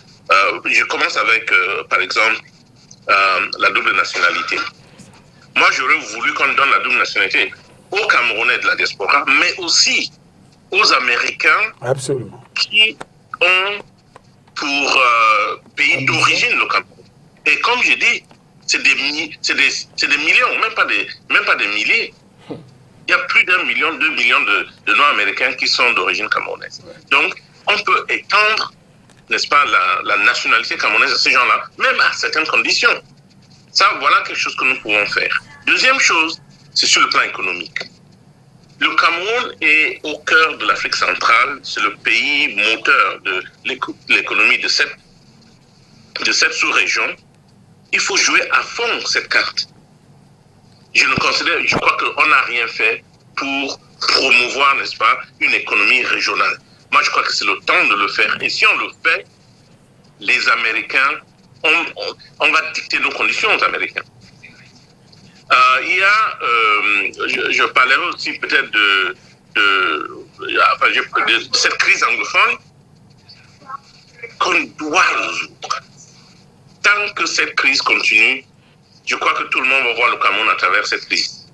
je commence avec, par exemple, la double nationalité. Moi, j'aurais voulu qu'on donne la double nationalité aux Camerounais de la diaspora, mais aussi aux Américains. Absolument. Qui ont pour pays d'origine le Cameroun. Et comme je dis, c'est des millions, même pas des milliers. Il y a plus d'1 million, 2 millions de Nord-Américains qui sont d'origine camerounaise. Donc, on peut étendre, n'est-ce pas, la nationalité camerounaise à ces gens-là, même à certaines conditions. Ça, voilà quelque chose que nous pouvons faire. Deuxième chose, c'est sur le plan économique. Le Cameroun est au cœur de l'Afrique centrale. C'est le pays moteur de l'économie de cette sous-région. Il faut jouer à fond cette carte. Je crois qu'on n'a rien fait pour promouvoir, n'est-ce pas, une économie régionale. Moi, je crois que c'est le temps de le faire. Et si on le fait, les Américains, on va dicter nos conditions aux Américains. Il y a, je parlerai aussi peut-être de cette crise anglophone qu'on doit résoudre. Tant que cette crise continue, je crois que tout le monde va voir le Cameroun à travers cette crise.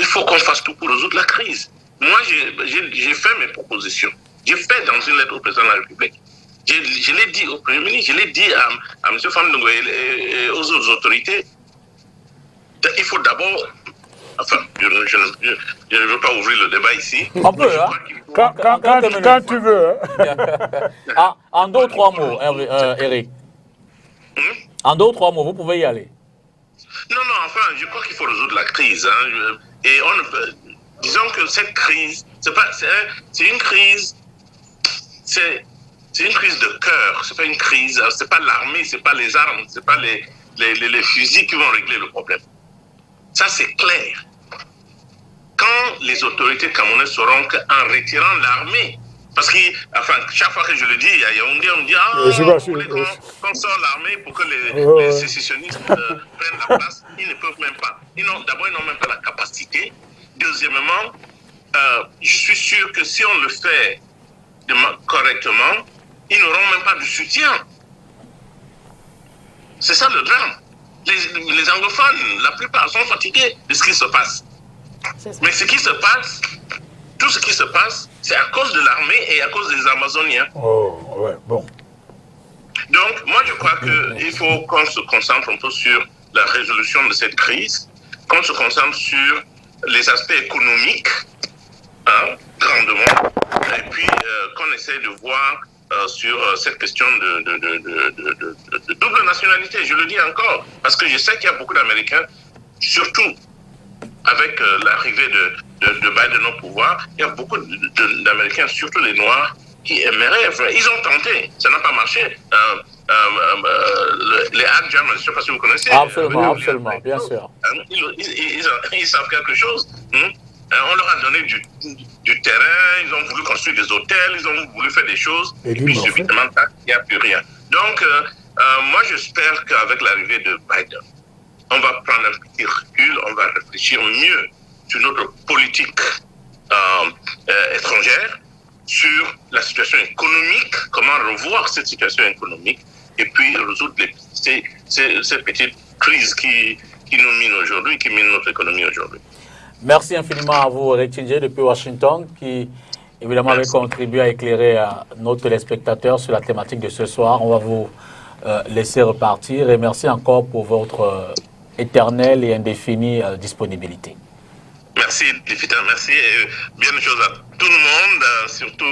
Il faut qu'on fasse tout pour résoudre la crise. Moi, j'ai fait mes propositions. J'ai fait dans une lettre au président de la République. Je l'ai dit au Premier ministre, je l'ai dit à M. Famdongo et aux autres autorités. Il faut d'abord... Enfin, je ne veux pas ouvrir le débat ici. On peut, hein? Quand tu veux. Hein? En 2 ou 3 mots, Eric. En 2 ou 3 mots, vous pouvez y aller. Non, enfin, je crois qu'il faut résoudre la crise. Hein. Et disons que cette crise, c'est une crise... C'est une crise de cœur, c'est pas une crise, c'est pas l'armée, c'est pas les armes, c'est pas les fusils qui vont régler le problème. Ça, c'est clair. Quand les autorités camerounaises sauront qu'en retirant l'armée, parce que, enfin, chaque fois que je le dis, il y a Yaoundé, on me dit, qu'on sort l'armée pour que les sécessionnistes prennent la place, ils ne peuvent même pas. D'abord, ils n'ont même pas la capacité. Deuxièmement, je suis sûr que si on le fait correctement, ils n'auront même pas de soutien. C'est ça le drame. Les anglophones, la plupart sont fatigués de ce qui se passe. Mais ce qui se passe, tout ce qui se passe, c'est à cause de l'armée et à cause des Amazoniens. Oh, ouais, bon. Donc, moi, je crois qu'il faut qu'on se concentre un peu sur la résolution de cette crise, qu'on se concentre sur les aspects économiques, hein, grandement, et puis qu'on essaie de voir sur cette question de double nationalité. Je le dis encore, parce que je sais qu'il y a beaucoup d'Américains, surtout avec l'arrivée de Biden au pouvoir, il y a beaucoup d'Américains, surtout les Noirs, qui aimeraient, ils ont tenté, ça n'a pas marché. Les Adjams, je ne sais pas si vous connaissez. Absolument, bien sûr. Ils savent quelque chose. On leur a donné du terrain, ils ont voulu construire des hôtels, ils ont voulu faire des choses, et puis subitement, il n'y a plus rien. Donc, moi, j'espère qu'avec l'arrivée de Biden, on va prendre un petit recul, on va réfléchir mieux sur notre politique étrangère, sur la situation économique, comment revoir cette situation économique, et puis résoudre ces petites crises qui nous minent aujourd'hui, qui minent notre économie aujourd'hui. Merci infiniment à vous, Eric Tchindjé, depuis Washington, qui évidemment avait contribué à éclairer nos téléspectateurs sur la thématique de ce soir. On va vous laisser repartir et merci encore pour votre éternelle et indéfinie disponibilité. Merci, député, merci. Et bien de choses à tout le monde, surtout,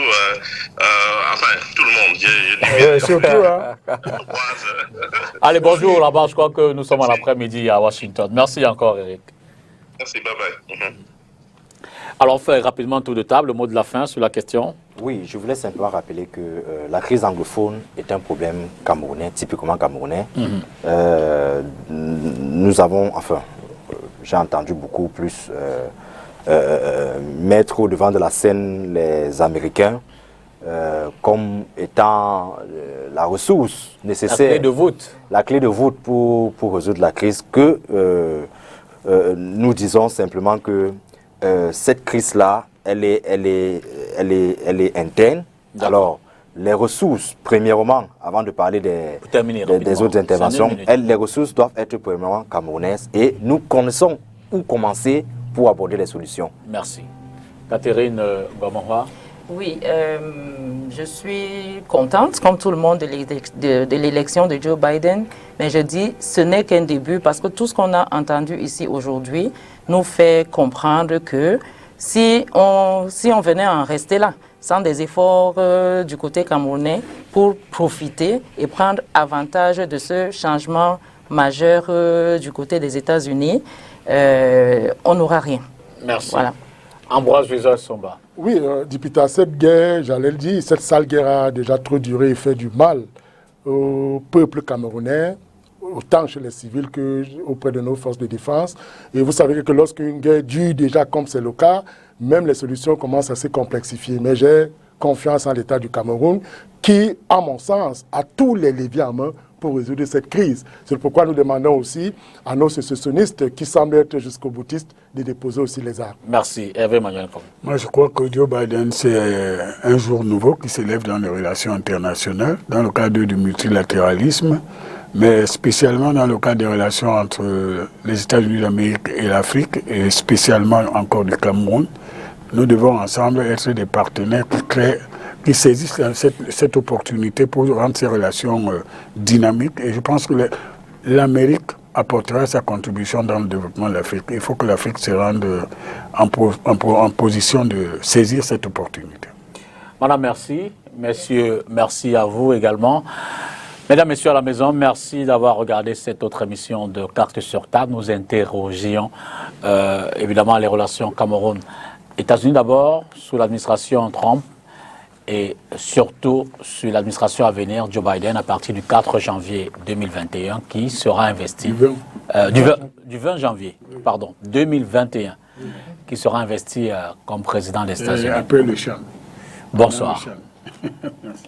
enfin, tout le monde. Surtout, hein. Allez, bonjour là-bas. Je crois que nous sommes en après-midi à Washington. Merci encore, Eric. Merci, bye bye. Alors, on fait rapidement un tour de table, le mot de la fin sur la question. Oui, je voulais simplement rappeler que la crise anglophone est un problème camerounais, typiquement camerounais. Nous avons, enfin, j'ai entendu beaucoup plus mettre au devant de la scène les Américains comme étant la ressource nécessaire. La clé de voûte. La clé de voûte pour résoudre la crise, que nous disons simplement que cette crise-là, elle est interne. Alors, les ressources, premièrement, avant de parler des autres interventions, les ressources doivent être premièrement camerounaises et nous connaissons où commencer pour aborder les solutions. Merci. Catherine Gomonwa. Oui, je suis contente, comme tout le monde, de l'élection de Joe Biden, mais je dis ce n'est qu'un début parce que tout ce qu'on a entendu ici aujourd'hui nous fait comprendre que si on venait à en rester là, sans des efforts du côté camerounais pour profiter et prendre avantage de ce changement majeur du côté des États-Unis, on n'aura rien. Merci. Voilà. Ambroise Vizol-Somba. Oui, député, cette guerre, j'allais le dire, cette sale guerre a déjà trop duré et fait du mal au peuple camerounais, autant chez les civils qu'auprès de nos forces de défense. Et vous savez que lorsqu'une guerre dure déjà comme c'est le cas, même les solutions commencent à se complexifier. Mais j'ai confiance en l'État du Cameroun qui, à mon sens, a tous les leviers en main pour résoudre cette crise. C'est pourquoi nous demandons aussi à nos sécessionnistes qui semblent être jusqu'au boutistes de déposer aussi les armes. Merci. Hervé Manuel. Moi, je crois que Joe Biden, c'est un jour nouveau qui s'élève dans les relations internationales, dans le cadre du multilatéralisme, mais spécialement dans le cadre des relations entre les États-Unis d'Amérique et l'Afrique, et spécialement encore du Cameroun. Nous devons ensemble être des partenaires qui saisissent cette opportunité pour rendre ces relations dynamiques. Et je pense que l'Amérique apportera sa contribution dans le développement de l'Afrique. Il faut que l'Afrique se rende en position de saisir cette opportunité. Madame, merci. Messieurs, merci à vous également. Mesdames, Messieurs à la maison, merci d'avoir regardé cette autre émission de Cartes sur table. Nous interrogions évidemment les relations Cameroun-États-Unis d'abord, sous l'administration Trump, et surtout sur l'administration à venir, Joe Biden, à partir du 4 janvier 2021, qui sera investi... Du 20 janvier, pardon, 2021, qui sera investi comme président des États-Unis. Après le chant. Bonsoir. Merci.